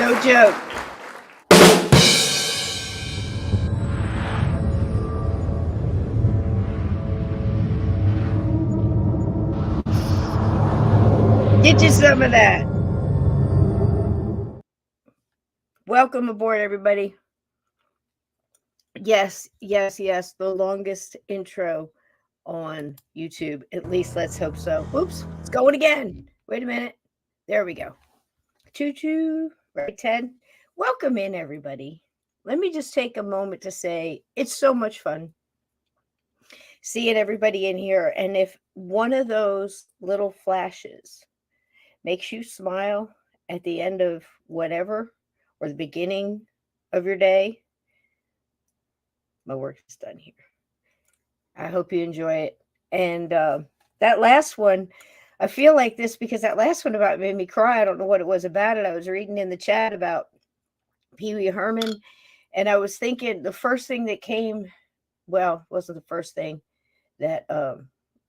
No joke. Get you some of that. Welcome aboard, everybody. Yes. The longest intro on YouTube. At least let's hope so. Oops, it's going again. Wait a minute. There we go. Choo-choo. Right, 10. Welcome in, everybody. Let me just take a moment to say it's so much fun seeing everybody in here. And if one of those little flashes makes you smile at the end of whatever or the beginning of your day, my work is done here. I hope you enjoy it. And that last one, I feel like this because that last one about made me cry. I don't know what it was about it. I was reading in the chat about Pee Wee Herman, and I was thinking the first thing that came, well, wasn't the first thing that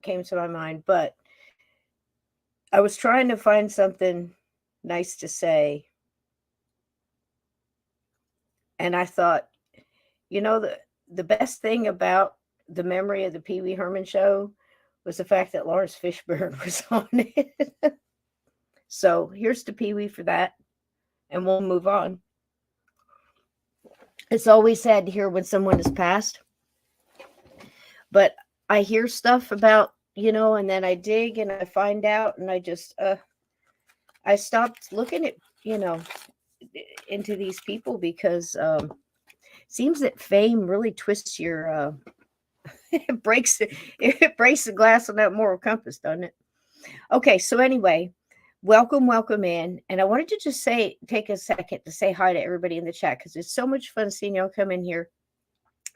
came to my mind, but I was trying to find something nice to say. And I thought, the best thing about the memory of the Pee Wee Herman show was the fact that Lawrence Fishburne was on it. So here's to Pee Wee for that, and we'll move on. It's always sad to hear when someone has passed, but I hear stuff about, and then I dig and I find out, and I just, I stopped looking at, into these people because it seems that fame really twists your, it breaks the glass on that moral compass, doesn't it? Okay, so anyway, welcome in. And I wanted to just take a second to say hi to everybody in the chat because it's so much fun seeing y'all come in here.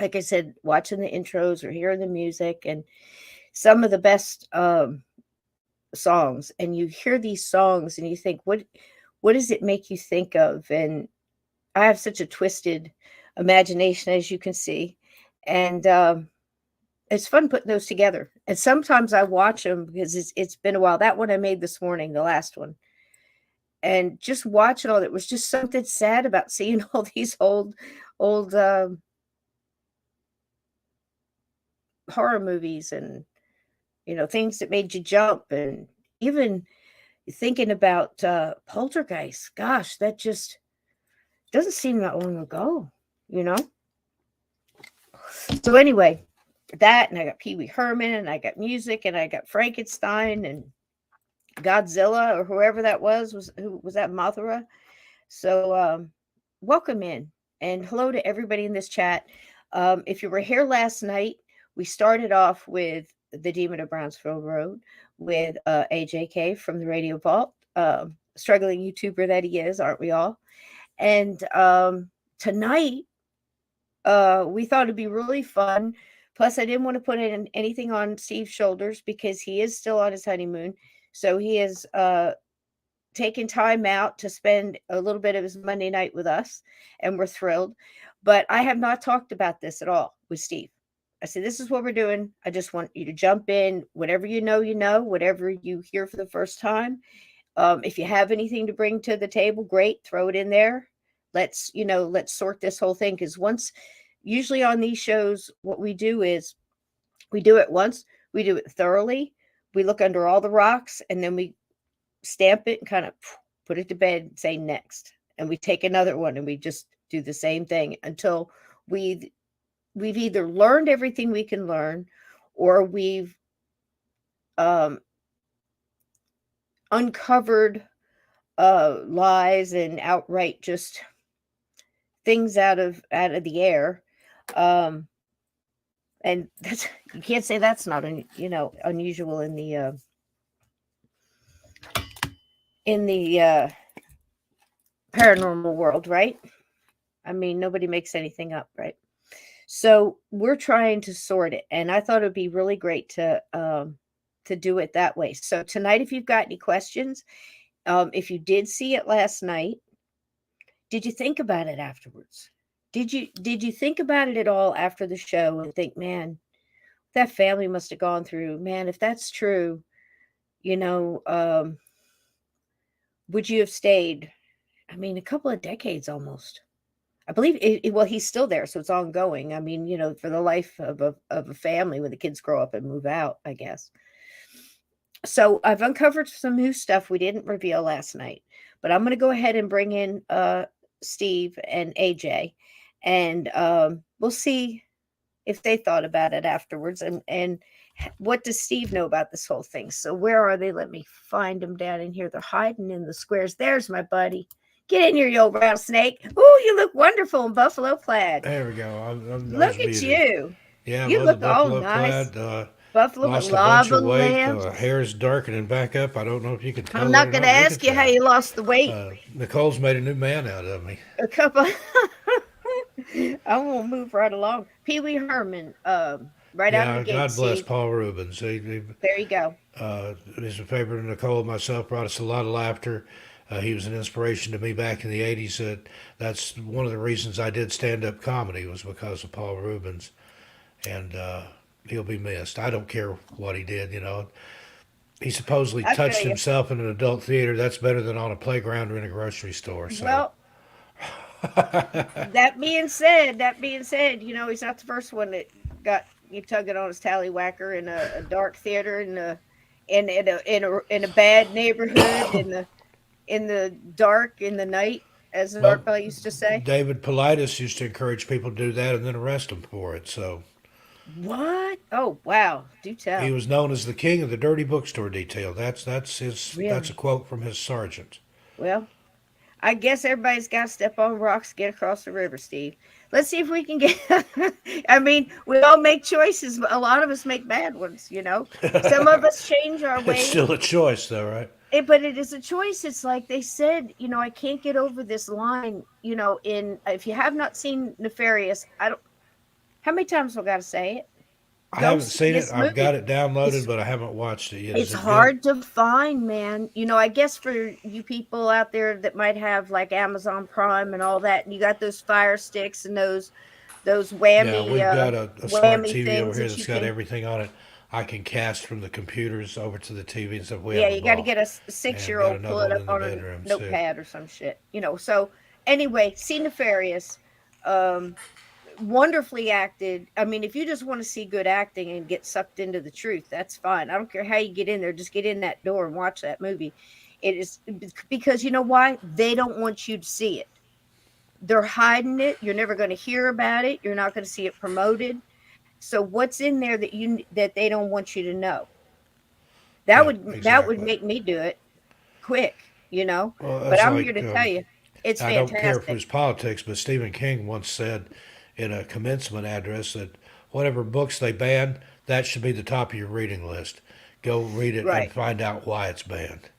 Like I said, watching the intros or hearing the music and some of the best songs. And you hear these songs and you think, what does it make you think of? And I have such a twisted imagination, as you can see. And it's fun putting those together. And sometimes I watch them because it's been a while. That one I made this morning, the last one. And just watching all that was just something sad about seeing all these old horror movies and, things that made you jump. And even thinking about Poltergeist. Gosh, that just doesn't seem that long ago, So anyway, that, and I got Pee Wee Herman, and I got music, and I got Frankenstein and Godzilla, or whoever that was that Mothra? So welcome in, and hello to everybody in this chat. If you were here last night, we started off with the Demon of Brownsville Road with AJK from the Radio Vault, struggling YouTuber that he is, aren't we all? And tonight, we thought it'd be really fun. Plus, I didn't want to put in anything on Steve's shoulders because he is still on his honeymoon. So he is taking time out to spend a little bit of his Monday night with us, and we're thrilled. But I have not talked about this at all with Steve. I said, this is what we're doing. I just want you to jump in. Whatever you know, whatever you hear for the first time. If you have anything to bring to the table, great, throw it in there. Let's sort this whole thing. Because usually on these shows, what we do is we do it once, we do it thoroughly. We look under all the rocks, and then we stamp it and kind of put it to bed and say next. And we take another one and we just do the same thing until we we've either learned everything we can learn, or we've um, uncovered lies and outright just things out of the air. Um, and that's, you can't say that's not unusual in the paranormal world, right? I mean, nobody makes anything up, right? So we're trying to sort it, and I thought it would be really great to do it that way. So tonight, if you've got any questions, if you did see it last night, did you think about it afterwards? Did you think about it at all after the show and think, man, that family must have gone through, man, if that's true, you know, would you have stayed? I mean, a couple of decades almost. I believe well, he's still there, so it's ongoing. I mean, for the life of a family when the kids grow up and move out, I guess. So I've uncovered some new stuff we didn't reveal last night, but I'm going to go ahead and bring in Steve and AJ, and we'll see if they thought about it afterwards, and what does Steve know about this whole thing. So where are they? Let me find them down in here. They're hiding in the squares. There's my buddy. Get in here, you old rattlesnake. Oh, you look wonderful in buffalo plaid. There we go. I Look was at muted. you. Yeah, I You love the look all buffalo nice. plaid. Buffalo with Lost a bunch lava of weight. lamps. Hair's darkening back up. I don't know if you can I'm tell that not or going to not. Look ask at you how that. you lost the weight. Nicole's made a new man out of me. A couple. I won't move right along. Pee Wee Herman, right out of the Yeah, gate, God bless Steve. Paul Rubens. There you go. His favorite Nicole and myself brought us a lot of laughter. He was an inspiration to me back in the 80s. That's one of the reasons I did stand up comedy was because of Paul Rubens. And he'll be missed. I don't care what he did, He supposedly I feel touched you. himself in an adult theater. That's better than on a playground or in a grocery store. So, Well, that being said, he's not the first one that got you tugging on his tallywhacker in a dark theater in a bad neighborhood in the dark in the night, as well, Art Bell used to say. David Politis used to encourage people to do that and then arrest them for it. So What? Oh wow! Do he tell. was known as the king of the dirty bookstore detail. That's a Really? quote from his sergeant. Well, I guess everybody's got to step on rocks to get across the river, Steve. Let's see if we can get. I mean, we all make choices, but a lot of us make bad ones. Some of us change our It's ways. still a choice, though, right? But it is a choice. It's like they said, I can't get over this line, in if you have not seen Nefarious, I don't, how many times have I got to say it? I Go haven't see seen it. this I've got movie. it downloaded, It's but I haven't watched it yet. Is it's it good? hard to find, man. I guess for you people out there that might have like Amazon Prime and all that, and you got those fire sticks and those Yeah, whammy we've got a smart whammy TV over things here that you that's got can. everything on it. I can cast from the computers over to the TV and stuff. We Yeah, have them you got to both, get a and got 6-year-old, pull another it one up in the on a bedroom too. notepad or some shit. So anyway, see Nefarious. Um, Wonderfully acted. I mean, if you just want to see good acting and get sucked into the truth, that's fine. I don't care how you get in there. Just get in that door and watch that movie. It is because you know why? They don't want you to see it. They're hiding it. You're never going to hear about it. You're not going to see it promoted. So what's in there that they don't want you to know? That Yeah, would exactly. make me do it quick. Well, But that's I'm here like to tell you, it's I don't care if it fantastic. was politics, but Stephen King once said in a commencement address that whatever books they ban, that should be the top of your reading list. Go read it and Right, find out why it's banned.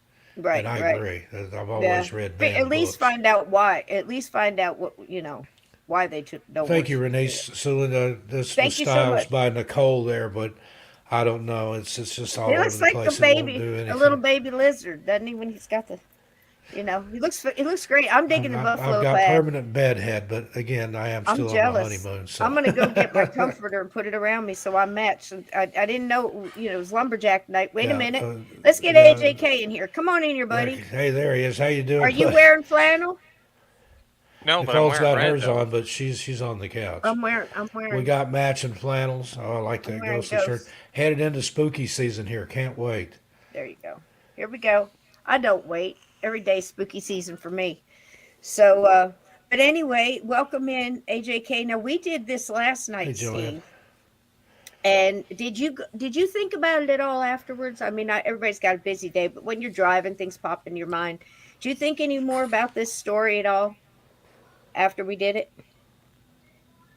And right, I right. agree. I've Yeah. always read At banned least books. find out why. At least find out why they don't Thank want you, you to Renee. see it. So this was Thank you so styles much. by Nicole there, but I don't know. It's just He all over looks the like a place. It won't baby, do a little anything. baby lizard, doesn't he? When he's got he looks great. I'm digging the I've buffalo got plaid. permanent bedhead, but again, I am I'm still on my jealous. honeymoon. So I'm gonna go get my comforter and put it around me so I match. And I didn't know it was lumberjack night. Wait a yeah, minute. Let's get yeah. AJK in here. Come on in here, buddy. Hey, there he is. How you Are doing, you bud? wearing flannel? No, but I'm Nicole's wearing got red hers though. on, but she's on the couch. I'm We wearing got matching flannels. Oh, I like I'm that wearing ghostly shirt. ghosts. Headed into spooky season here. Can't wait. There you go. Here we go. I don't wait. Every day spooky season for me. So But anyway, welcome in AJK. Now we did this last Hey, night, Joanne. Steve. And did you think about it at all afterwards? I mean, everybody's got a busy day, but when you're driving, things pop in your mind. Do you think any more about this story at all after we did it?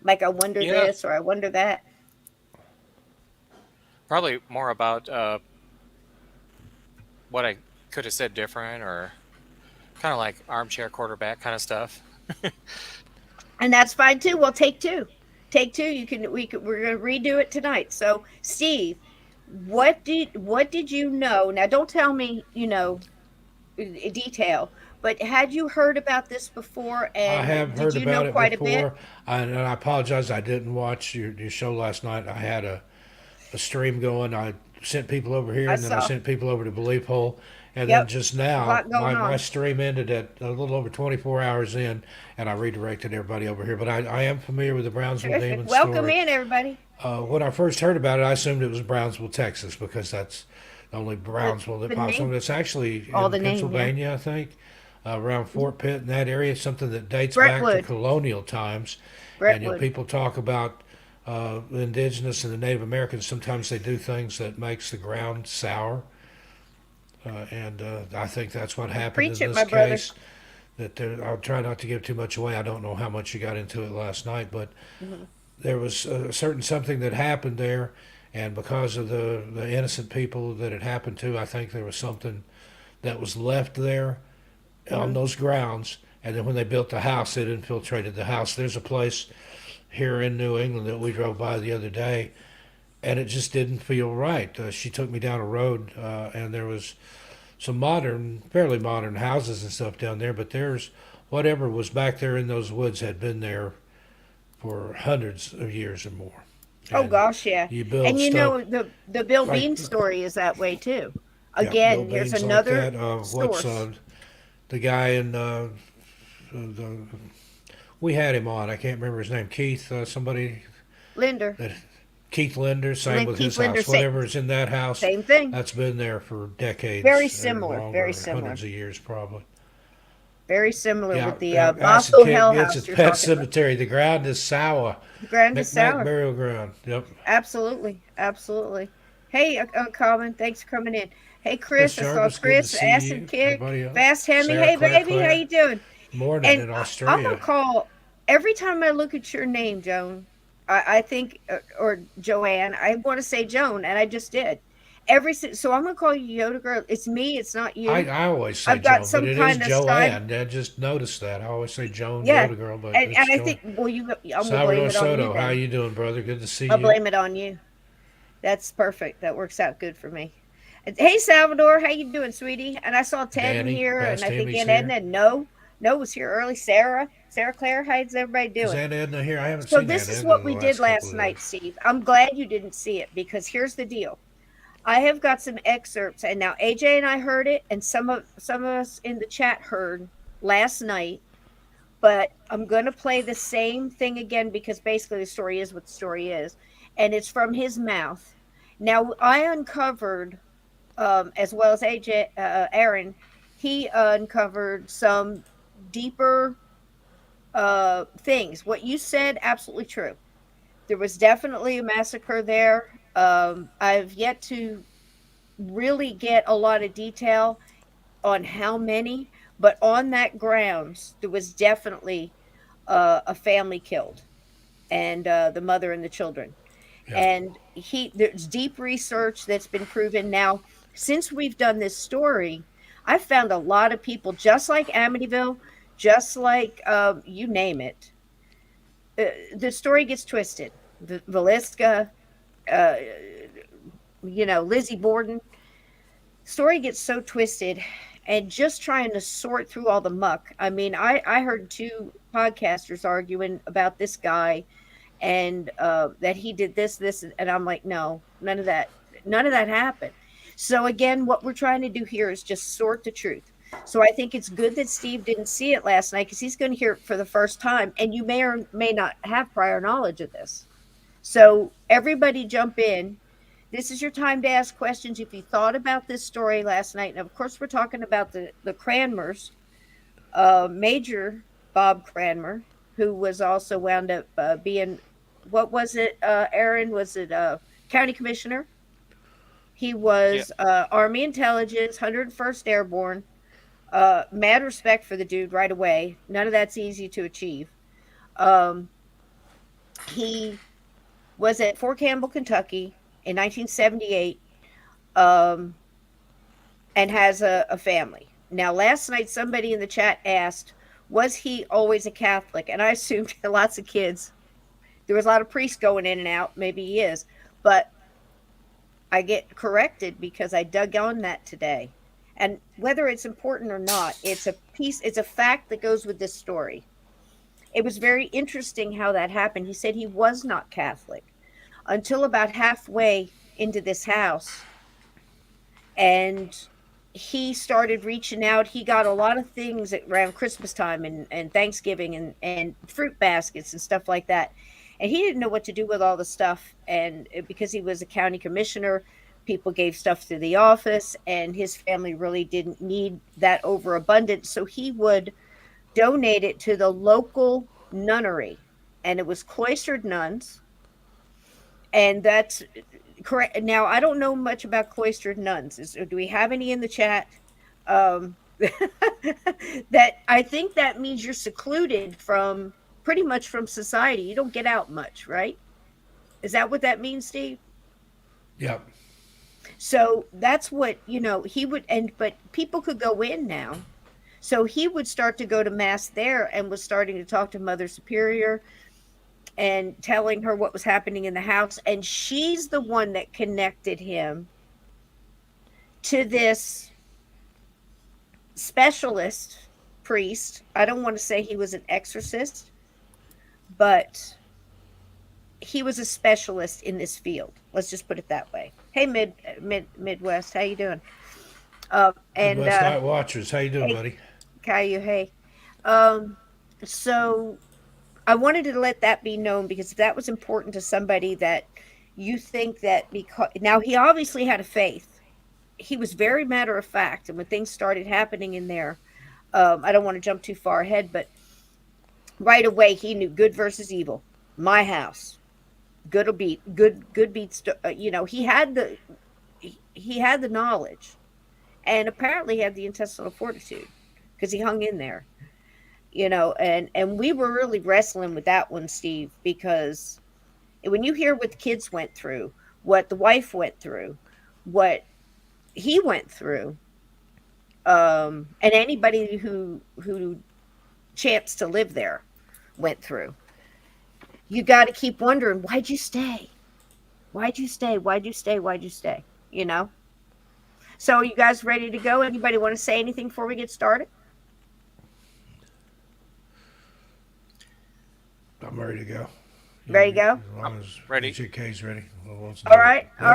Like, I wonder Yeah, this or I wonder that. probably more about what I could have said different, or kind of like armchair quarterback kind of stuff. And that's fine too. Well, take two. Take two. We're gonna redo it tonight. So, Steve, what did you know? Now, don't tell me, detail, but had you heard about this before, I and have did heard you know about it quite a bit? before, and I apologize. I didn't watch your show last night. I had a stream going. I sent people over here, I and then I saw. sent people over to Belief Hole, and then Yep. just A now lot my, going my on. stream ended at a little over 24 hours in, and I redirected everybody over here. But I am familiar with the Brownsville Terrific. Demon Welcome story. in, everybody. When I first heard about it, I assumed it was Brownsville, Texas, because that's the only The Brownsville that the pops up. name, It's actually all in the name, yeah. Pennsylvania, I think, around Fort Pitt in that area. Something that dates back to Brentwood. colonial times. And Brentwood. people talk about the indigenous and the Native Americans. Sometimes they do things that makes the ground sour, and I think that's what happened Preach in it, this my brother. case. I'll try not to give too much away. I don't know how much you got into it last night, but Hmm. there was a certain something that happened there, and because of the innocent people that it happened to, I think there was something that was left there on Hmm. those grounds. And then when they built the house, it infiltrated the house. There's a place here in New England that we drove by the other day, and it just didn't feel right. She took me down a road, and there was some modern, fairly modern houses and stuff down there, but there's whatever was back there in those woods had been there for hundreds of years or more. Oh And gosh, yeah. you build And stuff the Bill like, Bean story is that way too. yeah, Bill Again, here's Beans like another that. What's source. the guy in the, we had him on. I can't remember his name. Keith, somebody Linder. that Keith Linder. Same with Keith his Linder, house. Whatever's in that house, same thing. that's been there for Very decades or similar. Very longer, similar. hundreds of years probably. Very similar Yeah, with the acid Bosco kick Hell gets House its you're pet talking about. cemetery. The ground is sour. The Grand is Micmac sour. burial ground. Yep. Absolutely. Absolutely. Hey, Common, thanks for coming in. Hey, Chris Chris, I saw Jarvis, good to Chris, see Acid you. Kick, Everybody else. Fast Hemi. Sarah Hey, Claire baby, how Claire. you doing? Morning And in I'm gonna Australia. call every time I look at your name, Joan. I think, or Joanne. I want to say Joan, and I just did. So I'm gonna call you Yoda Girl. It's me. It's not you. I always say I've got Joan, but some it is kind of side. Joanne. I just noticed that. I always say Joan Yeah, Yoda Girl, but and it's I Joanne. think, well, I'm gonna blame Salvador it on you Soto, how then. you doing, brother? Good to see I'll you. blame it on you. That's perfect. That works out good for me. Hey, Salvador, how you doing, sweetie? And I saw Ted in Danny, here, and past I think Emmy's Aunt here. Edna. No was here early. Sarah Claire, how's everybody Is doing? Aunt Edna here? I haven't So seen this Aunt is Edna what in the we did last couple last of night, days. Steve. I'm glad you didn't see it because here's the deal. I have got some excerpts, and now AJ and I heard it, and some of us in the chat heard last night. But I'm gonna play the same thing again because basically the story is what the story is, and it's from his mouth. Now I uncovered, as well as AJ, Aaron, he uncovered some deeper things. What you said, absolutely true. There was definitely a massacre there. I've yet to really get a lot of detail on how many, but on that grounds, there was definitely a family killed, and the mother and the children. Yeah. And there's deep research that's been proven now. Since we've done this story, I've found a lot of people, just like Amityville, just like you name it. The story gets twisted. The Velisca, uh, Lizzie Borden, story gets so twisted, and just trying to sort through all the muck. I mean, I heard two podcasters arguing about this guy, and that he did this, and I'm like, no, none of that happened. So again, what we're trying to do here is just sort the truth. So I think it's good that Steve didn't see it last night because he's going to hear it for the first time, and you may or may not have prior knowledge of this. So everybody jump in. This is your time to ask questions if you thought about this story last night. And of course, we're talking about the Cranmers, major Bob Cranmer, who was also wound up being, what was it, Aaron? Was it county commissioner? He Yeah. was Army Intelligence, 101st Airborne. Mad respect for the dude right away. None of that's easy to achieve. Um, he was at Fort Campbell, Kentucky in 1978, um, and has a family. Now, last night, somebody in the chat asked, was he always a Catholic? And I assumed lots of kids. There was a lot of priests going in and out. Maybe he is. But I get corrected because I dug on that today. And whether it's important or not, it's a piece, it's a fact that goes with this story. It was very interesting how that happened. He said he was not Catholic until about halfway into this house. And he started reaching out. He got a lot of things around Christmas time and Thanksgiving and fruit baskets and stuff like that. And he didn't know what to do with all the stuff. And because he was a county commissioner, people gave stuff to the office, and his family really didn't need that overabundance. So he would donate it to the local nunnery. And it was cloistered nuns. And that's correct. Now, I don't know much about cloistered nuns. Do we have any in the chat? Um, that I think that means you're secluded from pretty much from society. You don't get out much, right? Is that what that means, Steve? Yep. So that's what, he would, but people could go in now. So he would start to go to mass there and was starting to talk to Mother Superior and telling her what was happening in the house. And she's the one that connected him to this specialist priest. I don't want to say he was an exorcist, but he was a specialist in this field. Let's just put it that way. Hey, Midwest, how you doing? And Midwest Night Watchers, how you doing, hey, buddy? Caillou, hey. So I wanted to let that be known because if that was important to somebody that you think that because now he obviously had a faith. He was very matter of fact. And when things started happening in there, I don't want to jump too far ahead, but right away he knew good versus evil. My house, good will beat good beats. He had the knowledge, and apparently he had the intestinal fortitude because he hung in there. And we were really wrestling with that one, Steve, because when you hear what the kids went through, what the wife went through, what he went through, and anybody who chanced to live there went through, you got to keep wondering, why'd you stay? Why'd you stay? Why'd you stay? Why'd you stay? So you guys ready to go? Anybody want to say anything before we get started? I'm ready to go. Ready to go? As long as Ready. AJK's ready. All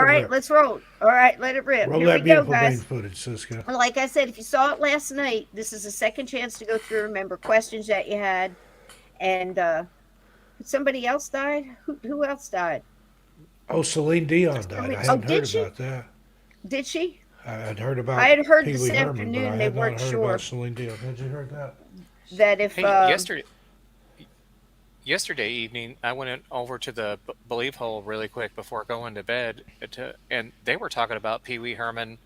right, let's roll. All right, let it rip. Roll Here that we go, beautiful vein guys. footage, Cisco. Well, like I said, if you saw it last night, this is a second chance to go through, remember questions that you had. And somebody else died? Who else died? Oh, Celine Dion died. I hadn't did heard she? about that. Did she? I'd heard about I had heard Pee this Wee Herman, afternoon but I they had weren't not heard sure about Celine Dion. Had you heard that? that if Hey, yesterday evening, I went over to the Believe Hole really quick before going to bed, and they were talking about Pee Wee Herman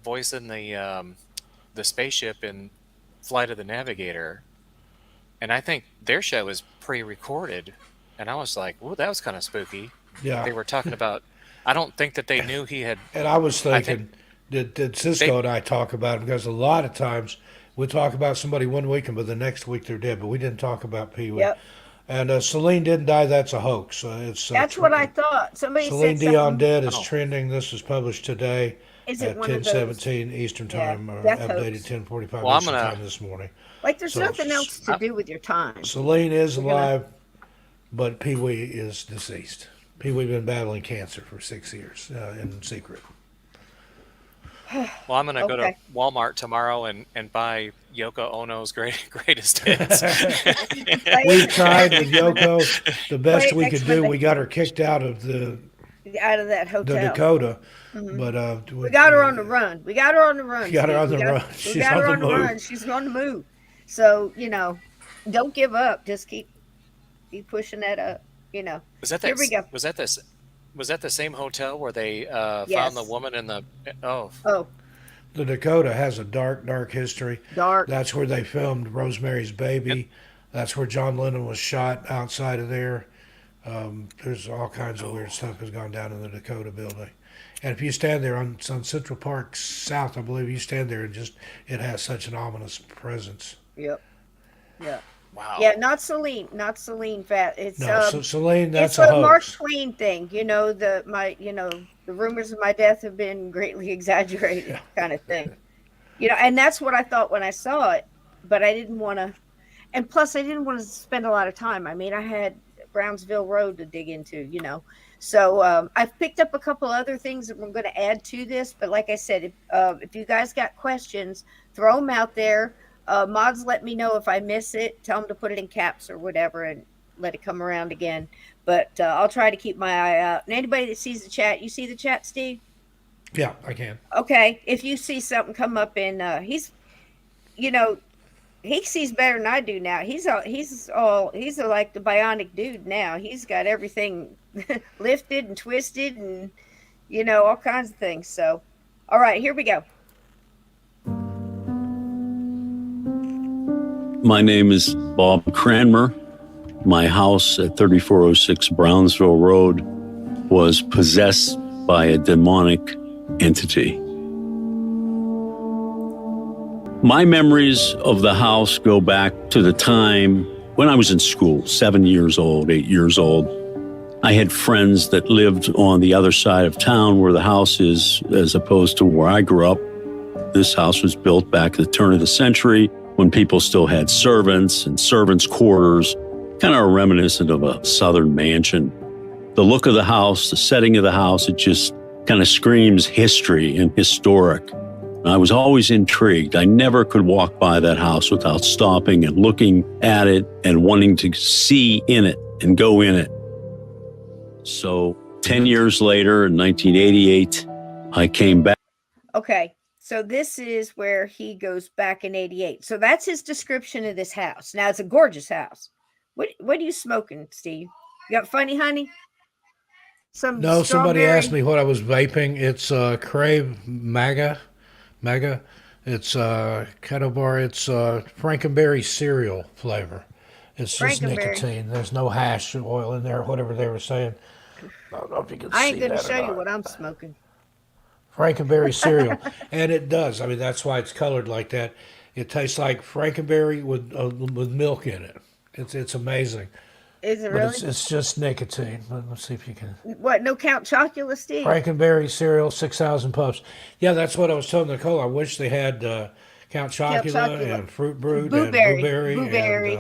voicing the spaceship in Flight of the Navigator, and I think their show was pre-recorded, and I was like, "Well, that was kind of spooky." Yeah. They were talking about. I don't think that they knew he had. And I was I think thinking, did Cisco they. and I talk about it? Because a lot of times we talk about somebody one week, and but the next week they're dead. But we didn't talk about Pee Wee. Yep, And Celine didn't die. That's a hoax. that's what I thought. Somebody Celine said Dion something. dead is Oh, trending. This was published today Is it at one of those? 10:17 Eastern Yeah, Time, or death updated hoax. 10:45 well, I'm Eastern gonna. Time this morning. Like there's So nothing else to I, do with your time. Celine is We're gonna. alive, but Pee Wee is deceased. Pee Wee been battling cancer for 6 years in secret. Well, I'm gonna go to Okay. Walmart tomorrow and buy Yoko Ono's greatest hits. Play We've it. tried with Yoko the Play best it we next could do. Monday. We got her kicked out of Out of that the hotel. Dakota, Hmm. but We got her on the run. got her Steve. on the run. We She's got on her the on the move. run. She's on the move. So, Don't give up. Just keep pushing that up. You know. Was that Here we go. was that the same hotel where they found the Yes. woman in the? Oh, Oh, The Dakota has a dark, dark history. dark. That's where they filmed Rosemary's and Baby. That's where John Lennon was shot outside of there. There's all kinds of weird oh, stuff has gone down in the Dakota building. And if you stand there on Central Park South, I believe you stand there and just it has such an ominous presence. Yep. Yeah. Yeah. wow. Not Celine Fat. No, so Celine, It's that's a a Mark hoax. Twain thing. The rumors of my death have been greatly exaggerated, Yeah, kind of thing. And that's what I thought when I saw it, but I didn't want to. And plus, I didn't want to spend a lot of time. I mean, I had Brownsville Road to dig into. So I've picked up a couple other things that we're going to add to this. But like I said, if you guys got questions, throw them out there. Mods, let me know if I miss it. Tell them to put it in caps or whatever and let it come around again. But I'll try to keep my eye out. And anybody that sees the chat, you see the chat, Steve? yeah, I can. Okay. If you see something come up in, you know, he sees better than I do now. He's like the bionic dude now. He's got everything lifted and twisted and all kinds of things. So, all right, here we go. My name is Bob Cranmer. My house at 3406 Brownsville Road was possessed by a demonic entity. My memories of the house go back to the time when I was in school, 7 years old, 8 years old. I had friends that lived on the other side of town where the house is, as opposed to where I grew up. This house was built back at the turn of the century when people still had servants and servants' quarters, kind of reminiscent of a southern mansion. The look of the house, the setting of the house, it just kind of screams history and historic. I was always intrigued. I never could walk by that house without stopping and looking at it and wanting to see in it and go in it. So 10 years later, in 1988, I came back. Okay. So this is where he goes back in 88. So that's his description of this house. Now it's a gorgeous house. What are you smoking, Steve? You got funny honey? Some No, somebody asked strawberry? me what I was vaping. It's Crave Mega. It's Kettle Bar. It's Frankenberry cereal flavor. It's just Frankenberry. nicotine. There's no hash oil in there, whatever they were saying. I don't know if you can I ain't see going to that or show you not. what I'm smoking. Frankenberry cereal, and it does. I mean, that's why it's colored like that. It tastes like Frankenberry with milk in it. It's amazing, Is it but really? it's just nicotine. Let's see if you can. What? No Count Chocula, Steve? Frankenberry cereal, 6,000 puffs. Yeah, that's what I was telling Nicole. I wish they had Count Count Chocula Chocula. and Fruit Brute and Blueberry. Blueberry and Blueberry.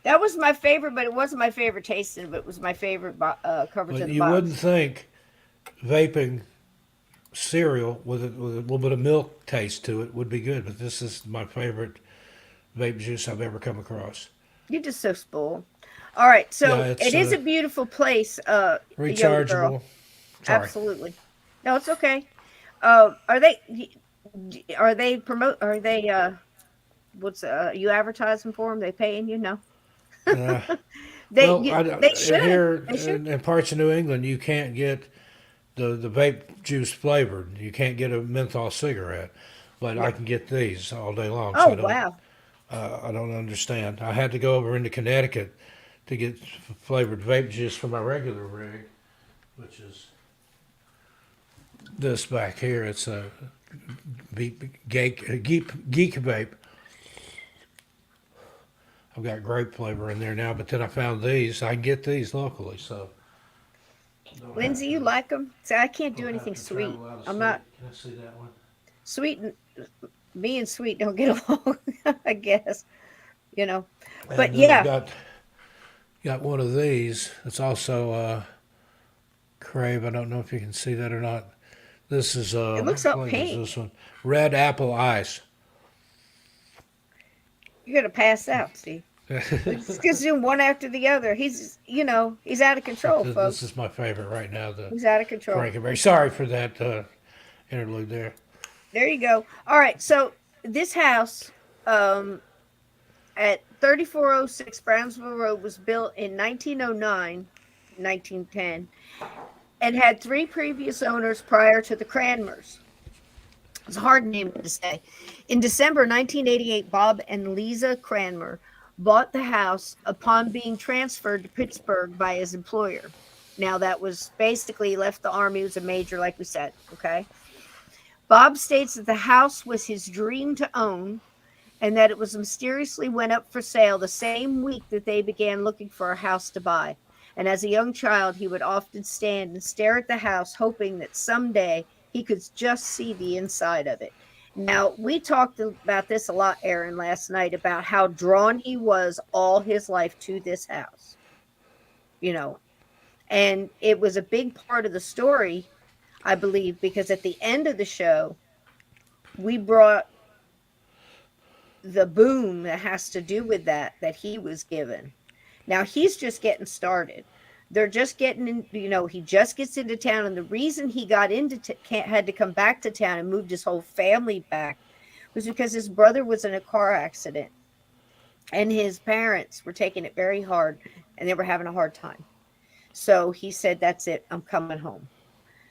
That was my favorite, but it wasn't my favorite tasting, but it was my favorite coverage but of the you wouldn't box. think vaping cereal with a little bit of milk taste to it would be good, but this is my favorite vape juice I've ever come across. You're just so spoiled. All right, Yeah, so it's it is a beautiful place, young girl. rechargeable. Sorry. Absolutely. No, it's okay. Are they promote? Are they? What's you advertising for them? They paying you? No. Uh, They well, they should. here They should. in parts of New England, you can't get the vape juice flavored. You can't get a menthol cigarette, but Yeah. I can get these all day long. So Oh wow. I don't understand. I had to go over into Connecticut to get flavored vape juice for my regular rig, which is this back here. It's a geek vape. I've got grape flavor in there now, but then I found these. I can get these locally, so don't have Lindsay, you to like them? See, I can't do don't have anything to sweet. travel out of I'm state. not Can I see that one? sweet. Me and sweet don't get along. I guess you know. But And then I've yeah. got one of these. It's also Crave. I don't know if you can see that or not. This is It looks what up flavor is pink. this one? Red apple ice. You're gonna pass out, Steve. this Just gonna do one after the other. He's out of control, this folks. is my favorite right now. The He's out of control. Frankenberry. Sorry for that interlude there. There you go. All right. So this house, at 3406 Brownsville Road was built in 1909, 1910, and had 3 previous owners prior to the Cranmers. It's a hard name to say. In December 1988, Bob and Lesa Cranmer bought the house upon being transferred to Pittsburgh by his employer. Now, that was basically, he left the Army, was a major, like we said, okay? Bob states that the house was his dream to own and that it was mysteriously went up for sale the same week that they began looking for a house to buy. And as a young child, he would often stand and stare at the house, hoping that someday he could just see the inside of it. Now, we talked about this a lot, Aaron, last night, about how drawn he was all his life to this house, you know, and it was a big part of the story, I believe, because at the end of the show, we brought the boom that has to do with that he was given. Now he's just getting started. They're just getting in, he just gets into town, and the reason he got into had to come back to town and moved his whole family back was because his brother was in a car accident and his parents were taking it very hard and they were having a hard time. So he said, that's it, I'm coming home.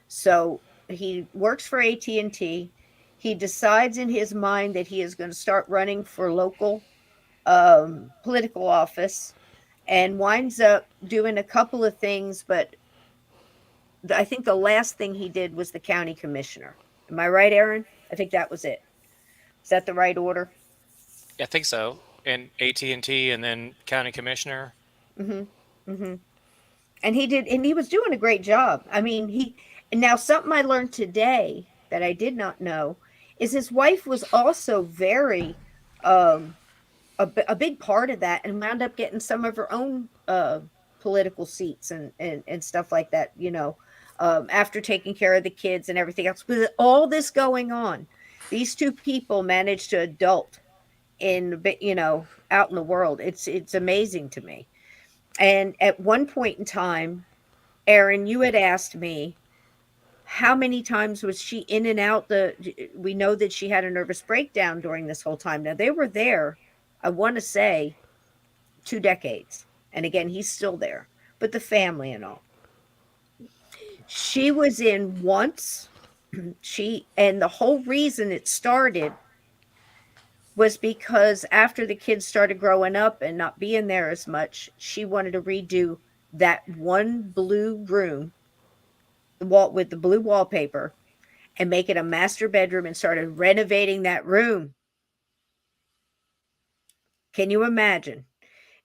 So he works for AT&T. He decides in his mind that he is going to start running for local political office, and winds up doing a couple of things, but I think the last thing he did was the county commissioner. Am I right, Aaron? I think that was it. Is that the right order? I think so. And AT&T and then county commissioner. Mm-hmm. Mm-hmm. And he was doing a great job. I mean, and now something I learned today that I did not know is his wife was also very, a big part of that, and wound up getting some of her own political seats and stuff like that, after taking care of the kids and everything else. With all this going on, these 2 people managed to adult out in the world. It's amazing to me. And at one point in time, Aaron, you had asked me, how many times was she in and out? We know that she had a nervous breakdown during this whole time. Now, they were there, I want to say, 2 decades. And again, he's still there, but the family and all. She was in once. And the whole reason it started was because after the kids started growing up and not being there as much, she wanted to redo that one blue room with the blue wallpaper and make it a master bedroom, and started renovating that room. Can you imagine?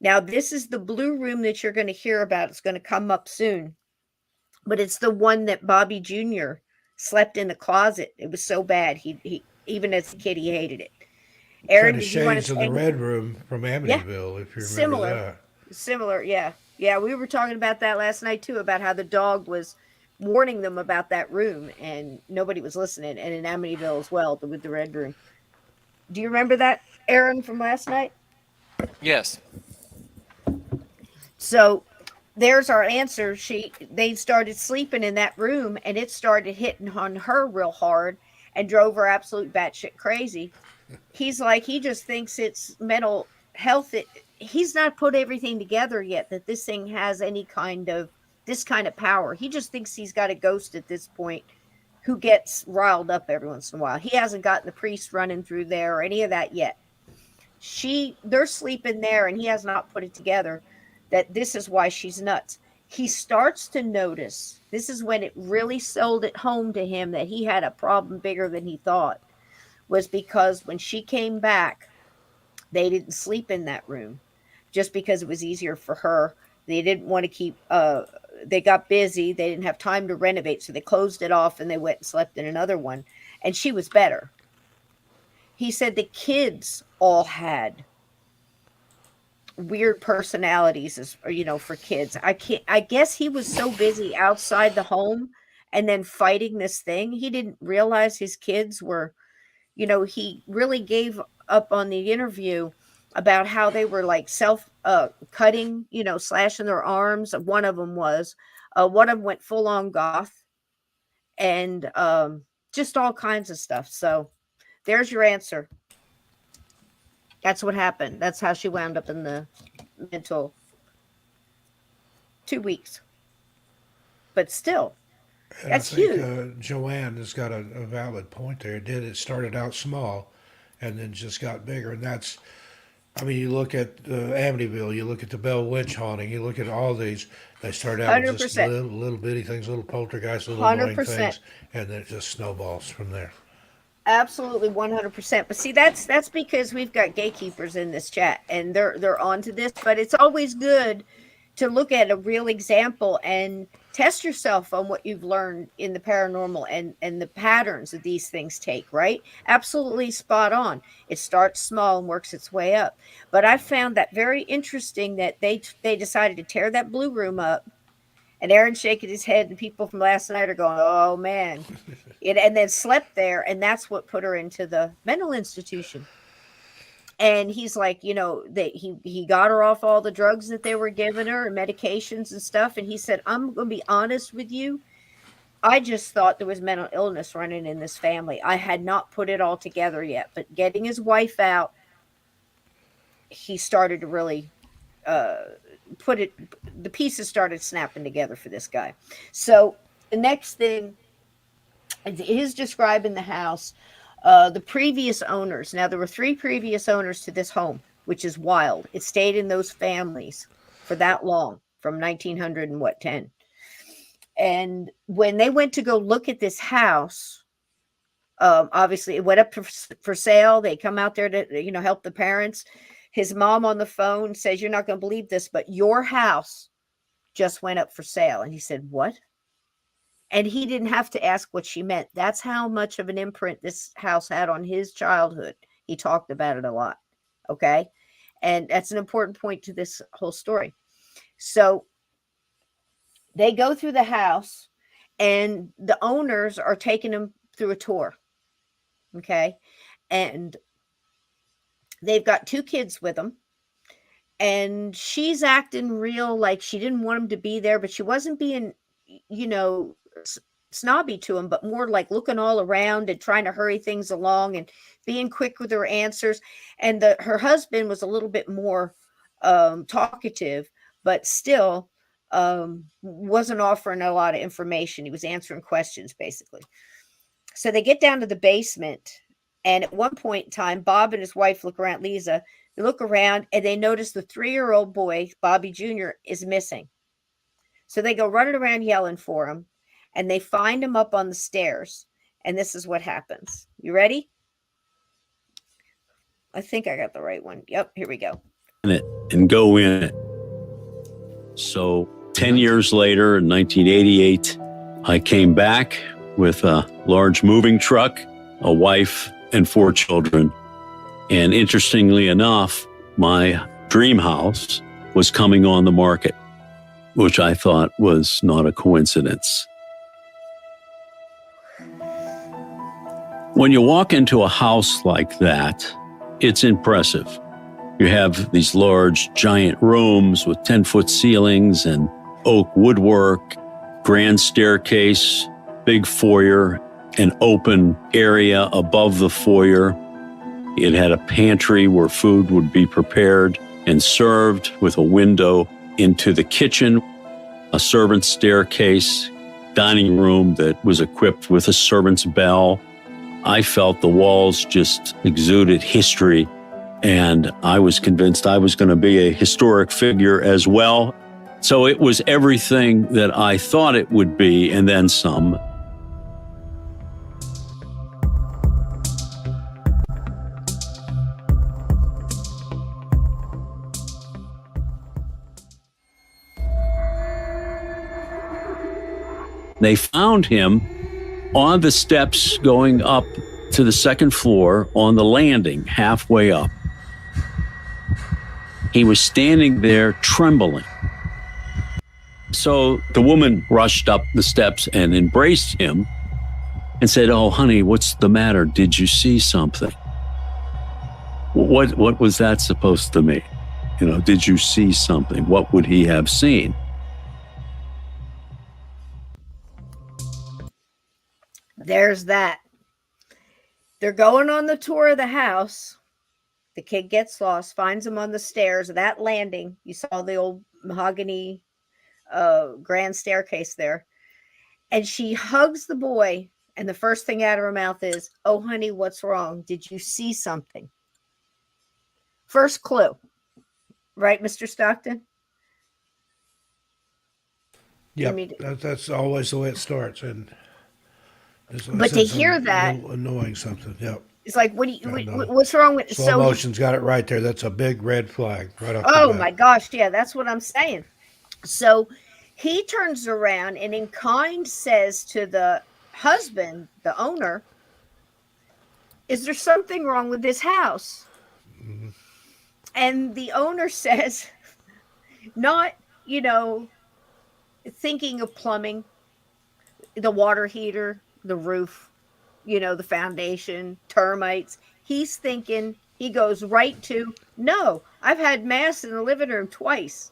Now, this is the blue room that you're going to hear about. It's going to come up soon, but it's the one that Bobby Jr. slept in the closet. It was so bad. He even as a kid, he hated it. Aaron, Kind of did you want to shades of say the Red Room from Yeah, Amityville, if you remember that. similar, yeah. Yeah, we were talking about that last night too, about how the dog was warning them about that room and nobody was listening, and in Amityville as well, with the red room. Do you remember that, Aaron, from last night? Yes. So there's our answer. They started sleeping in that room, and it started hitting on her real hard and drove her absolute batshit crazy. He's like, he just thinks it's mental health. He's not put everything together yet that this thing has this kind of power. He just thinks he's got a ghost at this point who gets riled up every once in a while. He hasn't gotten the priest running through there or any of that yet. They're sleeping there, and he has not put it together that this is why she's nuts. He starts to notice, this is when it really sold it home to him that he had a problem bigger than he thought, was because when she came back, they didn't sleep in that room just because it was easier for her. They didn't want to keep, they got busy. They didn't have time to renovate. So they closed it off and they went and slept in another one. And she was better. He said the kids all had weird personalities, for kids. I guess he was so busy outside the home and then fighting this thing. He didn't realize his kids were, he really gave up on the interview about how they were like cutting, slashing their arms. One of them went full on goth, and just all kinds of stuff. So there's your answer. That's what happened. That's how she wound up in the mental 2 weeks. But still, And I that's think huge. Joanne has got a valid point there. It started out small, and then just got bigger. And that's, I mean, you look at Amityville, you look at the Bell Witch haunting, you look at all these. They start out with just 100%. little bitty things, little poltergeists, little annoying 100%. things, and then it just snowballs from there. Absolutely 100%. But see, that's because we've got gatekeepers in this chat and they're onto this, but it's always good to look at a real example and test yourself on what you've learned in the paranormal and the patterns that these things take, right? Absolutely spot on. It starts small and works its way up. But I found that very interesting that they decided to tear that blue room up, and Aaron's shaking his head, and people from last night are going, "Oh man." And then slept there, and that's what put her into the mental institution. And he's like, that he got her off all the drugs that they were giving her and medications and stuff. And he said, "I'm going to be honest with you. I just thought there was mental illness running in this family. I had not put it all together yet. But getting his wife out, he started to really put it. The pieces started snapping together for this guy. So the next thing is describing the house. The previous owners. Now, there were 3 previous owners to this home, which is wild. It stayed in those families for that long, from 1900 and 10. And when they went to go look at this house, obviously it went up for sale. They come out there to, help the parents. His mom on the phone says, "You're not going to believe this, but your house just went up for sale." And he said, "What?" And he didn't have to ask what she meant. That's how much of an imprint this house had on his childhood. He talked about it a lot. Okay. And that's an important point to this whole story. So they go through the house, and the owners are taking them through a tour. Okay. And they've got 2 kids with them. And she's acting real like she didn't want him to be there, but she wasn't being, snobby to him, but more like looking all around and trying to hurry things along and being quick with her answers. And her husband was a little bit more talkative, but still wasn't offering a lot of information. He was answering questions, basically. So they get down to the basement, and at one point in time, Bob and his wife look around, Lesa, they look around, and they notice the 3-year-old boy, Bobby Jr., is missing. So they go running around yelling for him, and they find him up on the stairs. And this is what happens. You ready? I think I got the right one. Yep, here we go. And go in it. So 10 years later, in 1988, I came back with a large moving truck, a wife, and 4 children. And interestingly enough, my dream house was coming on the market, which I thought was not a coincidence. When you walk into a house like that, it's impressive. You have these large, giant rooms with 10-foot ceilings and oak woodwork, grand staircase, big foyer, an open area above the foyer. It had a pantry where food would be prepared and served with a window into the kitchen, a servant's staircase, dining room that was equipped with a servant's bell. I felt the walls just exuded history, and I was convinced I was going to be a historic figure as well. So it was everything that I thought it would be, and then some. They found him on the steps going up to the second floor on the landing, halfway up. He was standing there trembling. So the woman rushed up the steps and embraced him and said, "Oh, honey, what's the matter? Did you see something?" What was that supposed to mean? Did you see something? What would he have seen? There's that. They're going on the tour of the house, The kid gets lost, finds him on the stairs of that landing. You saw the old mahogany grand staircase there. And she hugs the boy, and the first thing out of her mouth is, "Oh, honey, what's wrong? Did you see something?" First clue. Right, Mr. Stockton? Yep, that's always the way it starts. And but to hear that, annoying something. Yep. It's like, what's wrong with Slow motion's got it right there. That's a big red flag right off the Oh bat. my gosh, yeah, that's what I'm saying. So he turns around and in kind says to the husband, the owner, "Is there something wrong with this house?" Mm-hmm. And the owner says, not, thinking of plumbing, the water heater, the roof, the foundation, termites. He's thinking, he goes right to, "No, I've had mass in the living room twice."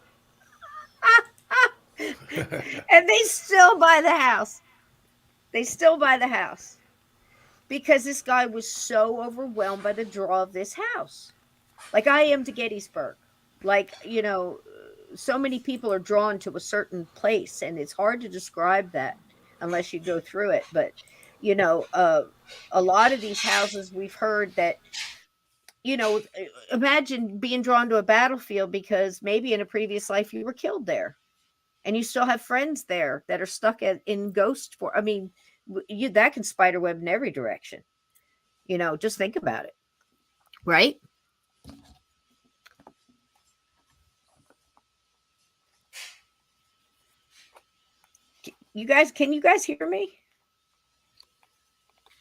And they still buy the house. Because this guy was so overwhelmed by the draw of this house. Like I am to Gettysburg. Like, so many people are drawn to a certain place, and it's hard to describe that unless you go through it. But, a lot of these houses we've heard that, imagine being drawn to a battlefield because maybe in a previous life you were killed there. And you still have friends there that are stuck in ghost form. I mean, that can spiderweb in every direction. Just think about it. Right? Can you guys hear me?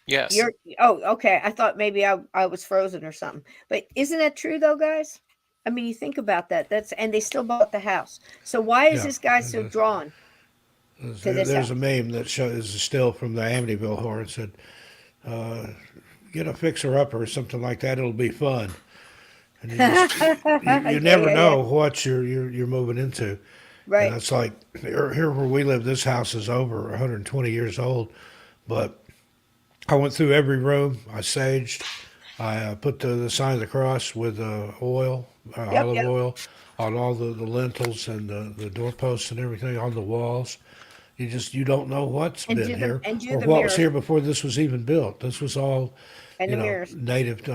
Yes. Okay. I thought maybe I was frozen or something. But isn't that true though, guys? I mean, you think about that. And they still bought the house. So why is this guy so drawn to this house? There's a meme that is a still from the Amityville horror. It said, "Get a fixer-upper or something like that. It'll be fun." And you never know what you're moving into. Right. And it's like here where we live. This house is over 120 years old, but I went through every room. I saged. I put the sign of the cross with oil, olive oil, on all the lintels and the doorposts and everything on the walls. You don't know what's been here or what was here before this was even built. This was all native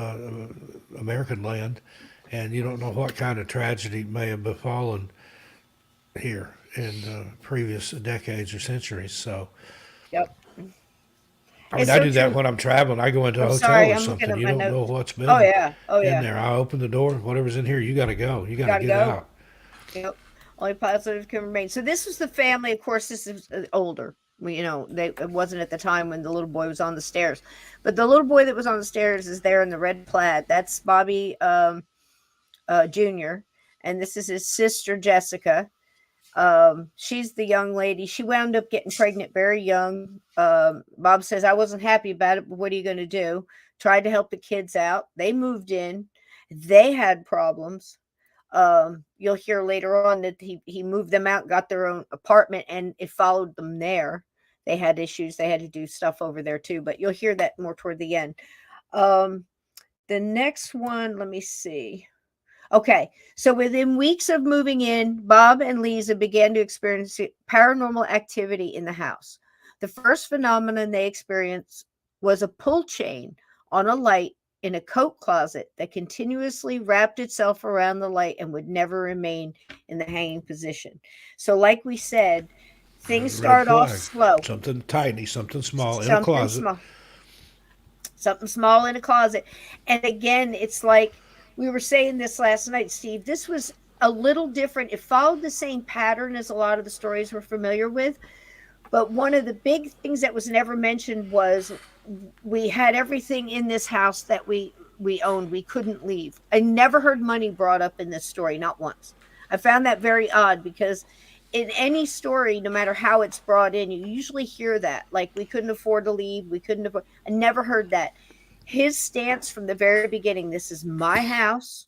American land, and you don't know what kind of tragedy may have befallen here in previous decades or centuries. So. Yep. I mean, I do that when I'm traveling. I go into a hotel or something. You don't know what's been in there. I open the door. Whatever's in here, you got to go. You got to get out. Yep. Only positive can remain. So this was the family. Of course, this is older. It wasn't at the time when the little boy was on the stairs. But the little boy that was on the stairs is there in the red plaid. That's Bobby Jr. And this is his sister, Jessica. She's the young lady. She wound up getting pregnant very young. Bob says, "I wasn't happy about it, but what are you going to do?" Tried to help the kids out. They moved in. They had problems. You'll hear later on that he moved them out, got their own apartment, and it followed them there. They had issues. They had to do stuff over there too, but you'll hear that more toward the end. The next one, let me see. Okay, so within weeks of moving in, Bob and Lesa began to experience paranormal activity in the house. The first phenomenon they experienced was a pull chain on a light in a coat closet that continuously wrapped itself around the light and would never remain in the hanging position. So like we said, things start off slow. Something tiny, something small in a closet. Something small in a closet. And again, it's like, we were saying this last night, Steve, this was a little different. It followed the same pattern as a lot of the stories we're familiar with. But one of the big things that was never mentioned was we had everything in this house that we owned. We couldn't leave. I never heard money brought up in this story, not once. I found that very odd because in any story, no matter how it's brought in, you usually hear that. Like, we couldn't afford to leave. I never heard that. His stance from the very beginning, this is my house,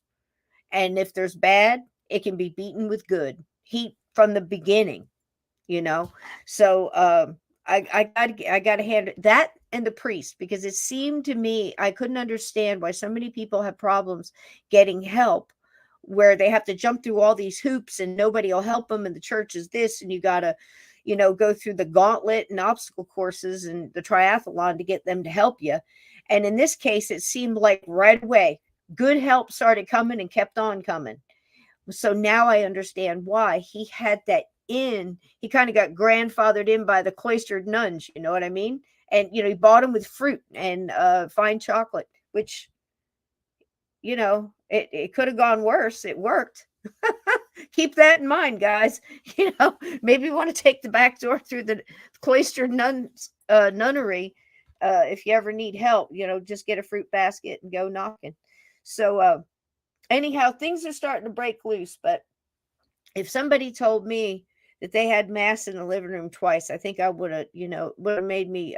and if there's bad, it can be beaten with good. From the beginning, So I got to hand it. That and the priest, because it seemed to me, I couldn't understand why so many people have problems getting help, where they have to jump through all these hoops and nobody will help them. And the church is this, and you got to, go through the gauntlet and obstacle courses and the triathlon to get them to help you. And in this case, it seemed like right away, good help started coming and kept on coming. So now I understand why he had that in. He kind of got grandfathered in by the cloistered nuns, you know what I mean? And, he bought them with fruit and fine chocolate, which, it could have gone worse. It worked. Keep that in mind, guys. Maybe you want to take the back door through the cloistered nuns nunnery. If you ever need help, just get a fruit basket and go knocking. So anyhow, things are starting to break loose. But if somebody told me that they had mass in the living room twice, I think I would have, would have made me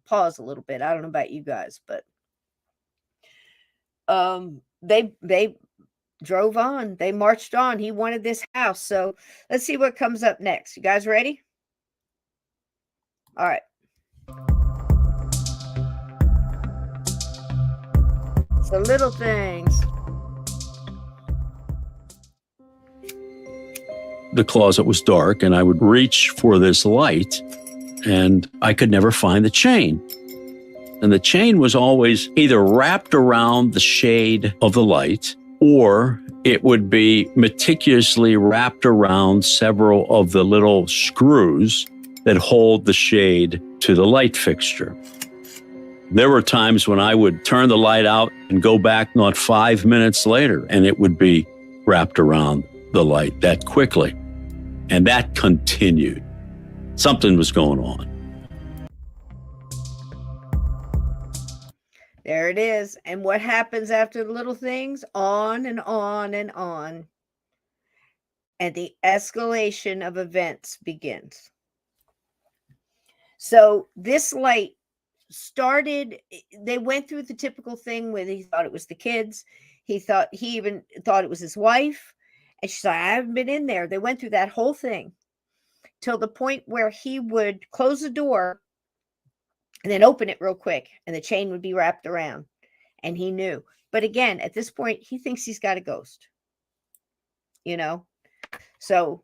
pause a little bit. I don't know about you guys, but they drove on. They marched on. He wanted this house. So let's see what comes up next. You guys ready? All right. So little things. The closet was dark, and I would reach for this light, and I could never find the chain. And the chain was always either wrapped around the shade of the light, or it would be meticulously wrapped around several of the little screws that hold the shade to the light fixture. There were times when I would turn the light out and go back not 5 minutes later, and it would be wrapped around the light that quickly. And that continued. Something was going on. There it is. And what happens after the little things? On and on and on. And the escalation of events begins. So this light started, they went through the typical thing where he thought it was the kids. He even thought it was his wife. And she's like, I haven't been in there. They went through that whole thing till the point where he would close the door and then open it real quick, and the chain would be wrapped around. And he knew. But again, at this point, he thinks he's got a ghost. So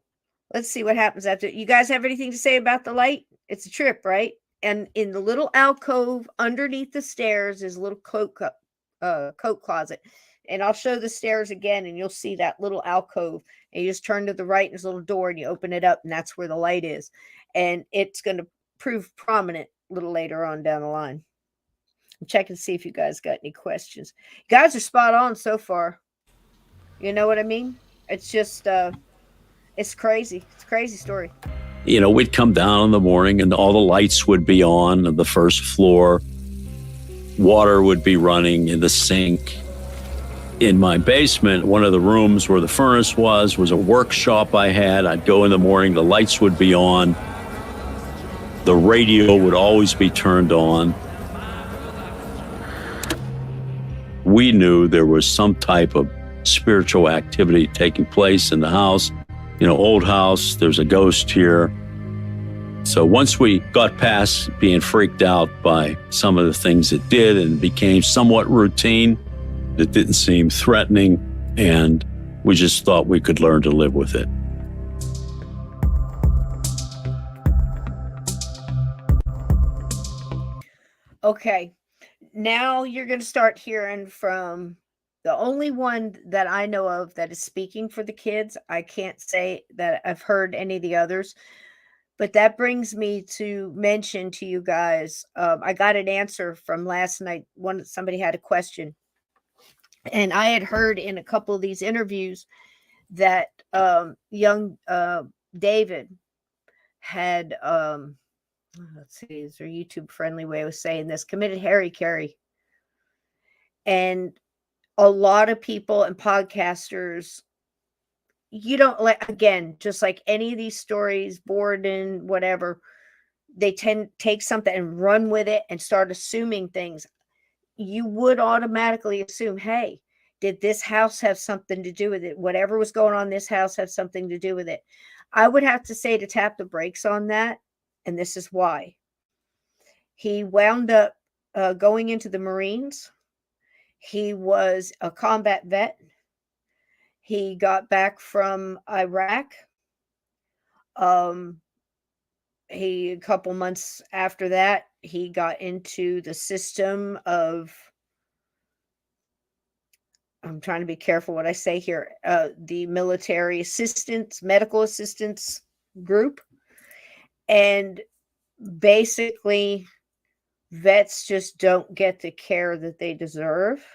let's see what happens after. You guys have anything to say about the light? It's a trip, right? And in the little alcove underneath the stairs is a little coat closet. And I'll show the stairs again, and you'll see that little alcove. And you just turn to the right, and there's a little door, and you open it up, and that's where the light is. And it's going to prove prominent a little later on down the line. I'm checking to see if you guys got any questions. You guys are spot on so far. You know what I mean? It's just, it's crazy. It's a crazy story. We'd come down in the morning, and all the lights would be on the first floor. Water would be running in the sink. In my basement, one of the rooms where the furnace was a workshop I had. I'd go in the morning, the lights would be on. The radio would always be turned on. We knew there was some type of spiritual activity taking place in the house. Old house, there's a ghost here. So once we got past being freaked out by some of the things it did and became somewhat routine, it didn't seem threatening, and we just thought we could learn to live with it. Okay, now you're going to start hearing from the only one that I know of that is speaking for the kids. I can't say that I've heard any of the others, but that brings me to mention to you guys, I got an answer from last night. Somebody had a question, and I had heard in a couple of these interviews that young David had, let's see, is there a YouTube friendly way of saying this, committed harry-carry. And a lot of people and podcasters, again, just like any of these stories, Borden, whatever, they tend to take something and run with it and start assuming things. You would automatically assume, hey, did this house have something to do with it? Whatever was going on in this house have something to do with it. I would have to say to tap the brakes on that. And this is why. He wound up going into the Marines. He was a combat vet. He got back from Iraq. A couple months after that, he got into the system of, I'm trying to be careful what I say here, the military assistance, medical assistance group. And basically, vets just don't get the care that they deserve.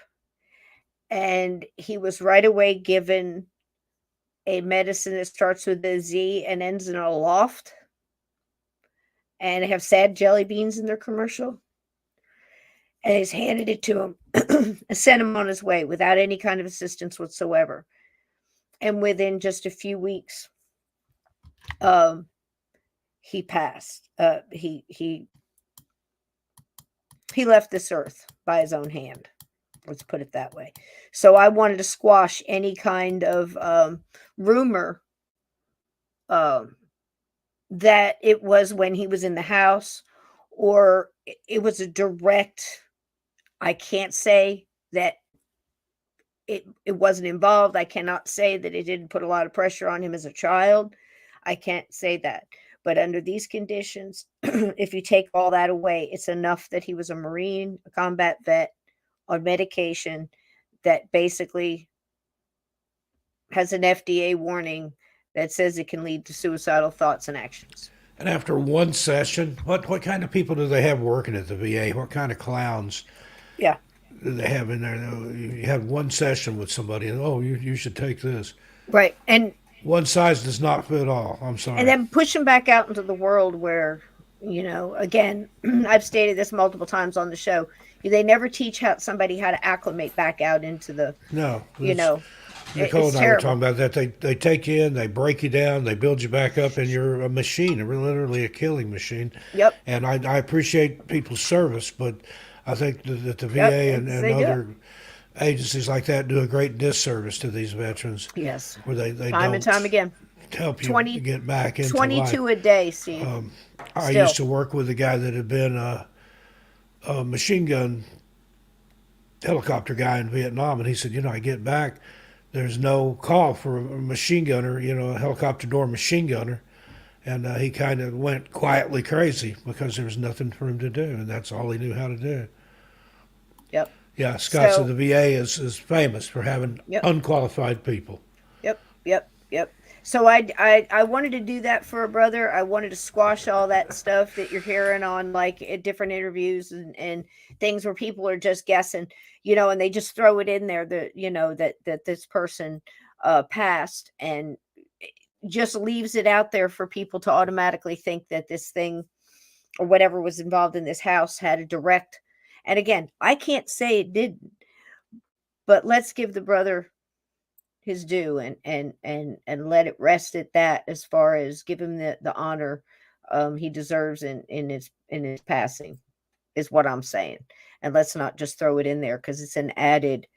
And he was right away given a medicine that starts with a Z and ends in a loft, and have sad jelly beans in their commercial. And he's handed it to him and sent him on his way without any kind of assistance whatsoever. And within just a few weeks, he passed. He left this earth by his own hand. Let's put it that way. So I wanted to squash any kind of rumor that it was when he was in the house, or it was a direct. I can't say that it wasn't involved. I cannot say that it didn't put a lot of pressure on him as a child. I can't say that. But under these conditions, if you take all that away, it's enough that he was a Marine, a combat vet, on medication that basically has an FDA warning that says it can lead to suicidal thoughts and actions. And after one session, what kind of people do they have working at the VA? What kind of clowns Yeah. do they have in there? You have one session with somebody, and you should take this. Right. And one size does not fit all. I'm sorry. And then push them back out into the world where, again, I've stated this multiple times on the show. They never teach somebody how to acclimate back out into the, No. it's Nicole and I were terrible. talking about that. They take you in, they break you down, they build you back up, and you're a machine, literally a killing machine. Yep. And I appreciate people's service, but I think that the VA and they do. other agencies like that do a great disservice to these veterans. Yes. Where they Time don't and time again. help you 20 get back into 22 life. a day, Steve. I Still. used to work with a guy that had been a machine gun helicopter guy in Vietnam, and he said, I get back, there's no call for a machine gunner, a helicopter door machine gunner. And he kind of went quietly crazy because there was nothing for him to do, and that's all he knew how to do. Yep. Yeah, Scott, So- so the VA is famous for having Yep. unqualified people. Yep. So I wanted to do that for a brother. I wanted to squash all that stuff that you're hearing on like at different interviews and things where people are just guessing, and they just throw it in there that, that this person passed, and it just leaves it out there for people to automatically think that this thing or whatever was involved in this house had a direct. And again, I can't say it didn't, but let's give the brother his due and let it rest at that, as far as give him the honor he deserves in his passing, is what I'm saying. And let's not just throw it in there because it's an added,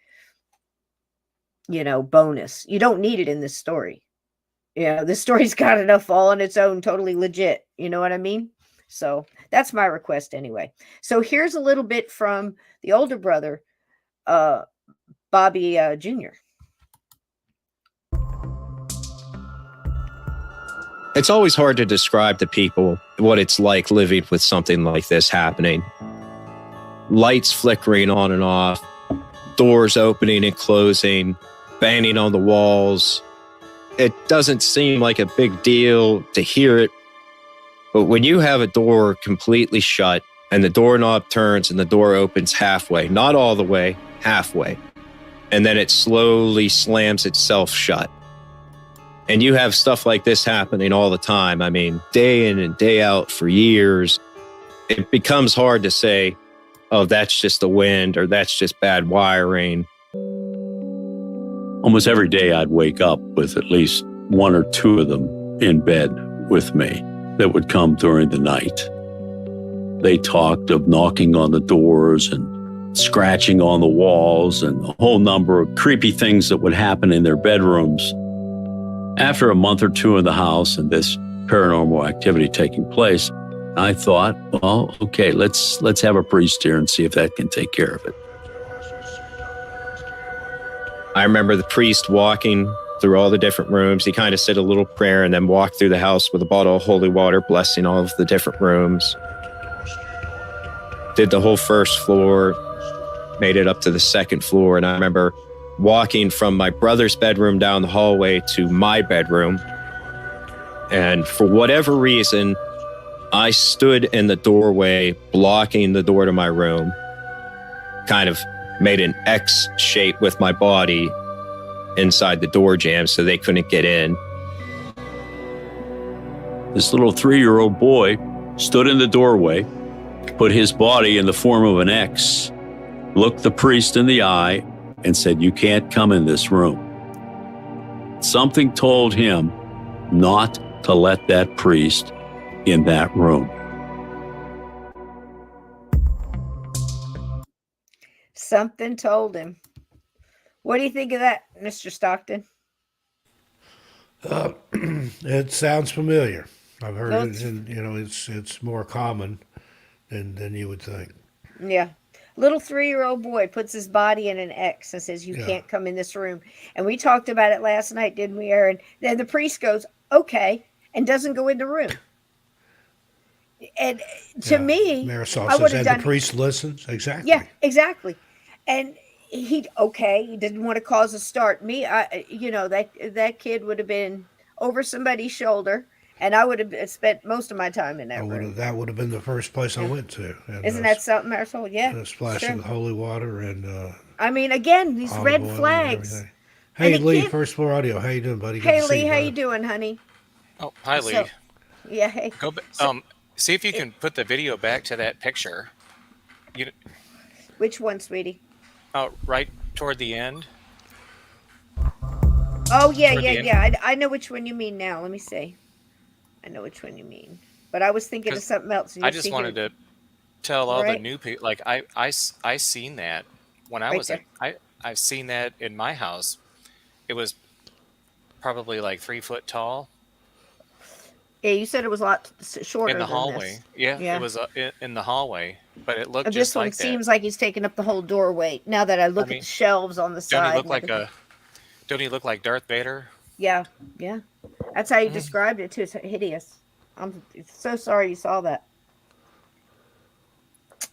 bonus. You don't need it in this story. This story's got enough all on its own, totally legit. You know what I mean? So that's my request anyway. So here's a little bit from the older brother, Bobby Jr. It's always hard to describe to people what it's like living with something like this happening. Lights flickering on and off, doors opening and closing, banging on the walls. It doesn't seem like a big deal to hear it, but when you have a door completely shut and the doorknob turns and the door opens halfway, not all the way, halfway, and then it slowly slams itself shut, and you have stuff like this happening all the time, I mean, day in and day out for years, it becomes hard to say, oh, that's just the wind or that's just bad wiring. Almost every day I'd wake up with at least one or two of them in bed with me that would come during the night. They talked of knocking on the doors and scratching on the walls and a whole number of creepy things that would happen in their bedrooms. After a month or two in the house and this paranormal activity taking place, I thought, well, okay, let's have a priest here and see if that can take care of it. I remember the priest walking through all the different rooms. He kind of said a little prayer and then walked through the house with a bottle of holy water, blessing all of the different rooms. Did the whole first floor, made it up to the second floor. And I remember walking from my brother's bedroom down the hallway to my bedroom. And for whatever reason, I stood in the doorway, blocking the door to my room, kind of made an X shape with my body inside the door jamb so they couldn't get in. This little 3-year-old boy stood in the doorway, put his body in the form of an X, looked the priest in the eye, and said, "You can't come in this room." Something told him not to let that priest in that room. Something told him. What do you think of that, Mr. Stockton? It sounds familiar. I've heard it, and it's more common than you would think. Yeah. Little 3-year-old boy puts his body in an X and says, "You Yeah. can't come in this room." And we talked about it last night, didn't we, Aaron? Then the priest goes, "Okay," and doesn't go in the room. And to me, Marisol I would says, have and done. the priest listens. Exactly. Yeah, exactly. And he didn't want to cause a start. Me, that kid would have been over somebody's shoulder, and I would have spent most of my time in that room. That would have been the first place I went to. And, Isn't that something, Marisol? Yeah. splashing sure. with holy water and I mean, again, these olive red oil and flags. everything. Hey, And Lee, again- First Floor Audio. How you doing, buddy? Good Hey, to see Lee, how bud. you doing, honey? Oh, hi, Lee. So, yeah, hey. Go see if you can put the video back to that picture. Which one, sweetie? Right toward the end. Oh, yeah, Toward the yeah, end. yeah. I know which one you mean now. Let me see. I know which one you mean. But I was thinking of 'Cause something else. and I you're just thinking wanted of- to tell all the Right. new people. Like I seen that when I Right was there. I've seen that in my house. It was probably like 3 foot tall Yeah, you said it was a lot shorter in the than hallway. this. Yeah, Yeah. it was in the hallway, but it looked This just one like that. seems like he's taking up the whole doorway. Now that I look mean, at the shelves on the Don't side. he look and like everything. Don't he look like Darth Vader? Yeah, yeah. That's how you described it too. It's hideous. I'm so sorry you saw that.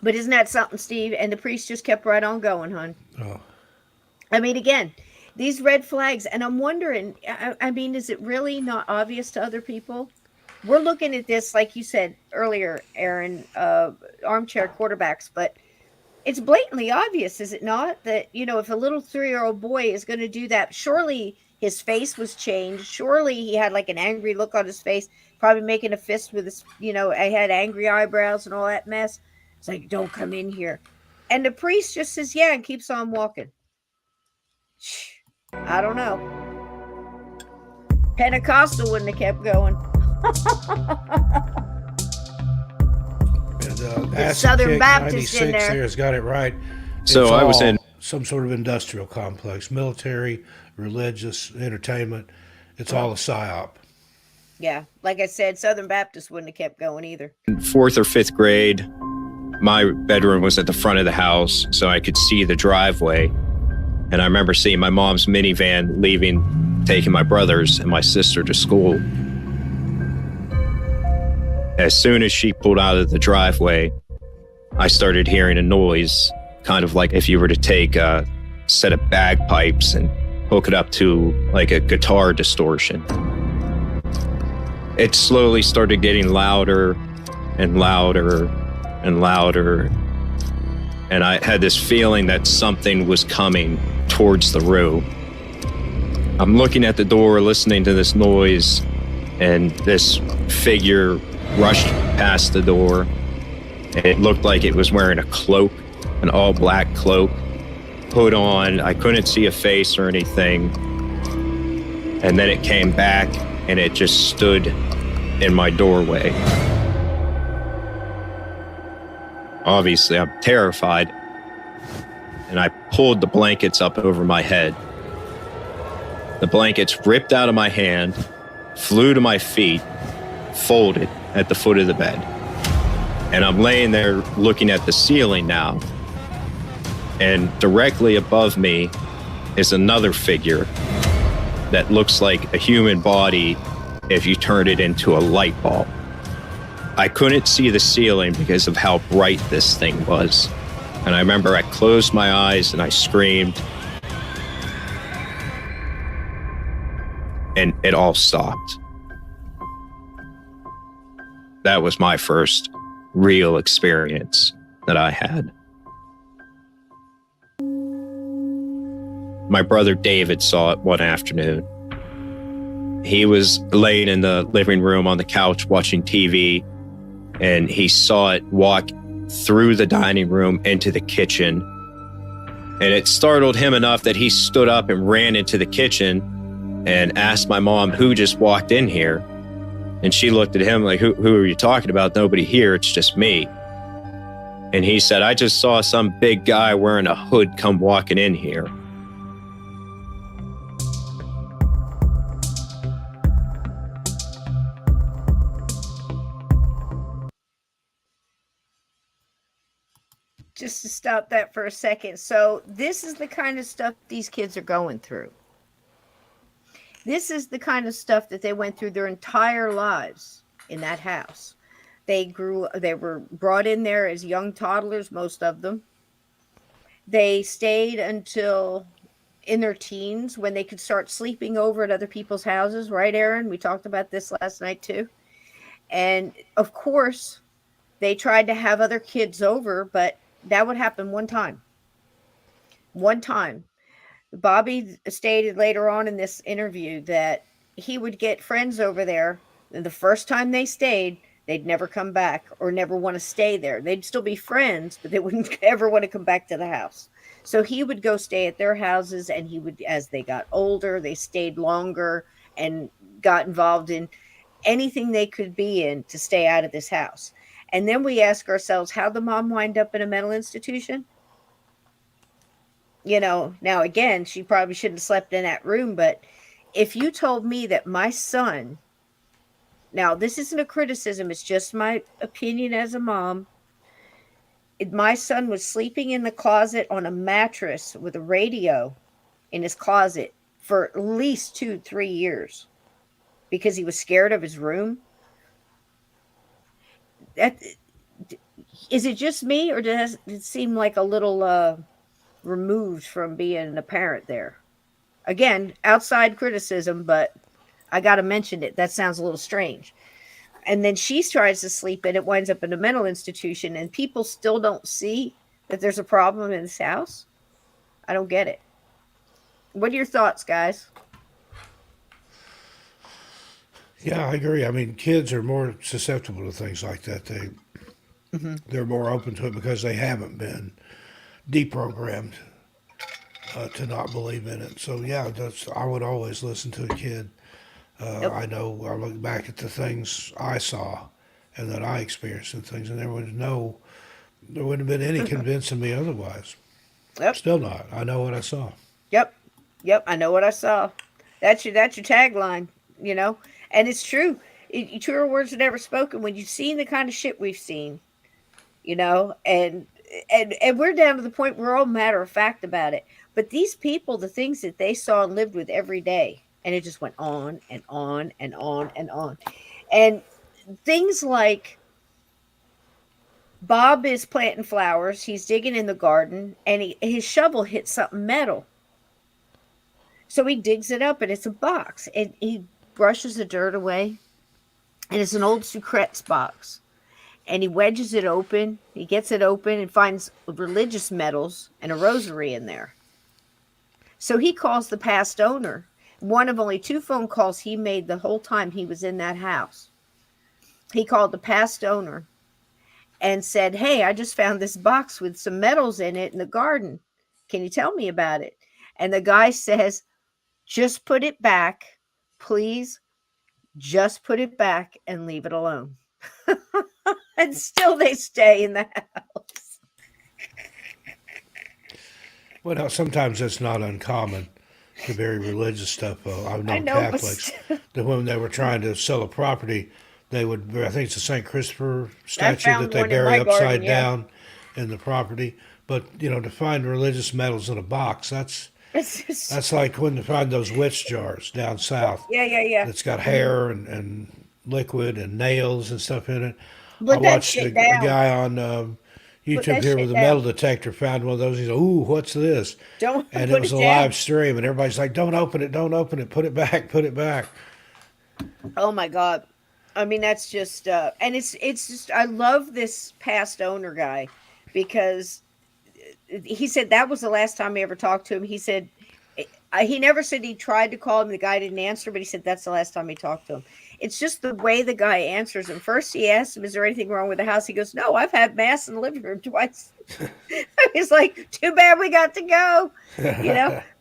But isn't that something, Steve? And the priest just kept right on going, hon. Oh. I mean, again, these red flags, and I'm wondering, I mean, is it really not obvious to other people? We're looking at this, like you said earlier, Aaron, armchair quarterbacks, but it's blatantly obvious, is it not? That, if a little 3-year-old boy is going to do that, surely his face was changed. Surely he had like an angry look on his face, probably making a fist with his, I had angry eyebrows and all that mess. It's like, "Don't come in here." And the priest just says, "Yeah," and keeps on walking. I don't know. Pentecostal wouldn't have kept going. And There's Southern Baptist in 96 there. Has got it right. So It's I was all in- some sort of industrial complex, military, religious, entertainment. It's all a psyop. Yeah, like I said, Southern Baptist wouldn't have kept going either. In 4th or 5th grade, my bedroom was at the front of the house, so I could see the driveway. And I remember seeing my mom's minivan leaving, taking my brothers and my sister to school. As soon as she pulled out of the driveway, I started hearing a noise, kind of like if you were to take a set of bagpipes and hook it up to like a guitar distortion. It slowly started getting louder and louder and louder. And I had this feeling that something was coming towards the room. I'm looking at the door, listening to this noise, and this figure rushed past the door. It looked like it was wearing a cloak, an all black cloak, hood on. I couldn't see a face or anything. And then it came back and it just stood in my doorway. Obviously, I'm terrified, and I pulled the blankets up over my head. The blankets ripped out of my hand, flew to my feet, folded at the foot of the bed. And I'm laying there looking at the ceiling now. And directly above me is another figure that looks like a human body if you turned it into a light bulb. I couldn't see the ceiling because of how bright this thing was. And I remember I closed my eyes and I screamed. And it all stopped. That was my first real experience that I had. My brother David saw it one afternoon. He was laying in the living room on the couch watching TV, and he saw it walk through the dining room into the kitchen. And it startled him enough that he stood up and ran into the kitchen and asked my mom who just walked in here. And she looked at him like, who are you talking about? Nobody here, it's just me. And he said, I just saw some big guy wearing a hood come walking in here. Just to stop that for a second. So this is the kind of stuff these kids are going through. This is the kind of stuff that they went through their entire lives in that house. They were brought in there as young toddlers, most of them. They stayed until in their teens when they could start sleeping over at other people's houses, right, Aaron? We talked about this last night too. And of course, they tried to have other kids over, but that would happen one time. One time. Bobby stated later on in this interview that he would get friends over there, and the first time they stayed, they'd never come back or never want to stay there. They'd still be friends, but they wouldn't ever want to come back to the house. So he would go stay at their houses, and he would, as they got older, they stayed longer and got involved in anything they could be in to stay out of this house. And then we ask ourselves, how'd the mom wind up in a mental institution? You know, now again, she probably shouldn't have slept in that room, but if you told me that my son, now this isn't a criticism, it's just my opinion as a mom, my son was sleeping in the closet on a mattress with a radio in his closet for at least 2-3 years because he was scared of his room. Is it just me, or does it seem like a little removed from being a parent there? Again, outside criticism, but I got to mention it. That sounds a little strange. And then she tries to sleep and it winds up in a mental institution, and people still don't see that there's a problem in this house. I don't get it. What are your thoughts, guys? Yeah, I agree. I mean, kids are more susceptible to things like that. They're more open to it because they haven't been deprogrammed to not believe in it. So yeah, I would always listen to a kid. Yep. I know I look back at the things I saw and that I experienced and things, and there wouldn't have been any convincing me otherwise. Yep. Still not. I know what I saw. Yep. I know what I saw. That's your tagline, you know? And it's true. Truer words are never spoken when you've seen the kind of shit we've seen, you know, and we're down to the point we're all matter of fact about it. But these people, the things that they saw and lived with every day, and it just went on and on and on and on. And things like Bob is planting flowers. He's digging in the garden, and his shovel hits something metal. So he digs it up, and it's a box. And he brushes the dirt away, and it's an old Sucrette's box. And he wedges it open. He gets it open and finds religious medals and a rosary in there. So he calls the past owner. One of only 2 phone calls he made the whole time he was in that house. He called the past owner and said, hey, I just found this box with some medals in it in the garden. Can you tell me about it? And the guy says, just put it back, please. Just put it back and leave it alone. And still they stay in the house. Well, now, sometimes that's not uncommon to very religious stuff. I've known I know, Catholics that when they were trying to sell a property, they would, I think it's a St. Christopher I statue that found they one in bury my garden, upside yeah. down in the property. But, to find religious medals in a box, It's just, that's like when they find those witch jars down south yeah. that's got hair and liquid and nails and stuff in it. I Put that watched shit a down. guy on Put YouTube that here with shit a metal down. detector found one of those. He's like, "Ooh, what's this?" Don't And it put was it a down. live stream, and everybody's like, "Don't open it! Don't open it! Put it back! Put it back!" Oh my God. I mean, that's just and it's just I love this past owner guy because he said that was the last time he ever talked to him. He said he never said he tried to call him, the guy didn't answer, but he said that's the last time he talked to him. It's just the way the guy answers him. First he asked him, is there anything wrong with the house? He goes, no, I've had mass in the living room twice. He's like, too bad we got to go,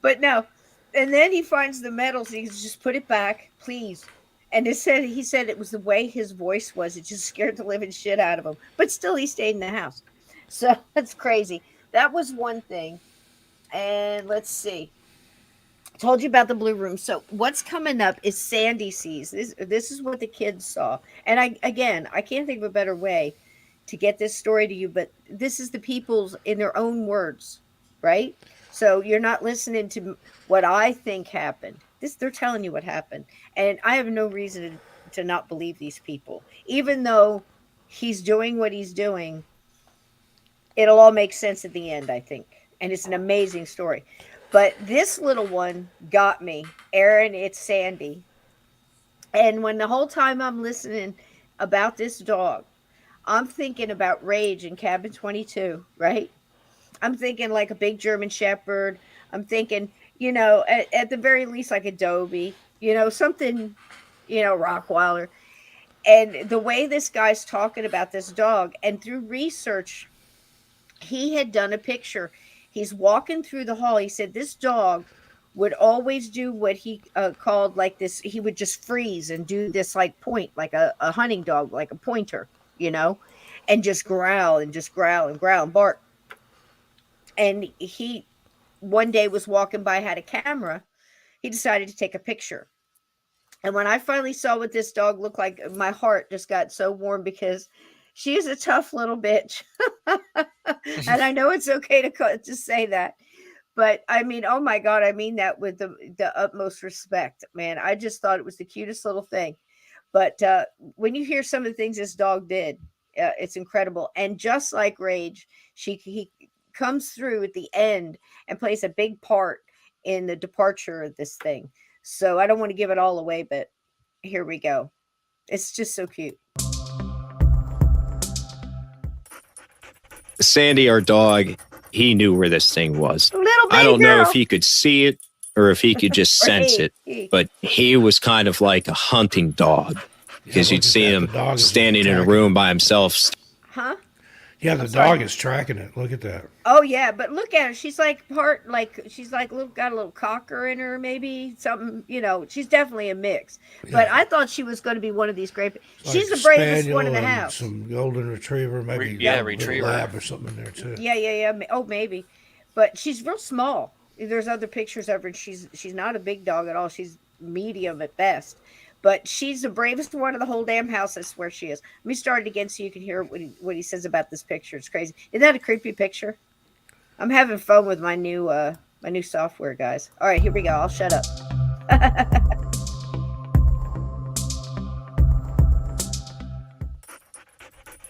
but no. And then he finds the medals. He goes, just put it back, please. And he said it was the way his voice was. It just scared the living shit out of him. But still, he stayed in the house. So that's crazy. That was one thing. And let's see. I told you about the blue room. So what's coming up is Sandy sees. This is what the kids saw. And I can't think of a better way to get this story to you, but this is the people's in their own words, right? So you're not listening to what I think happened. They're telling you what happened. And I have no reason to not believe these people. Even though he's doing what he's doing, it'll all make sense at the end, I think. And it's an amazing story. But this little one got me. Aaron, it's Sandy. And when the whole time I'm listening about this dog, I'm thinking about Rage in Cabin 22, right? I'm thinking like a big German Shepherd. I'm thinking, at the very least, like a Dobie, something, Rottweiler. And the way this guy's talking about this dog, and through research, he had done a picture. He's walking through the hall. He said this dog would always do what he called like this. He would just freeze and do this like point, like a hunting dog, like a pointer, and just growl and growl and bark. And he one day was walking by, had a camera. He decided to take a picture. And when I finally saw what this dog looked like, my heart just got so warm because she is a tough little bitch. And I know it's okay to say that. But I mean, oh my God, I mean that with the utmost respect, man. I just thought it was the cutest little thing. But when you hear some of the things this dog did, it's incredible. And just like Rage, he comes through at the end and plays a big part in the departure of this thing. So I don't want to give it all away, but here we go. It's just so cute. Sandy, our dog, he knew where this thing was. Little I don't girl. know if he could see it or if he could just sense it, but he was kind of like a hunting dog because you'd see him standing in a room by himself. Huh? Yeah, the dog is tracking it. Look at that. Oh yeah, but look at her. She's like got a little cocker in her, maybe something. She's definitely a mix. Yeah. But I thought she was going to be one of these great. She's the bravest one in the house. Some golden retriever, maybe retriever, lab or something in there too. Yeah. Oh, maybe, but she's real small. There's other pictures of her. She's not a big dog at all. She's medium at best. But she's the bravest one of the whole damn house. I swear she is. Let me start it again so you can hear what he says about this picture. It's crazy. Isn't that a creepy picture? I'm having fun with my new software, guys. All right, here we go. I'll shut up.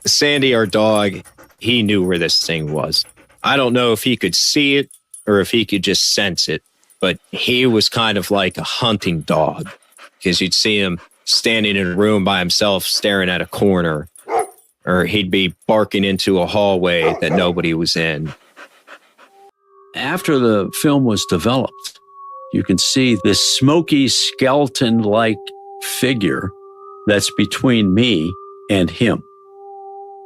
Sandy, our dog, he knew where this thing was. I don't know if he could see it or if he could just sense it, but he was kind of like a hunting dog. Because you'd see him standing in a room by himself staring at a corner, or he'd be barking into a hallway that nobody was in. After the film was developed, you can see this smoky skeleton-like figure that's between me and him.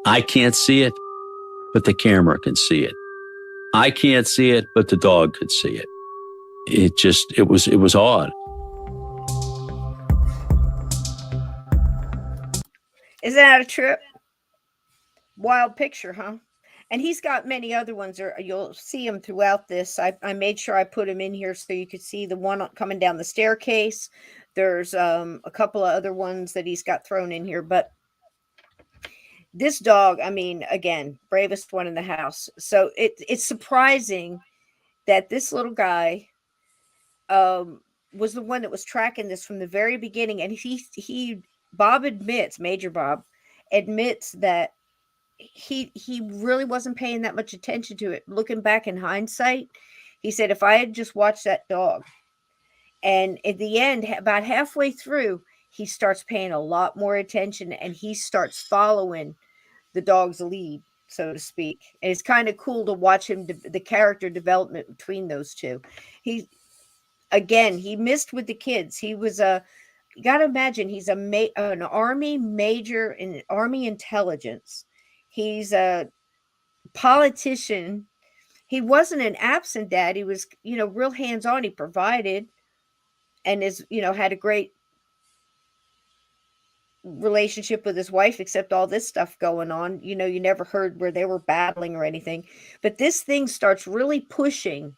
I can't see it, but the camera can see it. I can't see it, but the dog could see it. It was odd. Isn't that a trip? Wild picture, huh? And he's got many other ones. You'll see him throughout this. I made sure I put him in here so you could see the one coming down the staircase, There's a couple of other ones that he's got thrown in here, but this dog, I mean, again, bravest one in the house. So it's surprising that this little guy was the one that was tracking this from the very beginning, and Bob admits, Major Bob admits that he really wasn't paying that much attention to it. Looking back in hindsight, he said, if I had just watched that dog, and at the end, about halfway through, he starts paying a lot more attention, and he starts following the dog's lead, so to speak. And it's kind of cool to watch him, the character development between those two. He missed with the kids. He was you got to imagine, he's an Army major in Army intelligence. He's a politician. He wasn't an absent dad. He was, real hands-on. He provided and had a great relationship with his wife, except all this stuff going on. You never heard where they were battling or anything. But this thing starts really pushing,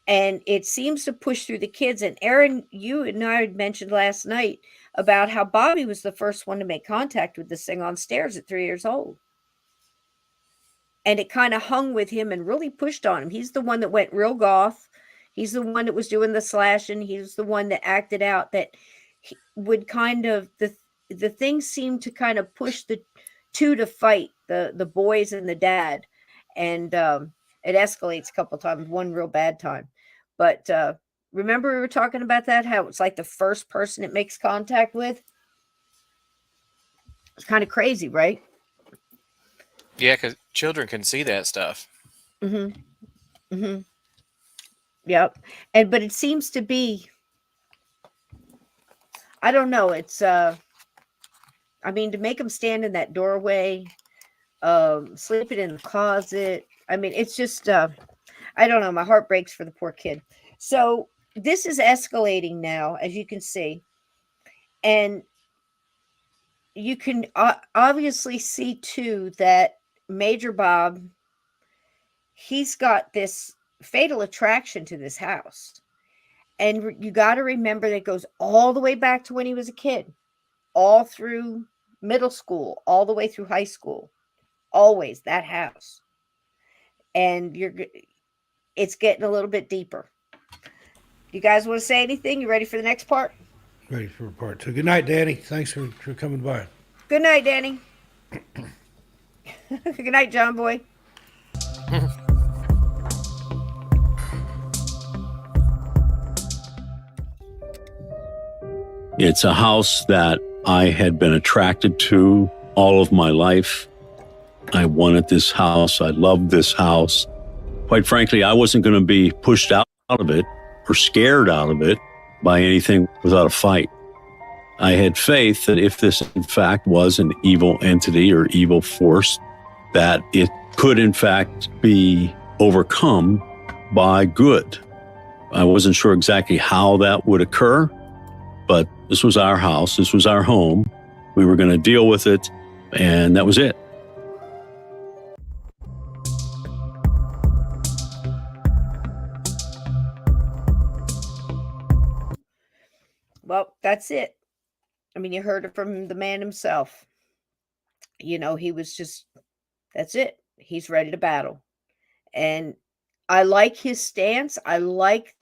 and it seems to push through the kids. And Aaron, you and I had mentioned last night about how Bobby was the first one to make contact with this thing on stairs at 3 years old. And it kind of hung with him and really pushed on him. He's the one that went real goth. He's the one that was doing the slashing. He was the one that acted out, that he would kind of, the thing seemed to kind of push the two to fight, the boys and the dad. And it escalates a couple times, one real bad time. But remember we were talking about that, how it's like the first person it makes contact with? It's kind of crazy, right? Yeah, because children can see that stuff. Mm-hmm. Mm-hmm. Yep. But it seems to be, I don't know, it's to make him stand in that doorway, sleeping in the closet. It's just I don't know, my heart breaks for the poor kid. So this is escalating now, as you can see. And you can obviously see too that Major Bob, he's got this fatal attraction to this house. And you got to remember that it goes all the way back to when he was a kid, all through middle school, all the way through high school, always that house. And it's getting a little bit deeper. You guys want to say anything? You ready for the next part? Ready for part 2. Good night, Danny. Thanks for coming by. Good night, Danny. Good night, John Boy. It's a house that I had been attracted to all of my life. I wanted this house. I loved this house. Quite frankly, I wasn't going to be pushed out of it or scared out of it by anything without a fight. I had faith that if this, in fact, was an evil entity or evil force, that it could, in fact, be overcome by good. I wasn't sure exactly how that would occur, but this was our house. This was our home. We were going to deal with it, and that was it. Well, that's it. You heard it from the man himself. He was just, that's it. He's ready to battle. And I like his stance. I like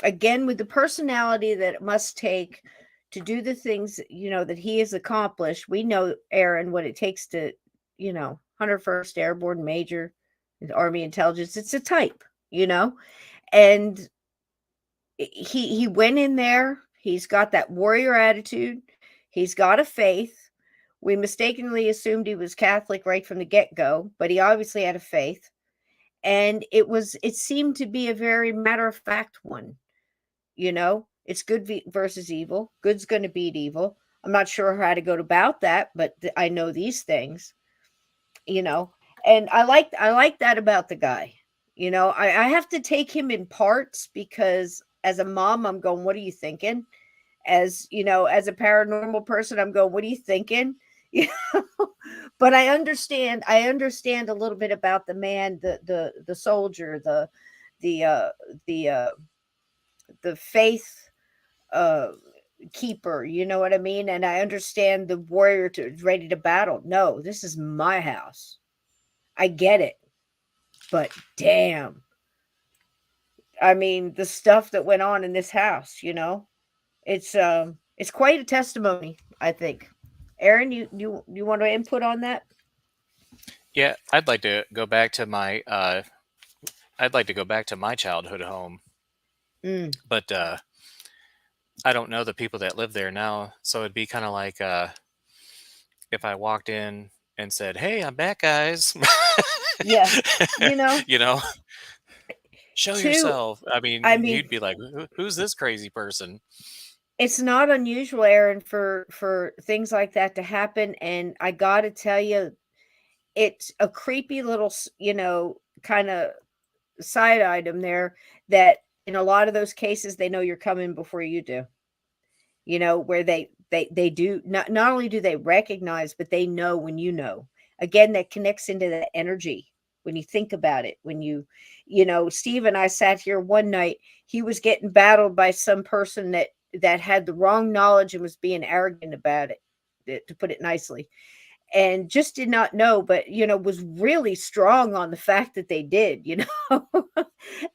again, with the personality that it must take to do the things, that he has accomplished. We know, Aaron, what it takes to, 101st Airborne Major, Army Intelligence. It's a type, and he went in there. He's got that warrior attitude. He's got a faith. We mistakenly assumed he was Catholic right from the get-go, but he obviously had a faith. And it seemed to be a very matter-of-fact one. It's good versus evil. Good's going to beat evil. I'm not sure how to go about that, but I know these things, and I like that about the guy. I have to take him in parts, because as a mom, I'm going, what are you thinking? As as a paranormal person, I'm going, what are you thinking? But I understand a little bit about the man, the soldier, the faith keeper, you know what I mean? And I understand the warrior ready to battle. No, this is my house. I get it. But damn. I mean, the stuff that went on in this house, it's quite a testimony, I think. Aaron, you want to input on that? Yeah, I'd like to go back to my childhood home, Mm. but I don't know the people that live there now, so it'd be kind of like if I walked in and said, "Hey, I'm back, guys." Yeah. You know, you know, show two, yourself. I mean, I mean, you'd be like, "Who's this crazy person?" it's not unusual, Aaron, for things like that to happen. And I got to tell you, it's a creepy little, kind of side item there that in a lot of those cases, they know you're coming before you do. Where they do not only do they recognize, but they know when you know. Again, that connects into that energy when you think about it. When Steve and I sat here one night, he was getting battled by some person that had the wrong knowledge and was being arrogant about it, to put it nicely, and just did not know, but was really strong on the fact that they did,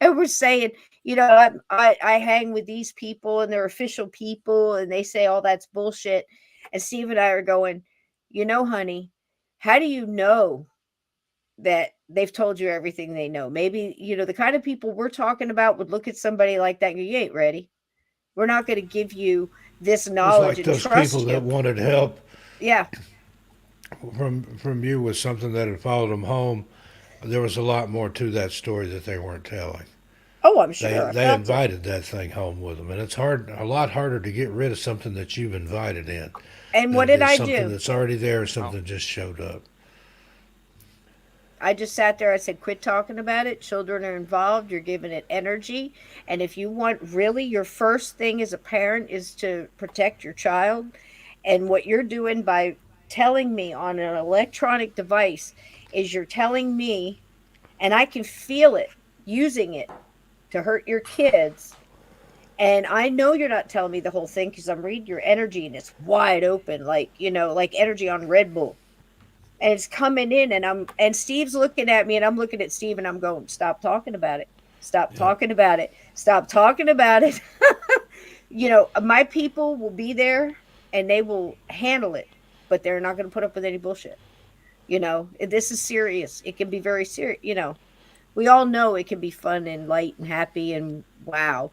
and we're saying, I hang with these people and they're official people and they say all that's bullshit. And Steve and I are going, honey, how do you know that they've told you everything they know? Maybe, the kind of people we're talking about would look at somebody like that and go, you ain't ready. We're not going to give you this It's knowledge like and those trust people that you. wanted help Yeah. from you with something that had followed them home. There was a lot more to that story that they weren't telling. Oh, I'm They sure. I they felt it. invited that thing home with them, and it's a lot harder to get rid of something that you've invited in And what than it did is I something do? that's already there or Oh, something just showed up. I just sat there. I said, quit talking about it. Children are involved. You're giving it energy. And if you want really your first thing as a parent is to protect your child, and what you're doing by telling me on an electronic device is you're telling me, and I can feel it using it to hurt your kids. And I know you're not telling me the whole thing because I'm reading your energy and it's wide open, like energy on Red Bull, and it's coming in, and Steve's looking at me and I'm looking at Steve and I'm going, stop talking about it. Stop Yeah. talking about it. Stop talking about it. My people will be there and they will handle it, but they're not going to put up with any bullshit. This is serious. It can be very serious. We all know it can be fun and light and happy and wow,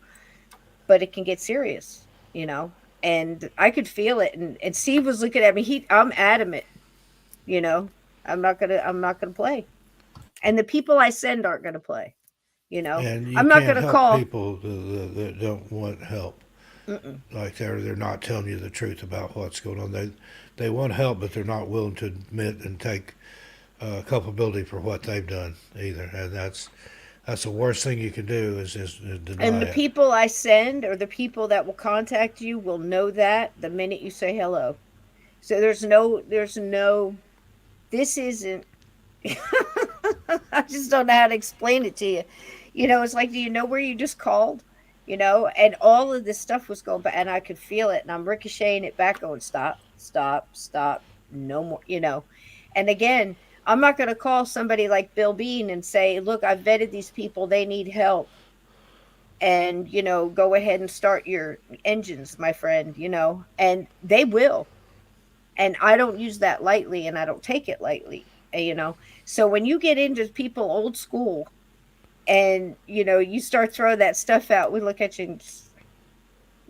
but it can get serious, and I could feel it. And Steve was looking at me. I'm adamant. You know, I'm not gonna play. And the people I send aren't gonna play. And you I'm not can't gonna help call. people that don't want help. Mm-mm. Like they're not telling you the truth about what's going on. They want help, but they're not willing to admit and take culpability for what they've done either. And that's the worst thing you can do is And deny the it. people I send or the people that will contact you will know that the minute you say hello. So there's no. This isn't. I just don't know how to explain it to you. It's like, do you know where you just called? And all of this stuff was going back, and I could feel it, and I'm ricocheting it back, going, stop, stop, stop, no more. And again, I'm not going to call somebody like Bill Bean and say, look, I've vetted these people, they need help, and go ahead and start your engines, my friend. And they will, and I don't use that lightly, and I don't take it lightly. So when you get into people old school, and you start throwing that stuff out, we look at you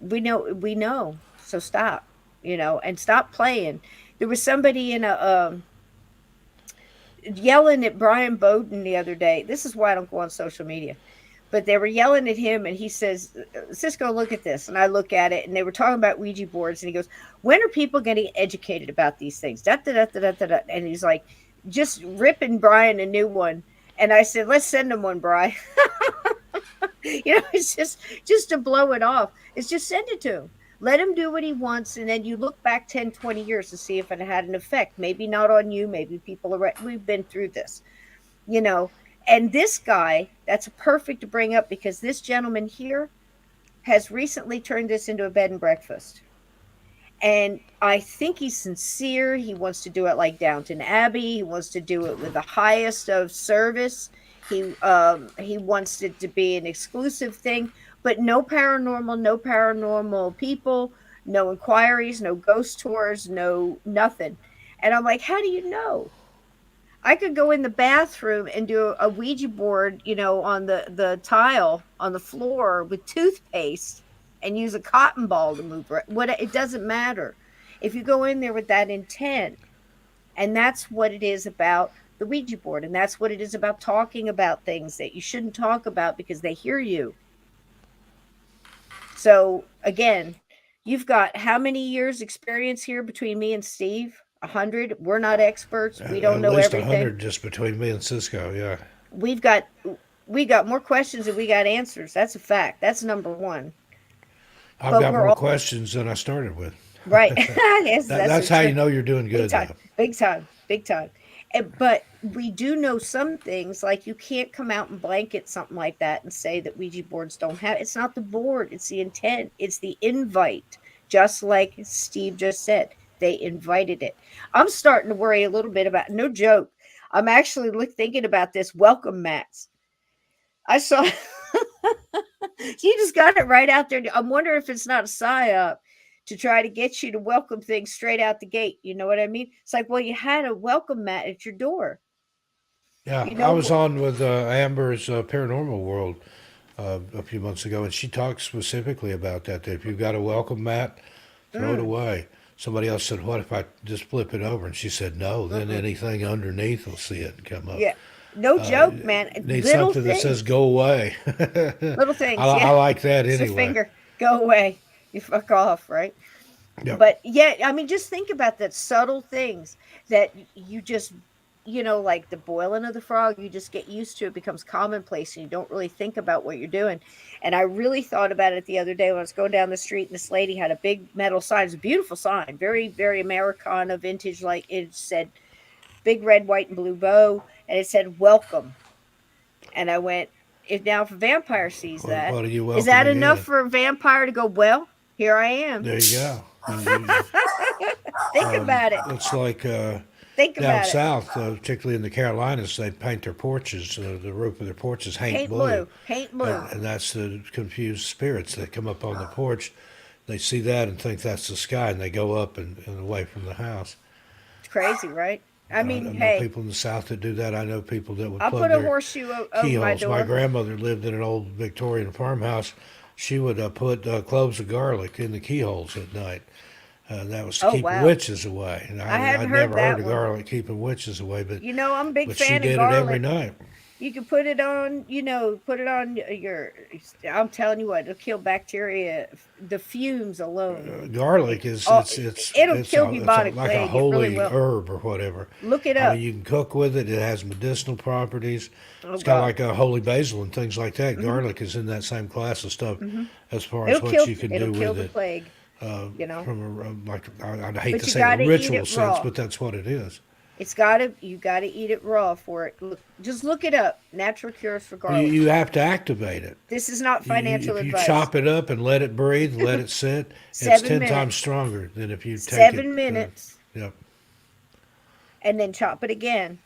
and we know. So stop, and stop playing. There was somebody in a yelling at Brian Bowden the other day. This is why I don't go on social media. But they were yelling at him, and he says, Cisco, look at this. And I look at it, and they were talking about Ouija boards, and he goes, when are people getting educated about these things? Da, da, da, da, da, da, da. And he's like, just ripping Brian a new one. And I said, let's send him one, Brian. It's just to blow it off. It's just send it to him. Let him do what he wants, and then you look back 10, 20 years to see if it had an effect. Maybe not on you. Maybe people are right. We've been through this, you know. And this guy, that's perfect to bring up because this gentleman here has recently turned this into a bed and breakfast. And I think he's sincere. He wants to do it like Downton Abbey. He wants to do it with the highest of service. He wants it to be an exclusive thing, but no paranormal people, no inquiries, no ghost tours, no nothing. And I'm like, how do you know? I could go in the bathroom and do a Ouija board, on the tile on the floor with toothpaste and use a cotton ball to move it. It doesn't matter. If you go in there with that intent, and that's what it is about the Ouija board, and that's what it is about talking about things that you shouldn't talk about because they hear you. So again, you've got how many years experience here between me and Steve? 100. We're not experts. We don't know everything. At least 100 just between me and Cisco. Yeah. We got more questions than we got answers. That's a fact. That's number one. I've got more questions than I started with. Right. Yes, that's how you know you're doing good. Big time. But we do know some things, like you can't come out and blanket something like that and say that Ouija boards don't have. It's not the board. It's the intent. It's the invite. Just like Steve just said. They invited it. I'm starting to worry a little bit about, no joke, I'm actually thinking about this welcome mats. I saw, you just got it right out there. I'm wondering if it's not a psyop to try to get you to welcome things straight out the gate. You know what I mean? It's like, well, you had a welcome mat at your door. Yeah, I was on with Amber's Paranormal World a few months ago, and she talked specifically about that if you've got a welcome mat, throw it away. Somebody else said, what if I just flip it over? And she said, no, then anything underneath will see it and come up. Yeah. No joke, man. Need something that says go away. Little things. I like that it's anyway. A finger. Go away. You fuck off, right? Yep. But yeah, I mean, just think about that subtle things that you just, like the boiling of the frog, you just get used to. It becomes commonplace and you don't really think about what you're doing. And I really thought about it the other day when I was going down the street and this lady had a big metal sign. It's a beautiful sign, very, very Americana, vintage, like it said big red, white, and blue bow. And it said, welcome. And I went, if a vampire sees that, what are you is that welcoming enough in? for a vampire to go, well, here I am. There you go. Think about it. It's like Think down about south, particularly in the Carolinas, they paint their porches, the roof of their porches, Paint blue. And that's the confused spirits that come up on the porch. They see that and think that's the sky, and they go up and away from the house. It's crazy, right? I mean, I know hey, people in the south that do that. I know people that would I'll plug put a their horseshoe over my keyholes. door. My grandmother lived in an old Victorian farmhouse. She would put cloves of garlic in the keyholes at night. That was to keep witches away. And I'd never heard of garlic keeping witches away, but I'm a big but fan she did of garlic. it every night. You can put it on, your. I'm telling you what, it'll kill bacteria. The fumes alone. Garlic is it'll kill bubonic like plague. a holy It really will. herb or whatever. Look it up. I mean, you can cook with it. It has medicinal properties. It's got like a holy basil and things like that. Mm-hmm. Garlic is in that same class of stuff as far as what you can do with it. It'll kill the plague. From I hate to say a ritual sense, but that's what it is. You gotta eat it raw for it. Just look it up. Natural cures for garlic. You have to activate it. This is not financial advice. If you chop it up and let it breathe, let it sit, it's 10 times stronger than if you take 7 minutes. Yep. And then chop it again.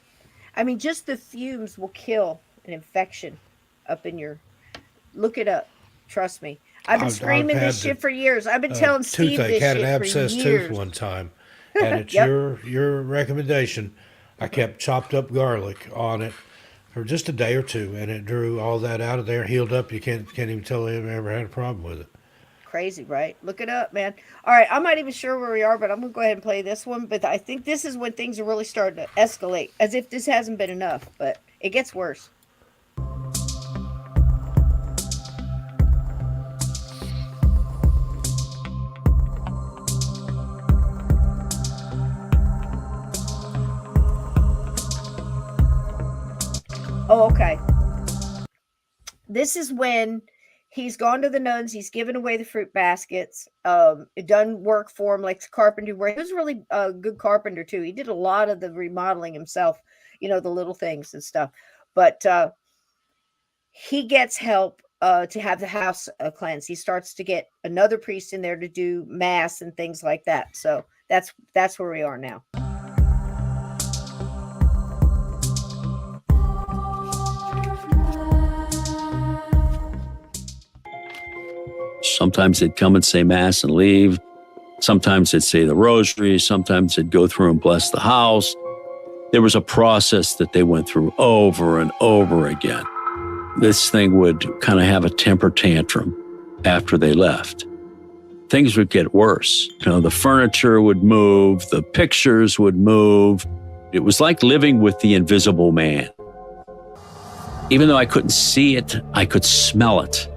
I mean, just the fumes will kill an infection up in your. Look it up. Trust me. I've been screaming this shit for years. I've been telling Steve this shit for years. Had an abscess tooth one time, and it's your recommendation. I kept chopped up garlic on it for just a day or two, and it drew all that out of there, healed up. You can't even tell I ever had a problem with it. Crazy, right? Look it up, man. All right, I'm not even sure where we are, but I'm gonna go ahead and play this one. But I think this is when things are really starting to escalate, as if this hasn't been enough, but it gets worse. Oh, okay. This is when he's gone to the nuns. He's given away the fruit baskets. It done work for him, like carpentry work. He was really a good carpenter too. He did a lot of the remodeling himself, the little things and stuff. But he gets help to have the house cleansed. He starts to get another priest in there to do mass and things like that. So that's where we are now. Sometimes they'd come and say mass and leave. Sometimes they'd say the rosary. Sometimes they'd go through and bless the house. There was a process that they went through over and over again. This thing would kind of have a temper tantrum after they left. Things would get worse. The furniture would move, the pictures would move. It was like living with the invisible man. Even though I couldn't see it, I could smell it.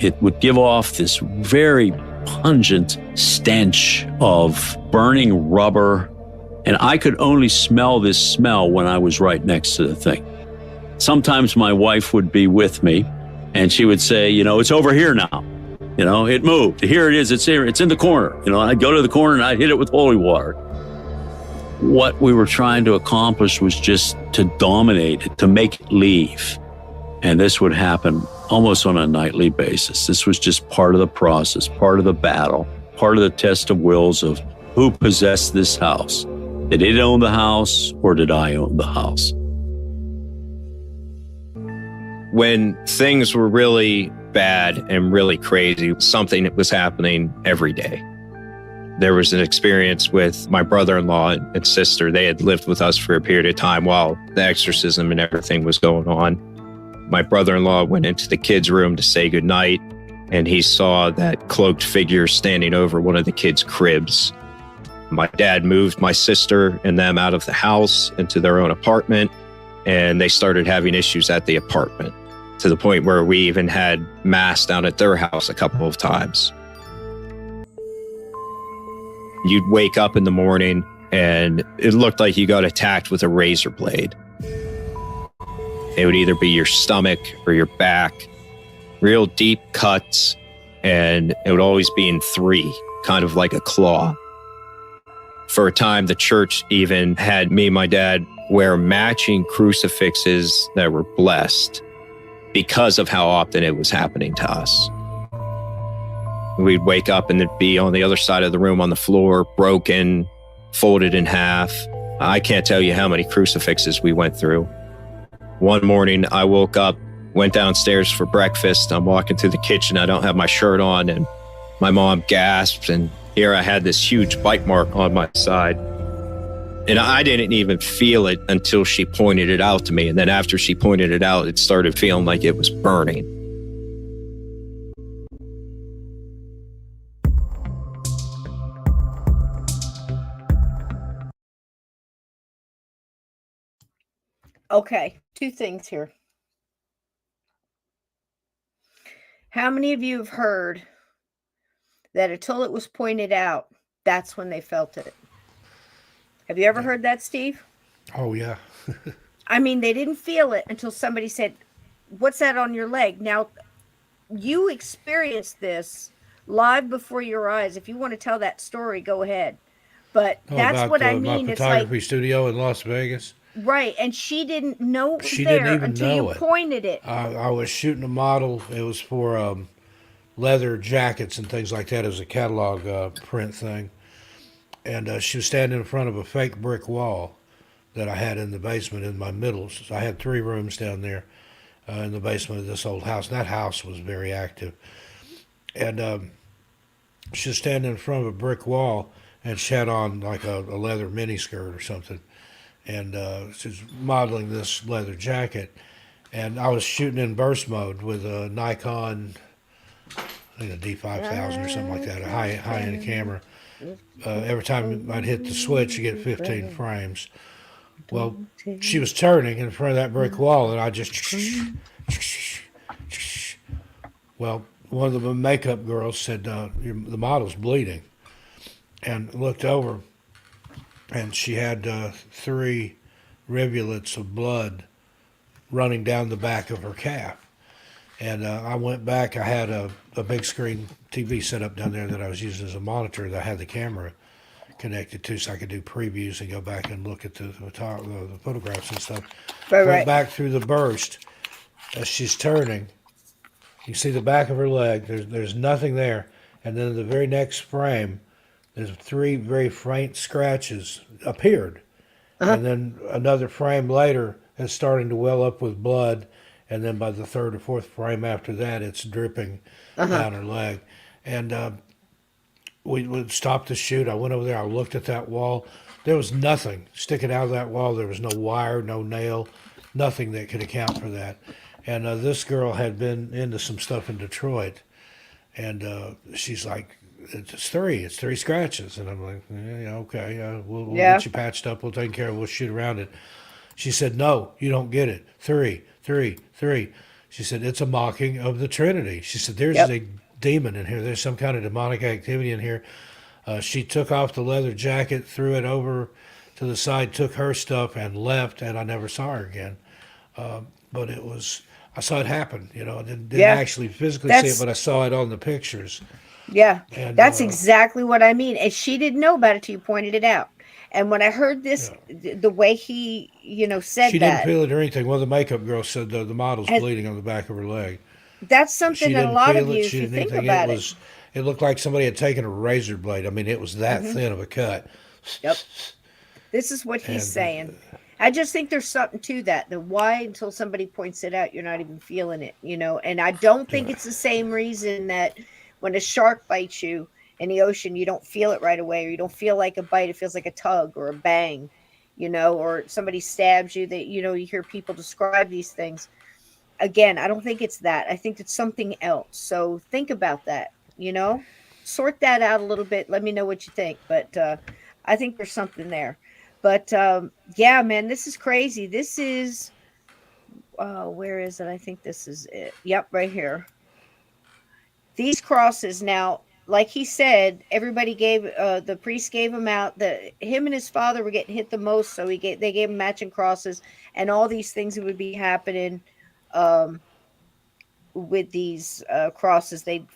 It would give off this very pungent stench of burning rubber, and I could only smell this smell when I was right next to the thing. Sometimes my wife would be with me, and she would say, it's over here now. It moved. Here it is. It's here. It's in the corner. I'd go to the corner and I'd hit it with holy water. What we were trying to accomplish was just to dominate it, to make it leave. And this would happen almost on a nightly basis. This was just part of the process, part of the battle, part of the test of wills of who possessed this house. Did it own the house or did I own the house? When things were really bad and really crazy, something was happening every day. There was an experience with my brother-in-law and sister. They had lived with us for a period of time while the exorcism and everything was going on. My brother-in-law went into the kids' room to say goodnight, and he saw that cloaked figure standing over one of the kids' cribs. My dad moved my sister and them out of the house into their own apartment, and they started having issues at the apartment, to the point where we even had mass down at their house a couple of times. You'd wake up in the morning, and it looked like you got attacked with a razor blade. It would either be your stomach or your back, real deep cuts, and it would always be in three, kind of like a claw. For a time, the church even had me and my dad wear matching crucifixes that were blessed because of how often it was happening to us. We'd wake up and it'd be on the other side of the room on the floor, broken, folded in half. I can't tell you how many crucifixes we went through. One morning, I woke up, went downstairs for breakfast. I'm walking through the kitchen. I don't have my shirt on, and my mom gasped, and here I had this huge bite mark on my side. And I didn't even feel it until she pointed it out to me. And then after she pointed it out, it started feeling like it was burning. Okay, two things here. How many of you have heard that until it was pointed out, that's when they felt it? Have you ever heard that, Steve? Oh, yeah. I mean, they didn't feel it until somebody said, "What's that on your leg?" Now, you experienced this live before your eyes. If you want to tell that story, go ahead. But that's what I mean. My It's photography like, studio in Las Vegas. right, and she didn't know it was She there didn't even until know you it. pointed it. I was shooting a model. It was for leather jackets and things like that. It was a catalog print thing. And she was standing in front of a fake brick wall that I had in the basement in my middle. So I had 3 rooms down there in the basement of this old house. And that house was very active. And she was standing in front of a brick wall, and she had on like a leather miniskirt or something. And she was modeling this leather jacket. And I was shooting in burst mode with a Nikon, I think a D5000 or something like that, a high-end camera. Every time I'd hit the switch, you get 15 frames. Well, she was turning in front of that brick wall, and I just... Well, one of the makeup girls said, the model's bleeding. And looked over, and she had 3 rivulets of blood running down the back of her calf. And I went back. I had a big screen TV set up down there that I was using as a monitor that I had the camera connected to, so I could do previews and go back and look at the photographs and stuff. Right, Went right. back through the burst as she's turning, You see the back of her leg. There's nothing there. And then in the very next frame, there's 3 very faint scratches appeared. Uh-huh. And then another frame later, it's starting to well up with blood. And then by the 3rd or 4th frame after that, it's dripping Uh-huh. down her leg. And we would stop the shoot. I went over there. I looked at that wall. There was nothing sticking out of that wall. There was no wire, no nail, nothing that could account for that. And this girl had been into some stuff in Detroit. And she's like, it's 3. It's 3 scratches. And I'm like, yeah, okay. We'll Yeah. get you patched up. We'll take care of it. We'll shoot around it. She said, no, you don't get it. 3, 3, 3. She said, it's a mocking of the Trinity. She said, there's Yep. a demon in here. There's some kind of demonic activity in here. She took off the leather jacket, threw it over to the side, took her stuff, and left, and I never saw her again. But it was, I saw it happen. You know, I didn't Yeah. actually physically see it, That's- but I saw it on the pictures. Yeah, And that's exactly what I mean. And she didn't know about it till you pointed it out. And when I heard this, the way he, said she that, didn't feel it or anything. Well, the makeup girl said the model's Has- bleeding on the back of her leg. that's She something that a didn't lot feel of it. you, if She you didn't think anything. about It looked like somebody had taken a razor blade. I mean, it was that thin of a cut. Yep. This is what he's And, saying. I just think there's something to that. The why, until somebody points it out, you're not even feeling it, And I don't think it's the same reason that when a shark bites you in the ocean, you don't feel it right away, or you don't feel like a bite. It feels like a tug or a bang, or somebody stabs you. That you hear people describe these things. Again, I don't think it's that. I think it's something else. So think about that. Sort that out a little bit. Let me know what you think. But I think there's something there. But yeah, man, this is crazy. This is where is it? I think this is it. Yep, right here. These crosses now, like he said, everybody gave the priest gave him out. Him and his father were getting hit the most, so they gave him matching crosses, and all these things that would be happening with these crosses. They'd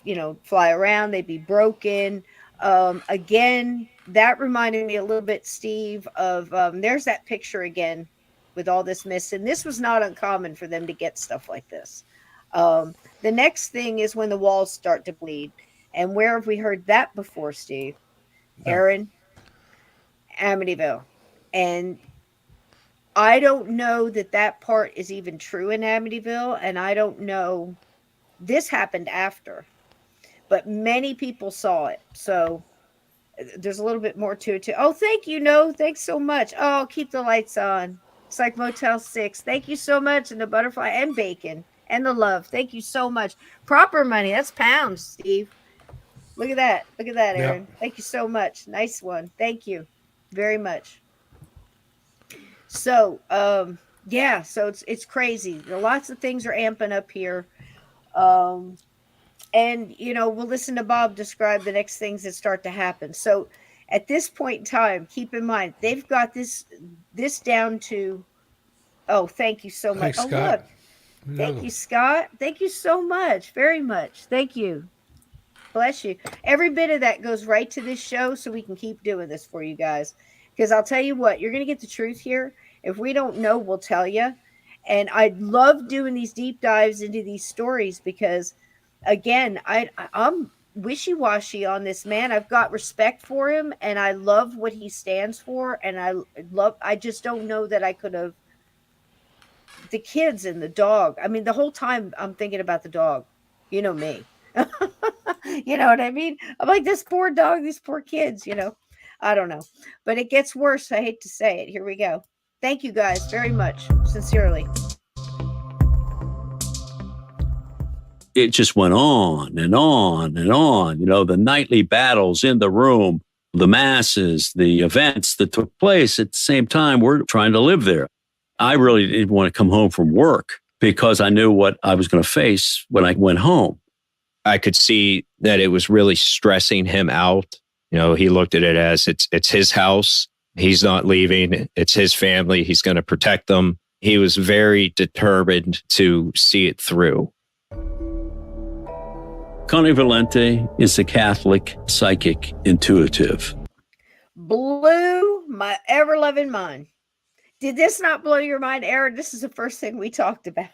fly around, they'd be broken. Again, that reminded me a little bit, Steve, of there's that picture again with all this mist, and this was not uncommon for them to get stuff like this. The next thing is when the walls start to bleed. And where have we heard that before, Steve? Aaron, Amityville. And I don't know that part is even true in Amityville, and I don't know. This happened after, but many people saw it. So there's a little bit more to it too. Oh, thank you. No, thanks so much. Oh, keep the lights on. It's like Motel 6. Thank you so much. And the butterfly and bacon and the love. Thank you so much. Proper money. That's pounds, Steve. Look at that. Look at that, Aaron. Yep. Thank you so much. Nice one. Thank you very much. So, yeah, so it's crazy. Lots of things are amping up here. And, we'll listen to Bob describe the next things that start to happen. So at this point in time, keep in mind, they've got this down to, oh, thank you so much. Thanks, Oh, Scott. look. Thank you, Scott. Thank you so much. Very much. Thank you. Bless you. Every bit of that goes right to this show so we can keep doing this for you guys. Because I'll tell you what, you're going to get the truth here. If we don't know, we'll tell you. And I love doing these deep dives into these stories because, again, I'm wishy-washy on this man. I've got respect for him, and I love what he stands for. And I just don't know that I could have. The kids and the dog. I mean, the whole time I'm thinking about the dog. You know me. You know what I mean? I'm like, this poor dog, these poor kids, I don't know. But it gets worse. I hate to say it. Here we go. Thank you guys very much. Sincerely. It just went on and on and on. The nightly battles in the room, the masses, the events that took place at the same time. We're trying to live there. I really didn't want to come home from work because I knew what I was going to face when I went home. I could see that it was really stressing him out. He looked at it as it's his house. He's not leaving. It's his family. He's going to protect them. He was very determined to see it through. Connie Valente is a Catholic psychic intuitive. Blew my ever-loving mind. Did this not blow your mind, Aaron? This is the first thing we talked about.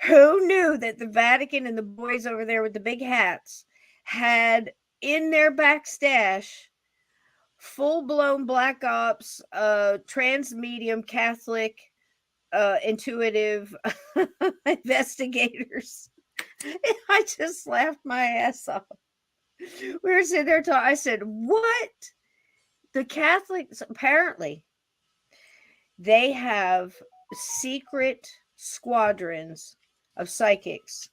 Who knew that the Vatican and the boys over there with the big hats had in their back stash full-blown black ops, trans medium Catholic, intuitive investigators? I just laughed my ass off. We were sitting there talking. I said, what? The Catholics, apparently, they have secret squadrons of psychics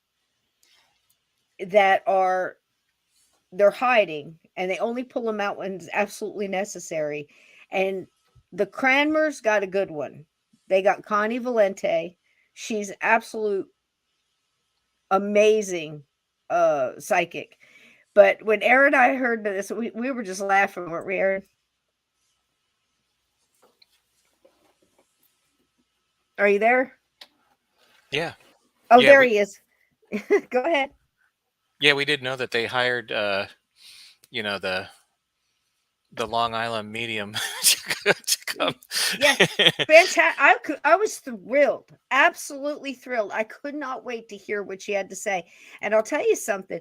that they're hiding, and they only pull them out when it's absolutely necessary. And the Cranmers got a good one. They got Connie Valente. She's absolute amazing psychic. But when Aaron and I heard this, we were just laughing, weren't we, Aaron? Are you there? Yeah. Oh, Yeah, there he is. Go ahead. Yeah, we did know that they hired, you know, the Long Island medium to come. Yeah, fantastic. I was thrilled, absolutely thrilled. I could not wait to hear what she had to say. And I'll tell you something.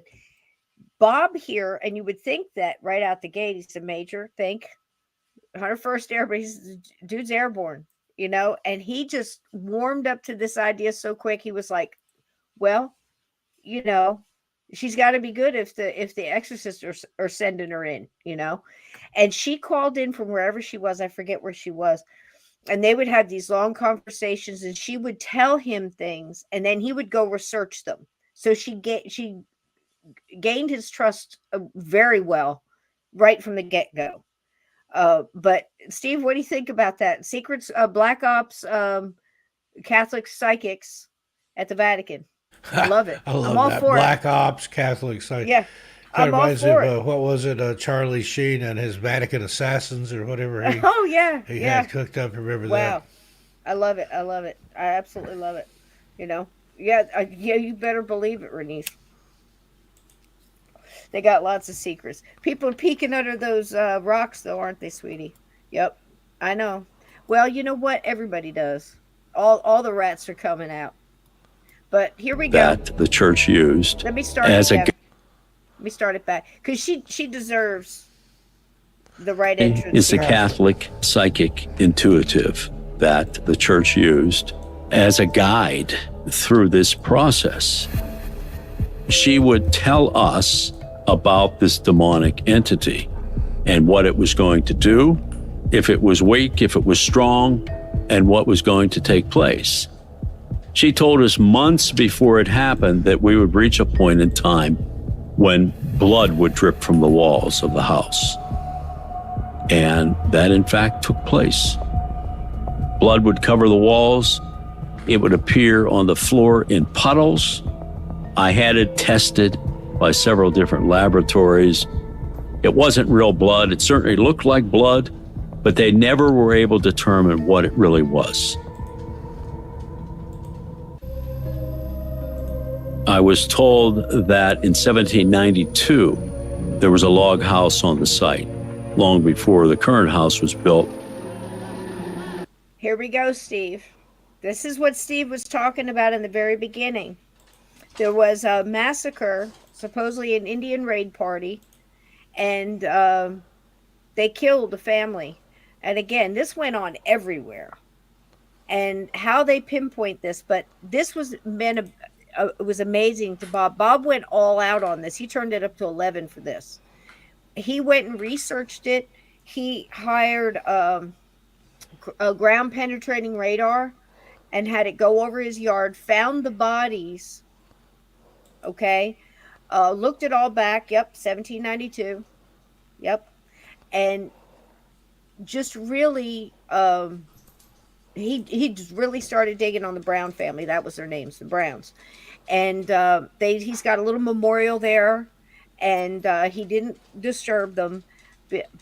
Bob here, and you would think that right out the gate, he's a major, 101st Airborne, dude's airborne, you know, and he just warmed up to this idea so quick. He was like, well, you know, she's got to be good if the exorcists are sending her in, you know. And she called in from wherever she was. I forget where she was. And they would have these long conversations, and she would tell him things, and then he would go research them. So she gained his trust very well right from the get-go. But Steve, what do you think about that? Secrets, black ops, Catholic psychics at the Vatican. I love it. I love I'm all that. for Black it. Ops, Catholic psychic. Yeah, Kind I'm of all reminds me for of, it. what was it, Charlie Sheen and his Vatican assassins or whatever he, Oh yeah, he yeah. had cooked up. Remember Wow, that? I love it. I love it. I absolutely love it. You know, yeah, yeah. You better believe it, Renise. They got lots of secrets. People are peeking under those rocks, though, aren't they, sweetie? Yep, I know. Well, you know what? Everybody does. All the rats are coming out. But here we go. That the church used Let me start as it a back. Let me start it back, because she deserves the right entrance. is the Catholic psychic intuitive that the church used as a guide through this process. She would tell us about this demonic entity and what it was going to do, if it was weak, if it was strong, and what was going to take place. She told us months before it happened that we would reach a point in time when blood would drip from the walls of the house. And that, in fact, took place. Blood would cover the walls. It would appear on the floor in puddles. I had it tested by several different laboratories. It wasn't real blood. It certainly looked like blood, but they never were able to determine what it really was. I was told that in 1792, there was a log house on the site, long before the current house was built. Here we go, Steve. This is what Steve was talking about in the very beginning. There was a massacre, supposedly an Indian raid party, and they killed a family. And again, this went on everywhere. And how they pinpoint this, but this was it was amazing to Bob. Bob went all out on this. He turned it up to 11 for this. He went and researched it. He hired a ground penetrating radar and had it go over his yard, found the bodies, okay, looked it all back. Yep, 1792. Yep. And just really, he just really started digging on the Brown family. That was their names, the Browns. And he's got a little memorial there, and he didn't disturb them,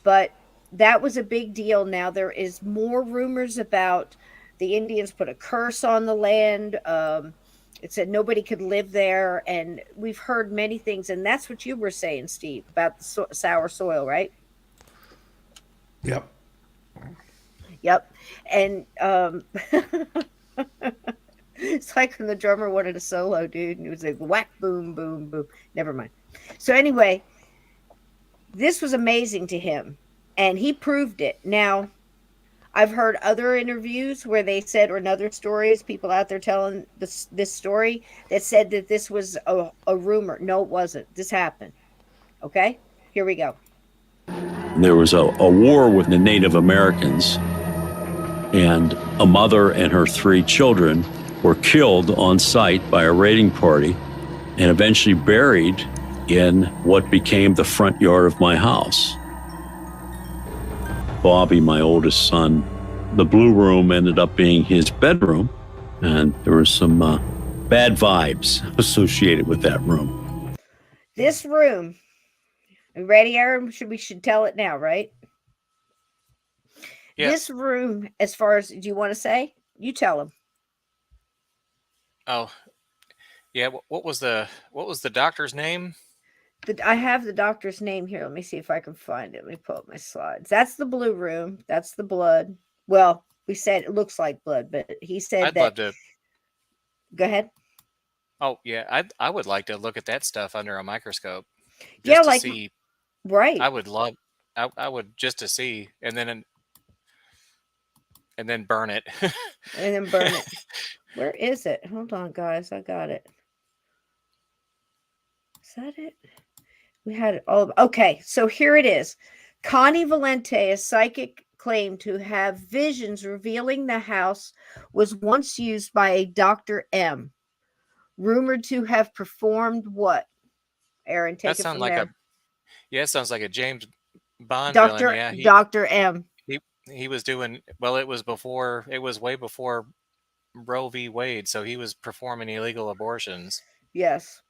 but that was a big deal. Now there is more rumors about the Indians put a curse on the land. It said nobody could live there, and we've heard many things, and that's what you were saying, Steve, about the sour soil, right? Yep. Yep. And It's like when the drummer wanted a solo, dude, and it was like whack, boom, boom, boom. Never mind. So anyway, this was amazing to him, and he proved it. Now, I've heard other interviews where they said, or in other stories, people out there telling this story that said that this was a rumor. No, it wasn't. This happened. Okay, here we go. There was a war with the Native Americans, and a mother and her 3 children were killed on site by a raiding party and eventually buried in what became the front yard of my house. Bobby, my oldest son, the blue room ended up being his bedroom, and there were some bad vibes associated with that room. This room, you ready, Aaron? We should tell it now, right? Yeah. This room, as far as, do you want to say? You tell him. Oh, yeah. What was the doctor's name? I have the doctor's name here. Let me see if I can find it. Let me pull up my slides. That's the blue room. That's the blood. Well, we said it looks like blood, but he said I'd that. love to. Go ahead. Oh yeah, I would like to look at that stuff under a microscope. Yeah, To like see. right. I would love. I would just to see, and then burn it. And then burn it. Where is it? Hold on, guys. I got it. Is that it? We had it all. Okay, so here it is. Connie Valente, a psychic, claimed to have visions revealing the house was once used by a Dr. M, rumored to have performed what? Aaron, take That it sounds from like there. it sounds like a James Bond villain. Yeah, Dr. M. he was doing well. It was way before Roe v. Wade, so he was performing illegal abortions. Yes.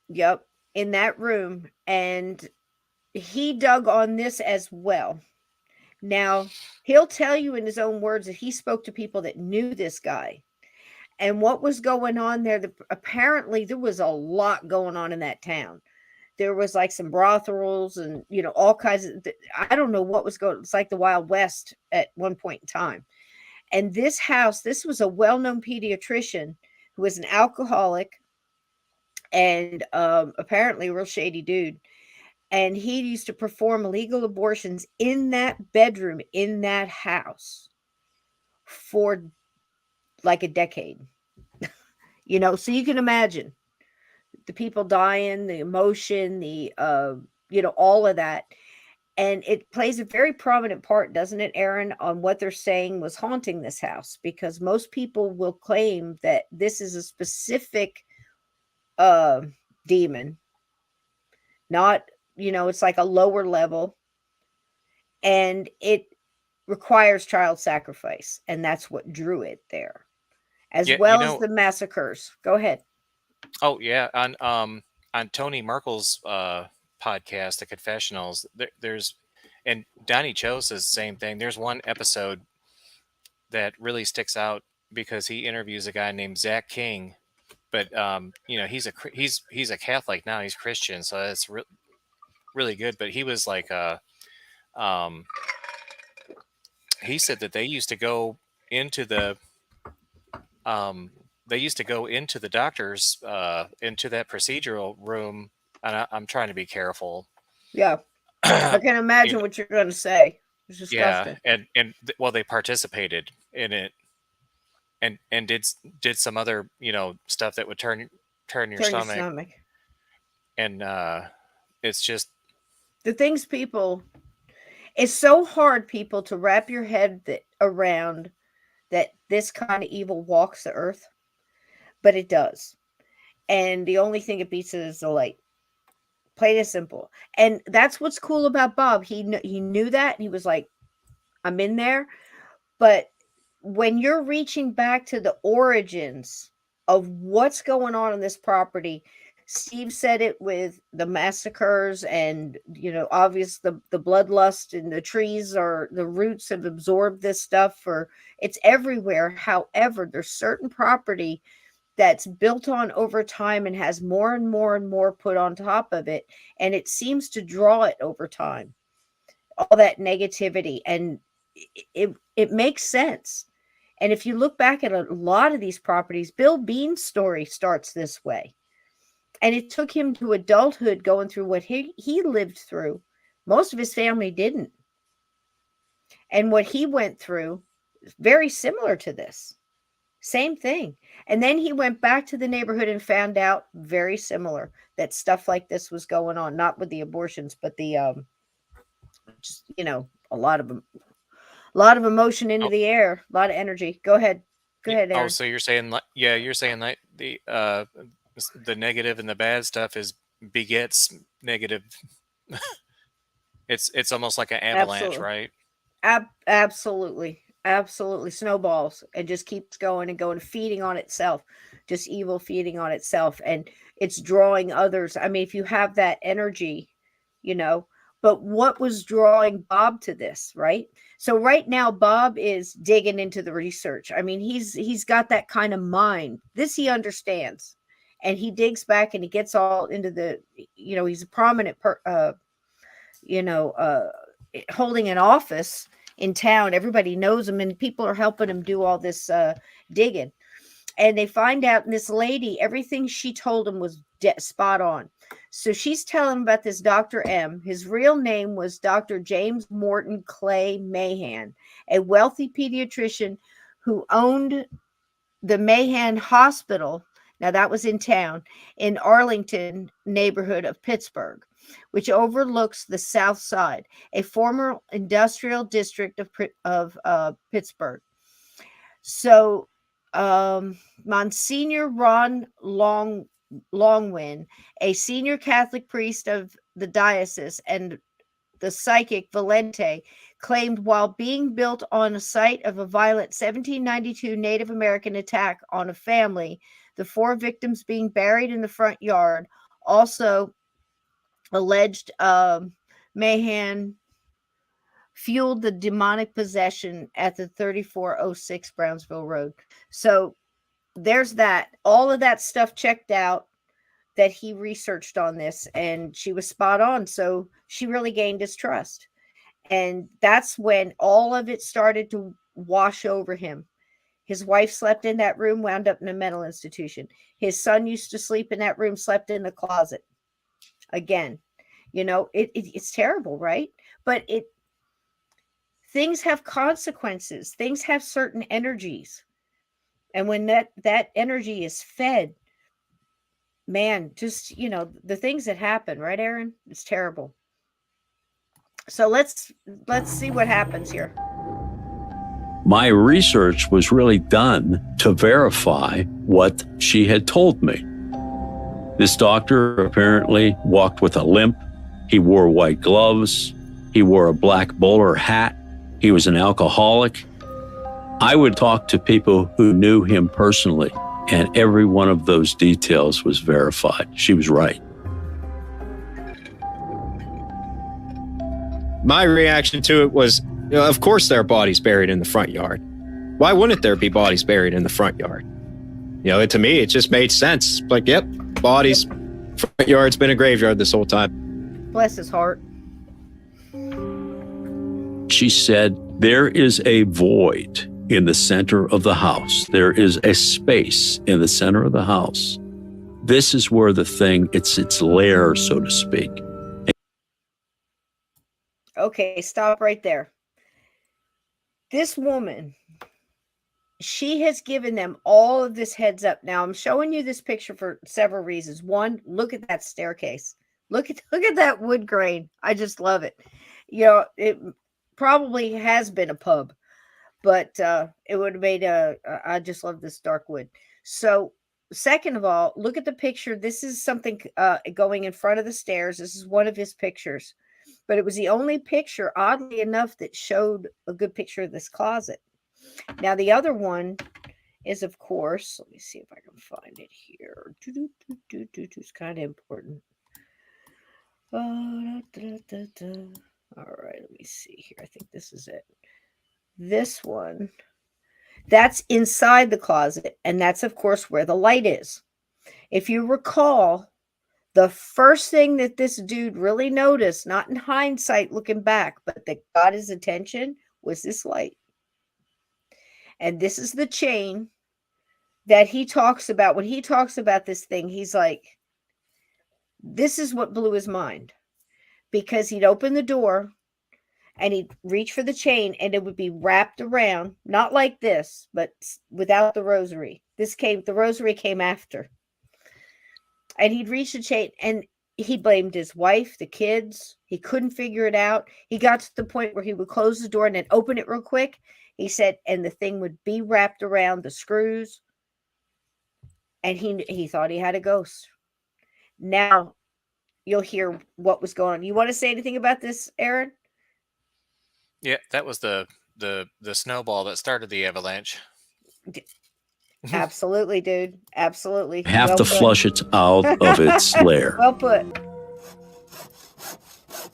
Yep. In that room. And he dug on this as well. Now, he'll tell you in his own words that he spoke to people that knew this guy. And what was going on there, apparently there was a lot going on in that town. There was like some brothels and, all kinds of, I don't know what was going on. It's like the Wild West at one point in time. And this house, this was a well-known pediatrician who was an alcoholic and apparently a real shady dude. And he used to perform illegal abortions in that bedroom, in that house for like a decade. So you can imagine the people dying, the emotion, the, all of that. And it plays a very prominent part, doesn't it, Aaron, on what they're saying was haunting this house, because most people will claim that this is a specific demon, not, it's like a lower level, and it requires child sacrifice, and that's what drew it there, as well as the massacres. Go ahead. Oh yeah, on Tony Merkel's podcast, The Confessionals, there's, and Donnie Cho says the same thing. There's one episode that really sticks out because he interviews a guy named Zach King, but he's a Catholic now. He's Christian, so that's really good. But he was like, he said that they used to go into the doctor's into that procedural room, and I'm trying to be careful. Yeah, I can imagine what you're going to say. It's disgusting. Yeah, and they participated in it, and did some other stuff that would turn your stomach. And it's just the things people. It's so hard, people, to wrap your head around that this kind of evil walks the earth, but it does. And the only thing it beats it is the light. Plain and simple. And that's what's cool about Bob. He knew that, and he was like, I'm in there. But when you're reaching back to the origins of what's going on this property, Steve said it with the massacres and, obvious the bloodlust and the trees, or the roots have absorbed this stuff, or it's everywhere. However, there's certain property that's built on over time and has more and more and more put on top of it. And it seems to draw it over time, all that negativity. And it makes sense. And if you look back at a lot of these properties, Bill Bean's story starts this way. And it took him to adulthood going through what he lived through. Most of his family didn't. And what he went through, very similar to this. Same thing. And then he went back to the neighborhood and found out very similar that stuff like this was going on, not with the abortions, but the just, a lot of emotion into Oh, the air, a lot of energy. Go ahead, oh, Aaron. so you're saying you're saying that the negative and the bad stuff is begets negative. It's almost like an avalanche, Absolutely. right? Absolutely snowballs and just keeps going and going, feeding on itself, just evil feeding on itself, and it's drawing others. I mean, if you have that energy, but what was drawing Bob to this, right? So right now Bob is digging into the research. I mean, he's got that kind of mind. This he understands, and he digs back and he gets all into the, he's a prominent holding an office in town. Everybody knows him, and people are helping him do all this digging. And they find out, and this lady, everything she told him was spot on. So she's telling him about this Dr. M. His real name was Dr. James Morton Clay Mahan, a wealthy pediatrician who owned the Mahan Hospital. Now that was in town, in Arlington neighborhood of Pittsburgh, which overlooks the South Side, a former industrial district of Pittsburgh. So Monsignor Ron Longwin, a senior Catholic priest of the diocese, and the psychic Valente, claimed while being built on a site of a violent 1792 Native American attack on a family, the 4 victims being buried in the front yard, also alleged Mahan fueled the demonic possession at the 3406 Brownsville Road. So there's that. All of that stuff checked out that he researched on this, and she was spot on. So she really gained his trust. And that's when all of it started to wash over him. His wife slept in that room, wound up in a mental institution. His son used to sleep in that room, slept in the closet. Again, it's terrible, right? But things have consequences. Things have certain energies. And when that energy is fed, man, just, the things that happen, right, Aaron? It's terrible. So let's see what happens here. My research was really done to verify what she had told me. This doctor apparently walked with a limp. He wore white gloves. He wore a black bowler hat. He was an alcoholic. I would talk to people who knew him personally, and every one of those details was verified. She was right. My reaction to it was, of course there are bodies buried in the front yard. Why wouldn't there be bodies buried in the front yard? To me, it just made sense. Like, yep, bodies, front yard's been a graveyard this whole time. Bless his heart. She said, there is a void in the center of the house. There is a space in the center of the house. This is where the thing, it's lair, so to speak. Okay, stop right there. This woman, she has given them all of this heads up. Now, I'm showing you this picture for several reasons. One, look at that staircase. Look at that wood grain. I just love it. It probably has been a pub, but it would have made I just love this dark wood. So, second of all, look at the picture. This is something going in front of the stairs. This is one of his pictures. But it was the only picture, oddly enough, that showed a good picture of this closet. Now, the other one is, of course, let me see if I can find it here. It's kind of important. All right, let me see here. I think this is it. This one, that's inside the closet, and that's, of course, where the light is. If you recall, the first thing that this dude really noticed, not in hindsight looking back, but that got his attention, was this light. And this is the chain that he talks about. When he talks about this thing, he's like, this is what blew his mind, because he'd open the door and he'd reach for the chain and it would be wrapped around, not like this, but without the rosary. The rosary came after. And he'd reach the chain and he blamed his wife, the kids. He couldn't figure it out. He got to the point where he would close the door and then open it real quick. He said, and the thing would be wrapped around the screws. And he thought he had a ghost. Now you'll hear what was going on. You want to say anything about this, Aaron? Yeah, that was the snowball that started the avalanche. Absolutely, dude. Absolutely. Have to flush it out of its lair. Well put.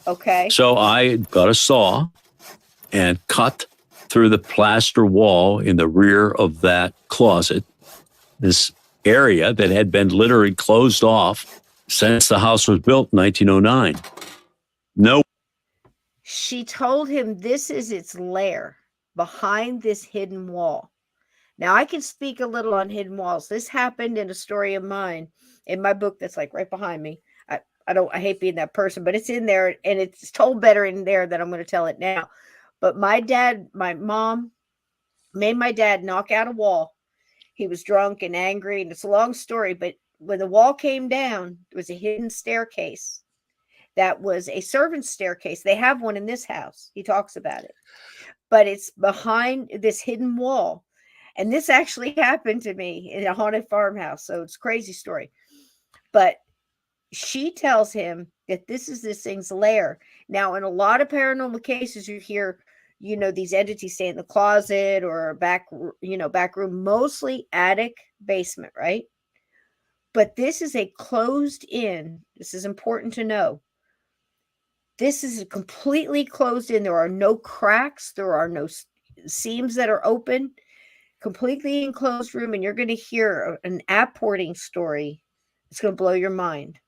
Okay. So I got a saw and cut through the plaster wall in the rear of that closet, this area that had been literally closed off since the house was built in 1909. No. She told him this is its lair behind this hidden wall. Now, I can speak a little on hidden walls. This happened in a story of mine in my book that's like right behind me. I hate being that person, but it's in there and it's told better in there than I'm going to tell it now. But my mom made my dad knock out a wall. He was drunk and angry, and it's a long story, but when the wall came down, there was a hidden staircase. That was a servant's staircase. They have one in this house. He talks about it. But it's behind this hidden wall. And this actually happened to me in a haunted farmhouse. So it's a crazy story. But she tells him that this is this thing's lair. Now, in a lot of paranormal cases, you hear, these entities stay in the closet or back room, mostly attic, basement, right? But this is a closed in. This is important to know. This is completely closed in. There are no cracks. There are no seams that are open. Completely enclosed room, and you're going to hear an apporting story. It's going to blow your mind,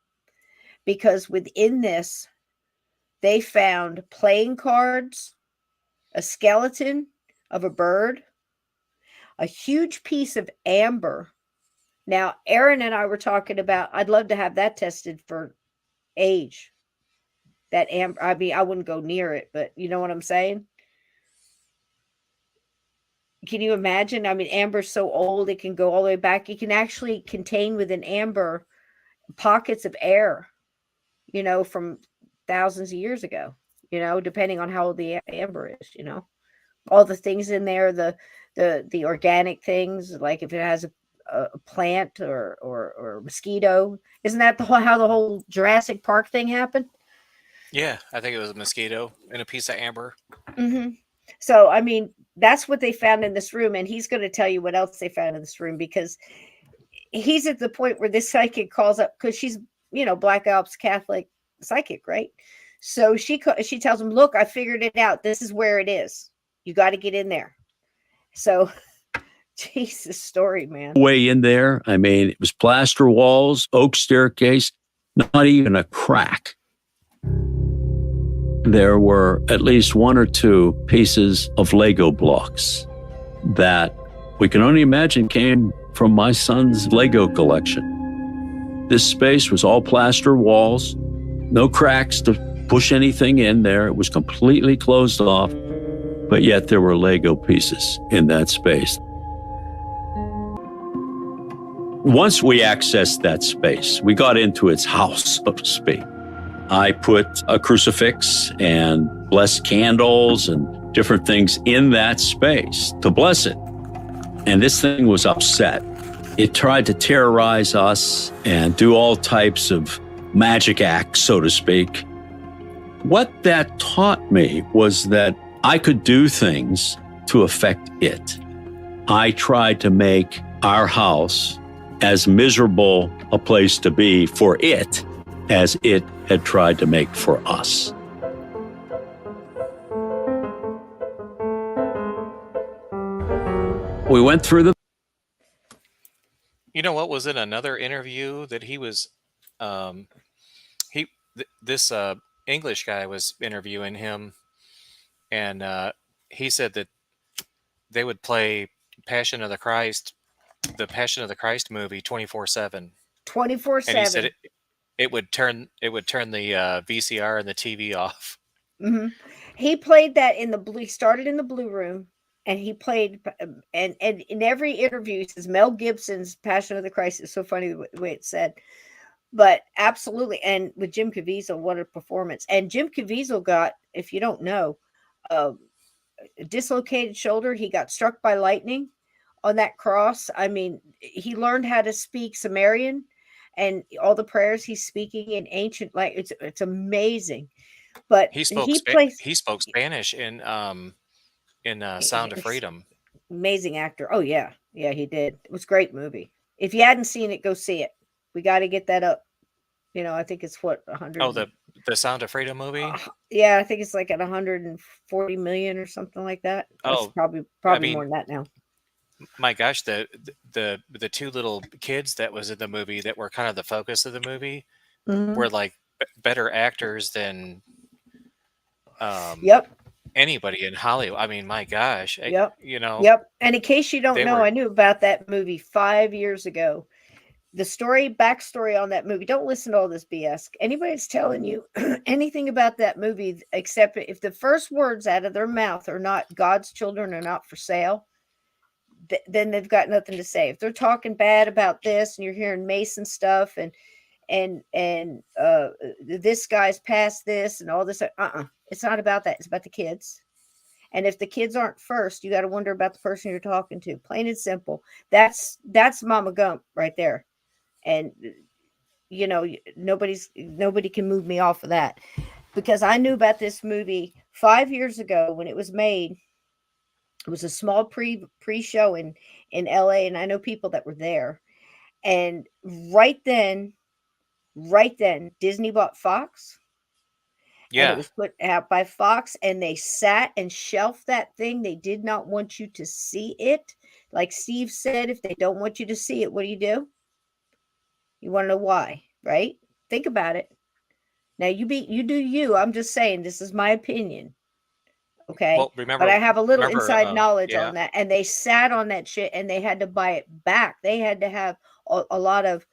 because within this, they found playing cards, a skeleton of a bird, a huge piece of amber. Now, Aaron and I were talking about, I'd love to have that tested for age. That amber, I wouldn't go near it, but you know what I'm saying? Can you imagine? Amber's so old, it can go all the way back. It can actually contain within amber pockets of air, from thousands of years ago, depending on how old the amber is, all the things in there, the organic things, like if it has a plant or mosquito. Isn't that how the whole Jurassic Park thing happened? Yeah, I think it was a mosquito and a piece of amber. Mm-hmm. So, that's what they found in this room. And he's going to tell you what else they found in this room, because he's at the point where this psychic calls up, because she's, Black Ops Catholic psychic, right? So she tells him, look, I figured it out. This is where it is. You got to get in there. So, Jesus story, man. Way in there. It was plaster walls, oak staircase, not even a crack. There were at least one or two pieces of Lego blocks that we can only imagine came from my son's Lego collection. This space was all plaster walls, no cracks to push anything in there. It was completely closed off, but yet there were Lego pieces in that space. Once we accessed that space, we got into its house, so to speak. I put a crucifix and blessed candles and different things in that space to bless it. And this thing was upset. It tried to terrorize us and do all types of magic acts, so to speak. What that taught me was that I could do things to affect it. I tried to make our house as miserable a place to be for it as it had tried to make for us. We went through the... You know what was in another interview that he was, this English guy was interviewing him, and he said that they would play Passion of the Christ movie 24/7, and he said 24/7. it would turn the VCR and the TV off. Hmm. He played that in the blue. He started in the Blue Room, and he played, and in every interview, he says Mel Gibson's Passion of the Christ is so funny the way it's said, but absolutely. And with Jim Caviezel, what a performance! And Jim Caviezel got, if you don't know, a dislocated shoulder. He got struck by lightning on that cross. I mean, he learned how to speak Sumerian, and all the prayers he's speaking in ancient, like it's amazing. But He spoke he plays Spanish in Sound of Freedom. amazing actor. Oh yeah, yeah, he did. It was a great movie. If you hadn't seen it, go see it. We got to get that up. I think it's what 100. Oh, the Sound of Freedom movie. Yeah, I think it's like at 140 million or something like that. It's Oh, probably I mean, more than that now. my gosh, the two little kids that was in the movie that were kind of the focus of the movie Mhm. were like better actors than Yep. anybody in Hollywood. I mean, my gosh, Yep. Yep. And in case you don't They know, were- I knew about that movie 5 years ago. The backstory on that movie. Don't listen to all this BS. Anybody that's telling you anything about that movie, except if the first words out of their mouth are not God's children are not for sale, then they've got nothing to say. If they're talking bad about this, and you're hearing Mason stuff, and this guy's past this and all this, it's not about that. It's about the kids. And if the kids aren't first, you got to wonder about the person you're talking to. Plain and simple. That's Mama Gump right there. And nobody can move me off of that, because I knew about this movie 5 years ago when it was made. It was a small pre-show in LA, and I know people that were there. And right then, Disney bought Fox. And Yeah. it was put out by Fox, and they sat and shelved that thing. They did not want you to see it. Like Steve said, if they don't want you to see it, what do? You want to know why, right? Think about it. Now you do you. I'm just saying, this is my opinion. Okay. Well, But I have a little inside knowledge yeah. on that. And they sat on that shit, and they had to buy it back. They had to have a lot of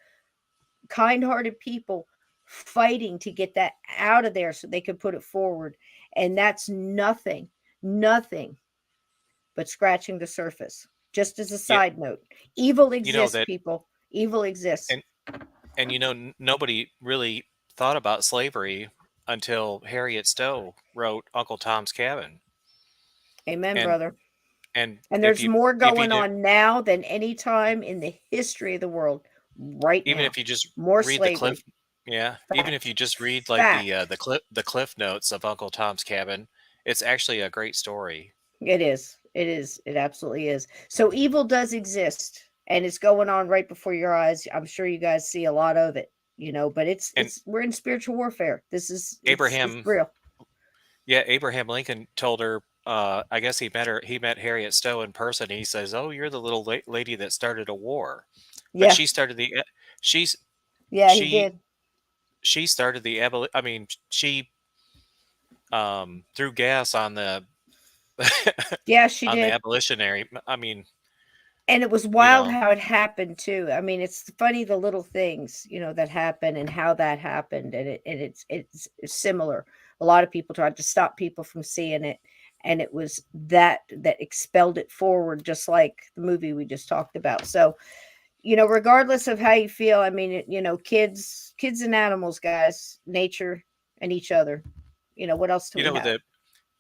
kind-hearted people fighting to get that out of there so they could put it forward. And that's nothing but scratching the surface. Just as a side note, evil exists, people. Evil exists. And nobody really thought about slavery until Harriet Stowe wrote Uncle Tom's Cabin. Amen, brother. And there's more going on now than any time in the history of the world right now. Even if you just more read slavery. the cliff, even if you just read like the cliff notes of Uncle Tom's Cabin, it's actually a great story. It is. It absolutely is. So evil does exist, and it's going on right before your eyes. I'm sure you guys see a lot of it, but we're in spiritual warfare. This is Abraham. It's real. Yeah, Abraham Lincoln told her. I guess he met Harriet Stowe in person. He says, "Oh, you're the little lady that started a war." But she started the. He did. She started the she threw gas on the. She on did. The abolitionary. And it was wild how it happened too. I mean, it's funny the little things that happen and how that happened, and it's similar. A lot of people tried to stop people from seeing it, and it was that expelled it forward, just like the movie we just talked about. So, regardless of how you feel, I mean, kids and animals, guys, nature and each other. What else do we have?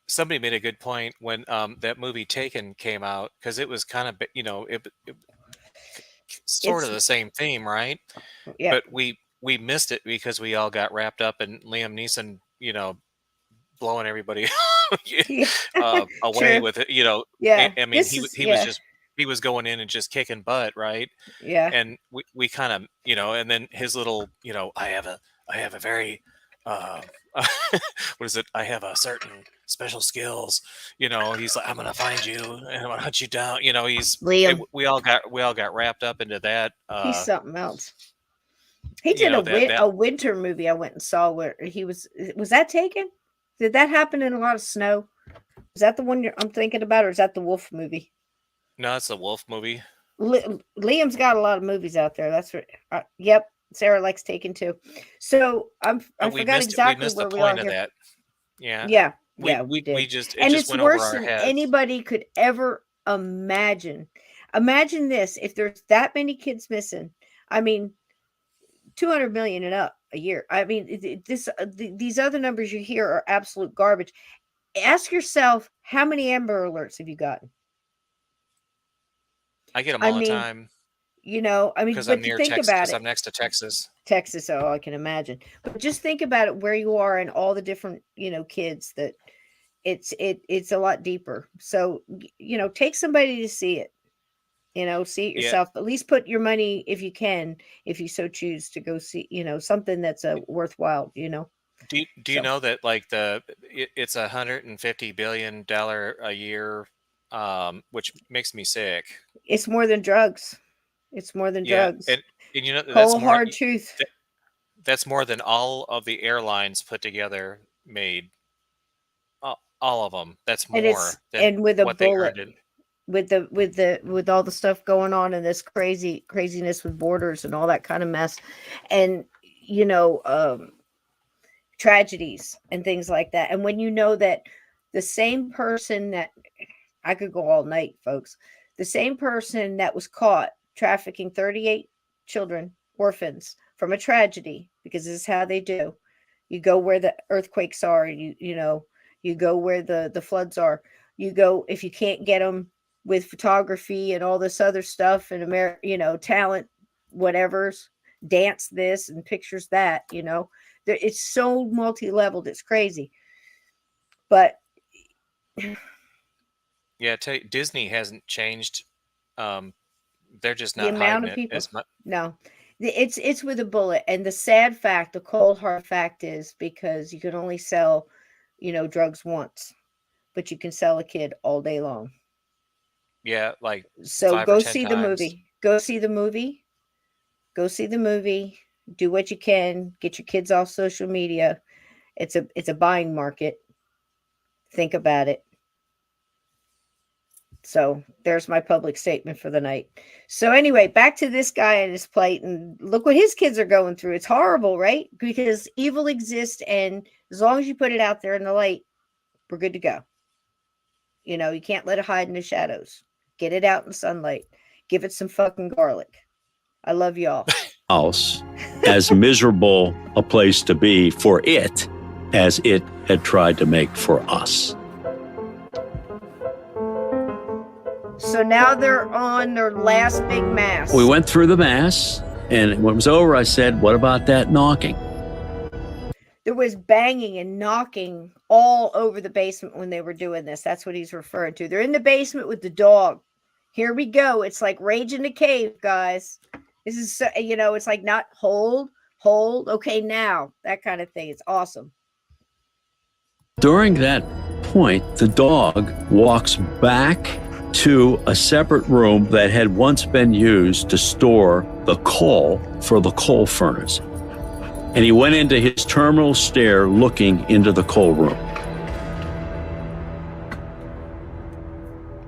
Somebody made a good point when that movie Taken came out, because it was kind of it sort of the same theme, right? Yeah. But we missed it because we all got wrapped up in Liam Neeson, blowing everybody away with it. Yeah. I mean, he was going in and just kicking butt, right? Yeah. And we kind of and then his little I have a very what is it? I have a certain special skills. He's like, I'm gonna find you and I'm gonna hunt you down. He's Liam. We all got wrapped up into that. He's something else. He did a winter movie I went and saw where he was that Taken? Did that happen in a lot of snow? Is that the one I'm thinking about, or is that the wolf movie? No, it's a wolf movie. Liam's got a lot of movies out there. That's what. Yep, Sarah likes Taken too. So I We forgot missed we exactly missed the where we are point of here. that. Yeah, Yeah, we yeah, we we we did, just it and just it's went over worse our than heads. anybody could ever imagine. Imagine this: if there's that many kids missing, I mean, 200 million and up a year. I mean, these other numbers you hear are absolute garbage. Ask yourself, how many Amber Alerts have you gotten? I get them I all the mean, time I mean, because I'm but to near think Texas. about Because it, I'm next to Texas. Texas, oh, I can imagine. But just think about it, where you are and all the different, kids that it's a lot deeper. So, take somebody to see it. See it Yeah. yourself. At least put your money, if you can, if you so choose, to go see, something that's a worthwhile. Do you So know that like it's $150 billion a year, which makes me sick. it's more than drugs. It's more than Yeah, drugs. and you know Cold hard truth. that, that's more than all of the airlines put together made. All of them. That's And it's more than and with a what they bullet. earned in. With all the stuff going on and this craziness with borders and all that kind of mess, and tragedies and things like that. And when you know that the same person that, I could go all night, folks, the same person that was caught trafficking 38 children, orphans, from a tragedy, because this is how they do. You go where the earthquakes are, you go where the floods are. You go, if you can't get them with photography and all this other stuff and talent, whatever's, dance this and pictures that, it's so multi-leveled, it's crazy. But Yeah, Disney hasn't changed. Um, they're just the not amount hiding of it people, as much. no, it's with a bullet. And the sad fact, the cold hard fact, is because you can only sell drugs once, but you can sell a kid all day long. Yeah, like So 5 or go 10 see the times. movie, do what you can, get your kids off social media. It's a buying market. Think about it. So there's my public statement for the night. So anyway, back to this guy and his plight, and look what his kids are going through. It's horrible, right? Because evil exists, and as long as you put it out there in the light, we're good to go. You can't let it hide in the shadows. Get it out in the sunlight. Give it some fucking garlic. I love y'all. House as miserable a place to be for it as it had tried to make for us. So now they're on their last big mass. We went through the mass, and when it was over, I said, "What about that knocking?" There was banging and knocking all over the basement when they were doing this. That's what he's referring to. They're in the basement with the dog. Here we go. It's like Rage in the Cave, guys. This is, it's like not hold, okay, now, that kind of thing. It's awesome. During that point, the dog walks back to a separate room that had once been used to store the coal for the coal furnace. And he went into his terminal stare looking into the coal room.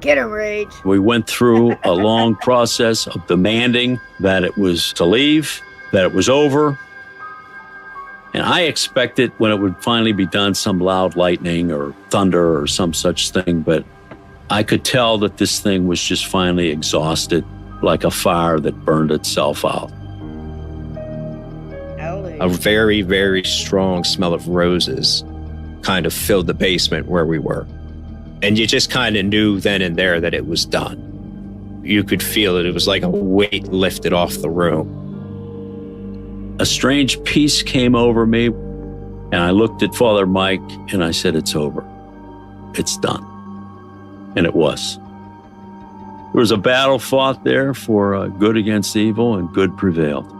Get him, Rage. We went through a long process of demanding that it was to leave, that it was over. And I expected when it would finally be done, some loud lightning or thunder or some such thing. But I could tell that this thing was just finally exhausted, like a fire that burned itself out. A very, very strong smell of roses kind of filled the basement where we were. And you just kind of knew then and there that it was done. You could feel it. It was like a weight lifted off the room. A strange peace came over me, and I looked at Father Mike and I said, "It's over. It's done." And it was. There was a battle fought there for good against evil, and good prevailed.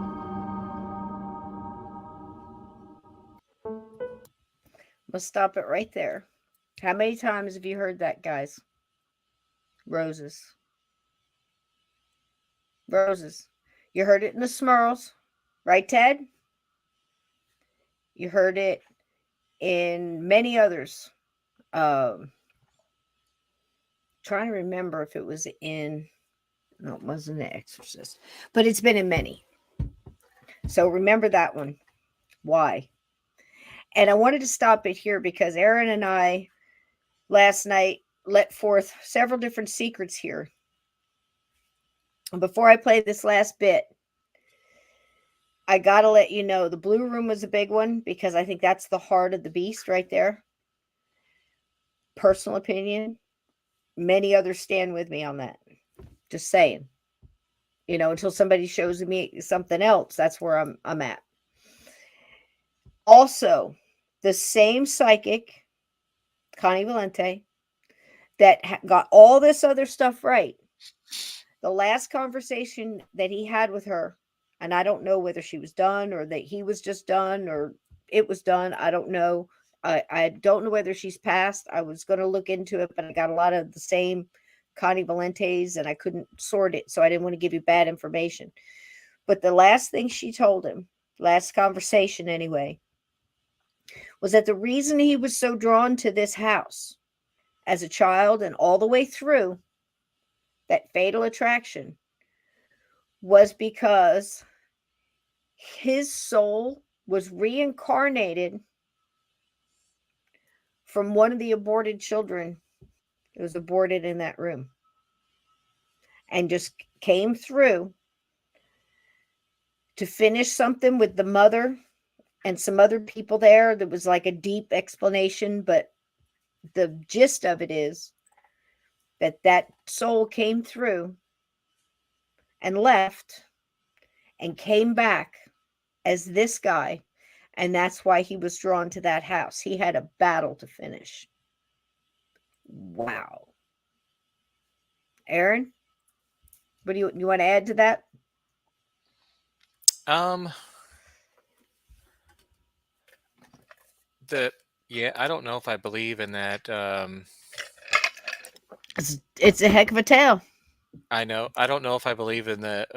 Let's stop it right there. How many times have you heard that, guys? Roses. Roses. You heard it in the Smurls, right, Ted? You heard it in many others. Trying trying to remember if it was no, it wasn't The Exorcist, but it's been in many. So remember that one. Why? And I wanted to stop it here because Aaron and I last night let forth several different secrets here. And before I play this last bit, I got to let you know the blue room was a big one because I think that's the heart of the beast right there. Personal opinion. Many others stand with me on that. Just saying. Until somebody shows me something else, that's where I'm at. Also, the same psychic, Connie Valente, that got all this other stuff right. The last conversation that he had with her, and I don't know whether she was done or that he was just done or it was done. I don't know. I don't know whether she's passed. I was going to look into it, but I got a lot of the same Connie Valentes and I couldn't sort it. So I didn't want to give you bad information. But the last thing she told him, last conversation anyway, was that the reason he was so drawn to this house as a child and all the way through that fatal attraction was because his soul was reincarnated from one of the aborted children. It was aborted in that room and just came through to finish something with the mother and some other people there. That was like a deep explanation, but the gist of it is that soul came through and left and came back as this guy. And that's why he was drawn to that house. He had a battle to finish. Wow. Aaron, what do you want to add to that? I don't know if I believe in that. It's a heck of a tale. I know. I don't know if I believe in the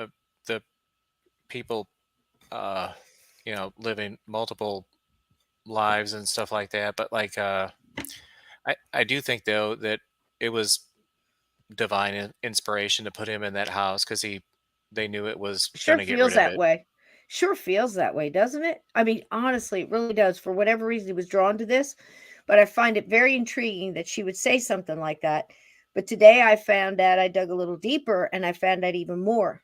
people, living multiple lives and stuff like that. But like, I do think though that it was divine inspiration to put him in that house because they knew it was Sure going to get feels rid of that it. way. Sure feels that way, doesn't it? I mean, honestly, it really does. For whatever reason, he was drawn to this. But I find it very intriguing that she would say something like that. But today I found out, I dug a little deeper and I found out even more.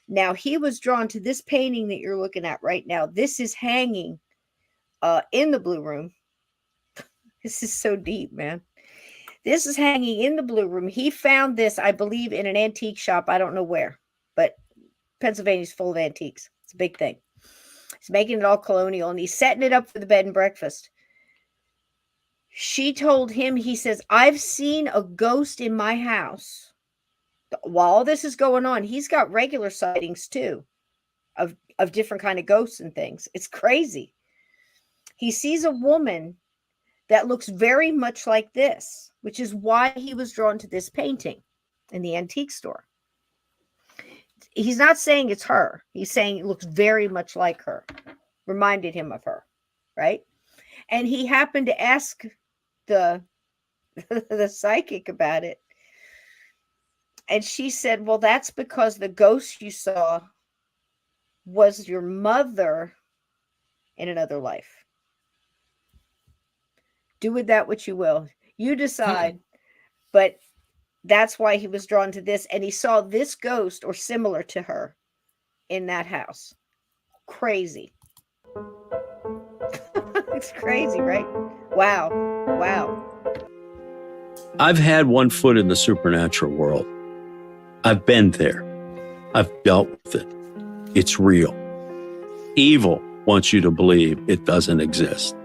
Now, he was drawn to this painting that you're looking at right now. This is hanging in the blue room. This is so deep, man. This is hanging in the blue room. He found this, I believe, in an antique shop. I don't know where, but Pennsylvania's full of antiques. It's a big thing. He's making it all colonial and he's setting it up for the bed and breakfast. She told him, he says, I've seen a ghost in my house. While all this is going on, he's got regular sightings too of different kind of ghosts and things. It's crazy. He sees a woman that looks very much like this, which is why he was drawn to this painting in the antique store. He's not saying it's her. He's saying it looks very much like her. Reminded him of her, right? And he happened to ask the psychic about it. And she said, well, that's because the ghost you saw was your mother in another life. Do with that what you will. You decide. But that's why he was drawn to this. And he saw this ghost or similar to her in that house. Crazy. It's crazy, right? Wow. Wow. I've had one foot in the supernatural world. I've been there. I've dealt with it. It's real. Evil wants you to believe it doesn't exist.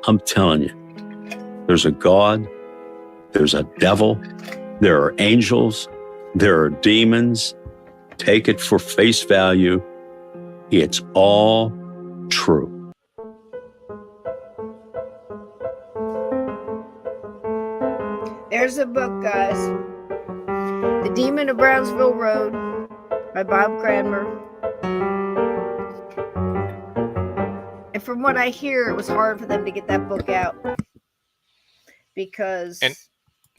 I'm telling you, there's a God, there's a devil, there are angels, there are demons. Take it for face value. It's all true. There's a book, guys. The Demon of Brownsville Road by Bob Cranmer. And from what I hear, it was hard for them to get that book out because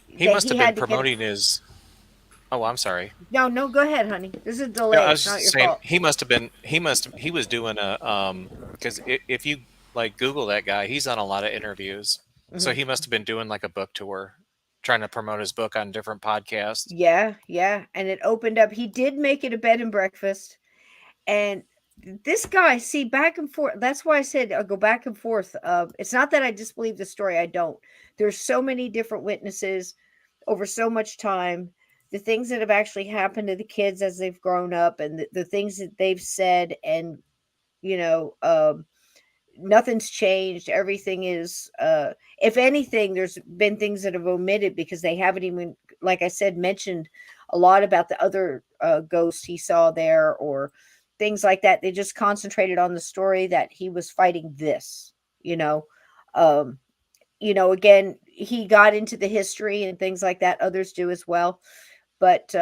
He that must he have been had to get. promoting his. Oh, I'm sorry. No, go ahead, honey. There's a No, I delay. was It's not just your saying fault. he was doing a because if you like Google that guy, he's on a lot of interviews. So Hmm. he must have been doing like a book tour, trying to promote his book on different podcasts. Yeah, yeah. And it opened up. He did make it a bed and breakfast. And this guy, see, back and forth. That's why I said I'll go back and forth. It's not that I disbelieve the story. I don't. There's so many different witnesses over so much time. The things that have actually happened to the kids as they've grown up, and the things that they've said, and you know, nothing's changed. Everything is, if anything, there's been things that have omitted because they haven't even, like I said, mentioned a lot about the other ghosts he saw there or things like that. They just concentrated on the story that he was fighting this, you know. Um, again, he got into the history and things like that. Others do as well. But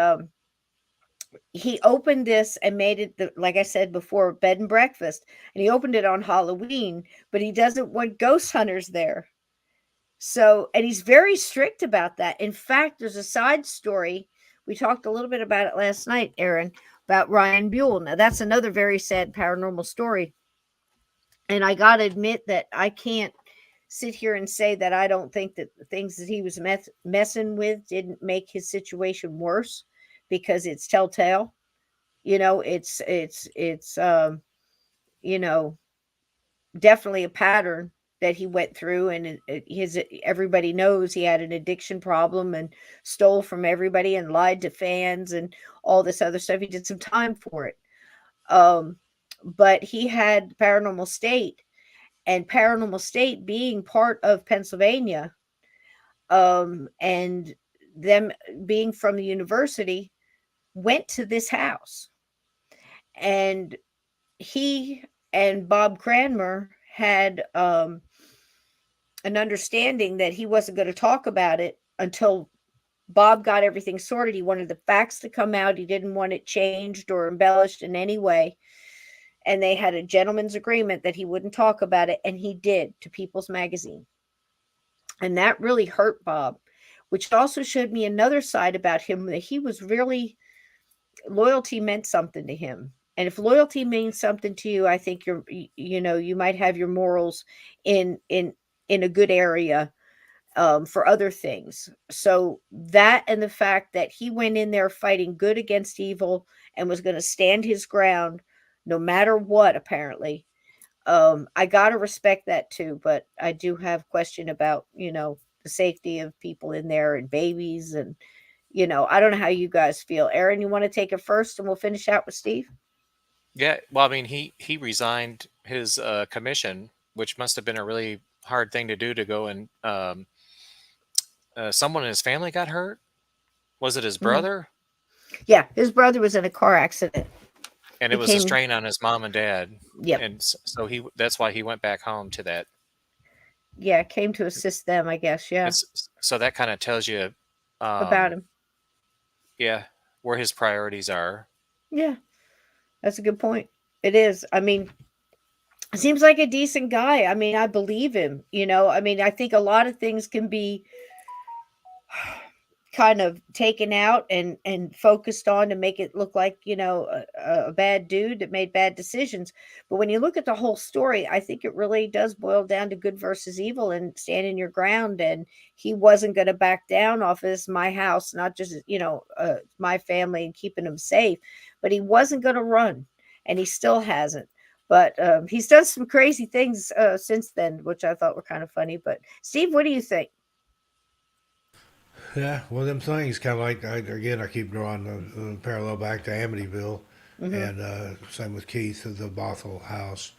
he opened this and made it like I said before, bed and breakfast, and he opened it on Halloween, but he doesn't want ghost hunters there. So, and he's very strict about that. In fact, there's a side story. We talked a little bit about it last night, Aaron, about Ryan Buell. Now, that's another very sad paranormal story. And I got to admit that I can't sit here and say that I don't think that the things that he was messing with didn't make his situation worse, because it's telltale. It's you know definitely a pattern that he went through, and his everybody knows he had an addiction problem and stole from everybody and lied to fans and all this other stuff. He did some time for it. um but he had Paranormal State, and Paranormal State being part of Pennsylvania, and them being from the university, went to this house, and he and Bob Cranmer had an understanding that he wasn't going to talk about it until Bob got everything sorted. He wanted the facts to come out. He didn't want it changed or embellished in any way. And they had a gentleman's agreement that he wouldn't talk about it, and he did, to People's Magazine. And that really hurt Bob, which also showed me another side about him, that he was really, loyalty meant something to him. And if loyalty means something to you, I think you might have your morals in a good area, for other things. So that, and the fact that he went in there fighting good against evil and was going to stand his ground no matter what, apparently. I got to respect that too, but I do have question about, the safety of people in there and babies, and I don't know how you guys feel. Aaron, you want to take it first and we'll finish out with Steve? Yeah, well, I mean, he resigned his commission, which must have been a really hard thing to do, to go and someone in his family got hurt. Was it his Mhm. brother? Yeah, his brother was in a car accident. And He it was a came, strain on his mom and dad, yep, and so that's why he went back home to that. yeah, came to assist them, I guess. Yeah, It's so that kind of tells you, about um, him. yeah, where his priorities are. Yeah, that's a good point. It is. I mean, seems like a decent guy. I mean, I believe him. I mean, I think a lot of things can be kind of taken out and focused on to make it look like, a bad dude that made bad decisions. But when you look at the whole story, I think it really does boil down to good versus evil and standing your ground. And he wasn't going to back down off this, my house, not just, my family, and keeping them safe, but he wasn't going to run, and he still hasn't. But he's done some crazy things since then, which I thought were kind of funny. But Steve, what do you think? Yeah, well, them things kind of like, I keep drawing the parallel back to Amityville, Hmm. and same with Keith of the Bothell house.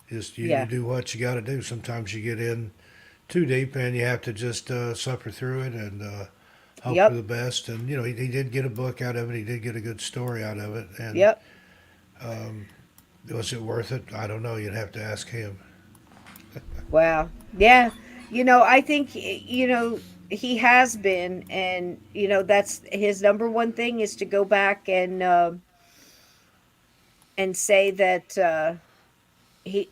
Just you Yeah. do what you got to do. Sometimes you get in too deep, and you have to just suffer through it and hope for Yep. the best. And he did get a book out of it. He did get a good story out of it. And Yep. was it worth it? I don't know. You'd have to ask him. Wow. Yeah. I think, he has been, and, that's his number one thing, is to go back and say that he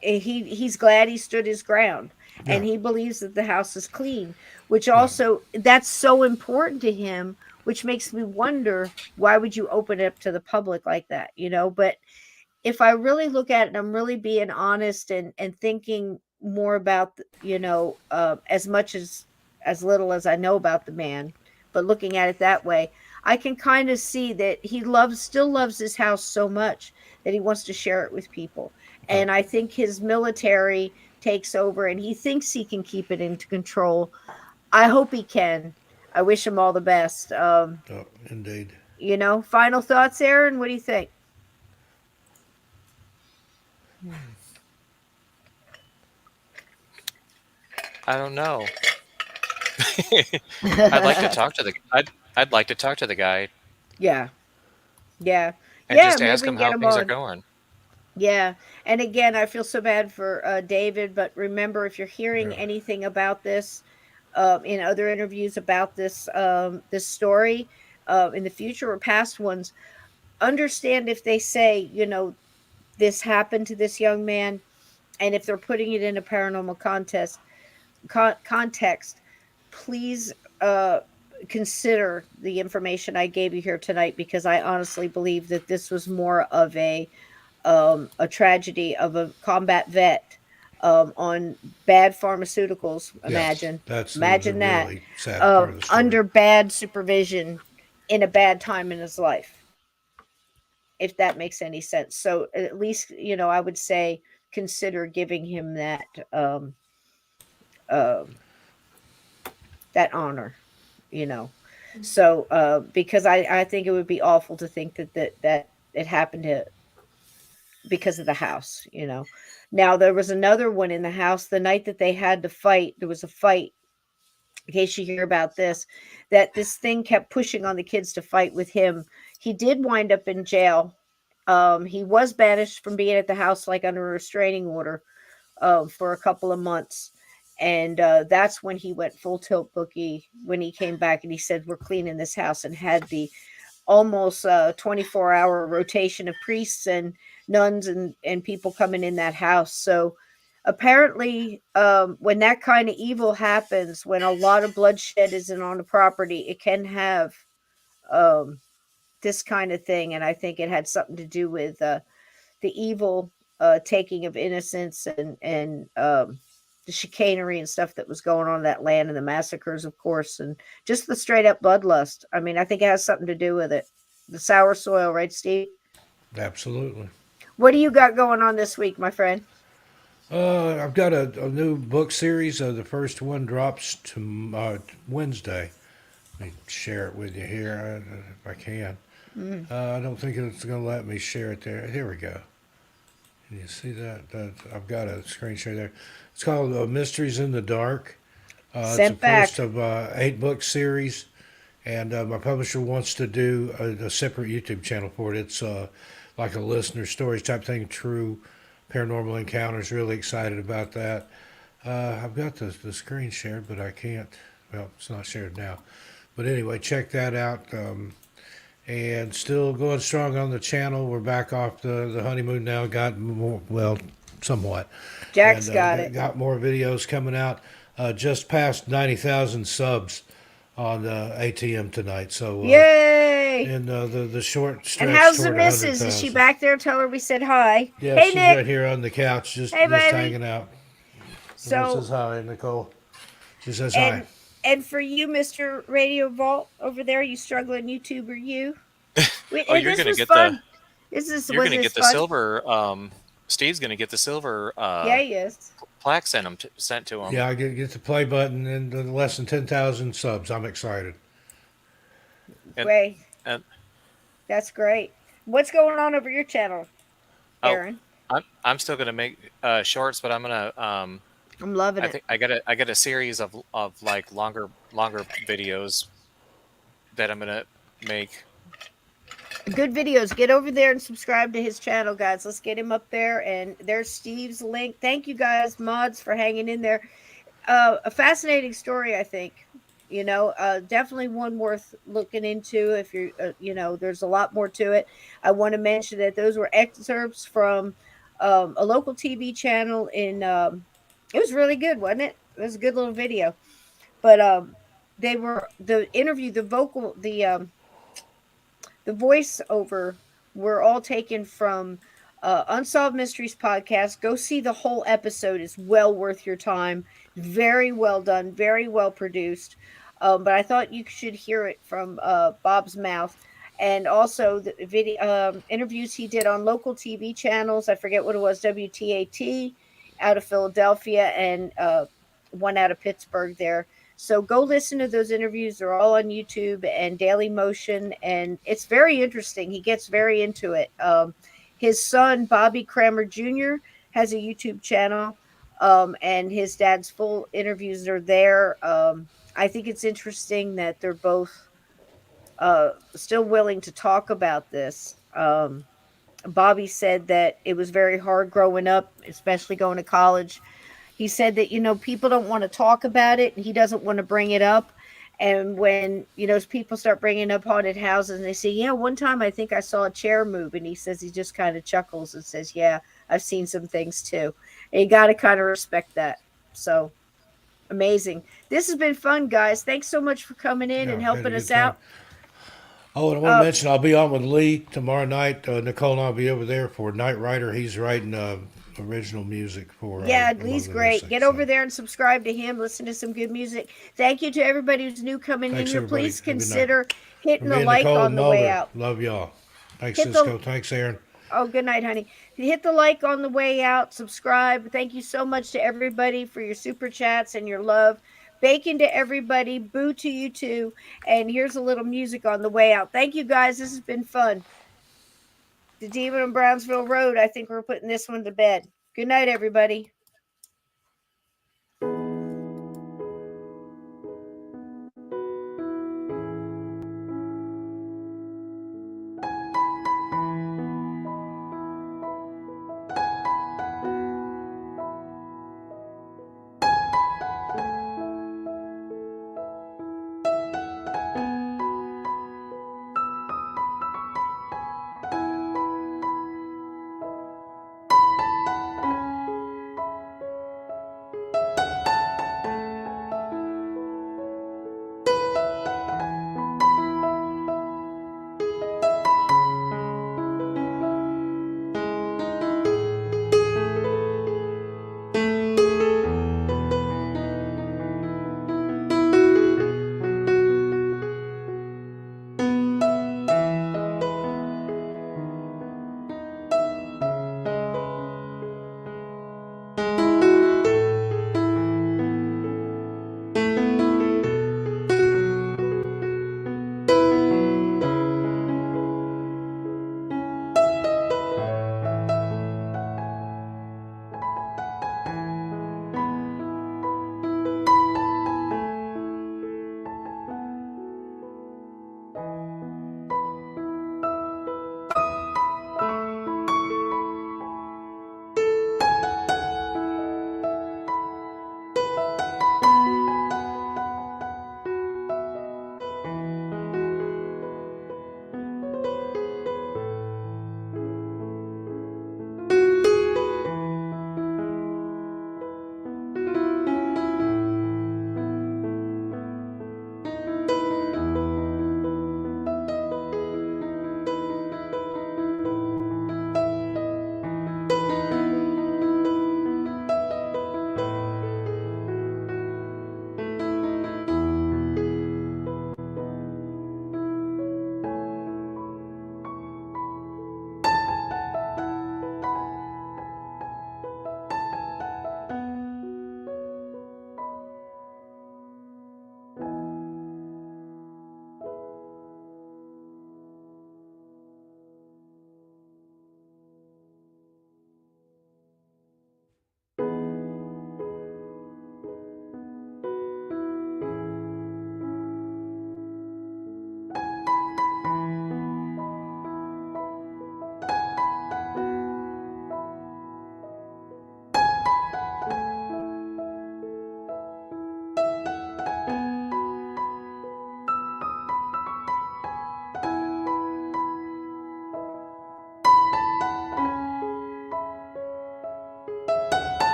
he's glad he stood his ground. and Yeah. he believes that the house is clean, which also that's so important to him, which makes me wonder, why would you open it up to the public like that, but if I really look at it, I'm really being honest and thinking more about, as much as little as I know about the man, but looking at it that way, I can kind of see that he still loves his house so much that he wants to share it with people. Oh, And I think his military takes over and he thinks he can keep it into control. I hope he can. I wish him all the best. oh, indeed. Final thoughts, Aaron? What do you think? I don't know. I'd like to talk to the I'd like to talk to the guy Yeah. Yeah. and Yeah, just maybe ask we him can get how him things are on. going. Yeah. And again, I feel so bad for David, but remember, if you're hearing Yeah. anything about this, in other interviews about this story, in the future or past ones, understand if they say, this happened to this young man, and if they're putting it in a paranormal context, please consider the information I gave you here tonight, because I honestly believe that this was more of a tragedy of a combat vet on bad pharmaceuticals. Yes, Imagine, that's the imagine that, really sad part of the story. under bad supervision in a bad time in his life, if that makes any sense. So at least, I would say consider giving him um, that honor, you know. So because I think it would be awful to think that it happened because of the house. Now there was another one in the house the night that they had to fight. There was a fight, in case you hear about this, that this thing kept pushing on the kids to fight with him. He did wind up in jail. He was banished from being at the house, like under a restraining order, for a couple of months. And that's when he went full tilt bookie when he came back, and he said, we're cleaning this house, and had the almost 24-hour rotation of priests and nuns and people coming in that house. So apparently, when that kind of evil happens, when a lot of bloodshed isn't on the property, it can have um, this kind of thing. And I think it had something to do with the evil taking of innocence and the chicanery and stuff that was going on in that land, and the massacres, of course, and just the straight up bloodlust. I mean, I think it has something to do with it. The sour soil, right, Steve? Absolutely. What do you got going on this week, my friend? I've got a new book series. The first one drops to Wednesday. Let me share it with you here if I can. I don't think it's going to let me share it there. Here we go. Can you see that? I've got a screen share there. It's called Mysteries in the Dark. It's Sent the back. first of 8-book series, and my publisher wants to do a separate YouTube channel for it. It's like a listener stories type thing, true paranormal encounters. Really excited about that. I've got the screen shared, but I can't. Well, it's not shared now. But anyway, check that out. And still going strong on the channel. We're back off the honeymoon now. Got more, well, somewhat. Jack's And, got it. Got more videos coming out. Just past 90,000 subs on ATM tonight. So Yay! in the short stretch And how's the toward missus? Is she 100,000. back there? Tell her we said hi. Yeah, Hey, she's Nick. right here on the couch, just Hey, baby. hanging out. So, Says hi, Nicole. She says and hi. and for you, Mr. Radio Vault over there, you struggling YouTuber, you. Oh, you're This gonna was get fun. you're Was gonna this get the fun? silver. Steve's gonna get the silver Yeah, he is. plaque sent to him. Yeah, I get the play button and less than 10,000 subs. I'm excited. And, Great. and That's great. What's going on over your channel, Oh, Aaron? I'm still gonna make shorts, but I'm gonna I'm loving I it. think I got a series of like longer videos that I'm gonna make. Good videos. Get over there and subscribe to his channel, guys. Let's get him up there. And there's Steve's link. Thank you, guys, mods, for hanging in there. A fascinating story, I think. Definitely one worth looking into. If you're, there's a lot more to it. I want to mention that those were excerpts from a local TV channel in It was really good, wasn't it? It was a good little video. But they were the interview, the vocal, the voiceover were all taken from Unsolved Mysteries podcast. Go see the whole episode; it's well worth your time. Very well done, very well produced. But I thought you should hear it from Bob's mouth, and also the video interviews he did on local TV channels. I forget what it was, WTAT out of Philadelphia, and one out of Pittsburgh there. So go listen to those interviews. They're all on YouTube and Daily Motion, and it's very interesting. He gets very into it. His son, Bobby Cranmer Jr., has a YouTube channel, and his dad's full interviews are there. I think it's interesting that they're both still willing to talk about this. Bobby said that it was very hard growing up, especially going to college. He said that, people don't want to talk about it, and he doesn't want to bring it up. And when, people start bringing up haunted houses and they say, yeah, one time I think I saw a chair move. And he says he just kind of chuckles and says, yeah, I've seen some things too. And you got to kind of respect that. So amazing. This has been fun, guys. Thanks so much for coming in and helping us out. Oh, and I want to mention, I'll be on with Lee tomorrow night. Nicole and I'll be over there for Night Rider. He's writing original music for. Lee's great. Get over there and subscribe to him. Listen to some good music. Thank you to everybody who's new coming in here. Everybody. Please consider hitting the like Nicole on the way out. Love y'all. Thanks, Cisco. Thanks, Aaron. Oh, good night, honey. Hit the like on the way out. Subscribe. Thank you so much to everybody for your super chats and your love. Bacon to everybody. Boo to you too. And here's a little music on the way out. Thank you, guys. This has been fun. The Demon on Brownsville Road. I think we're putting this one to bed. Good night, everybody.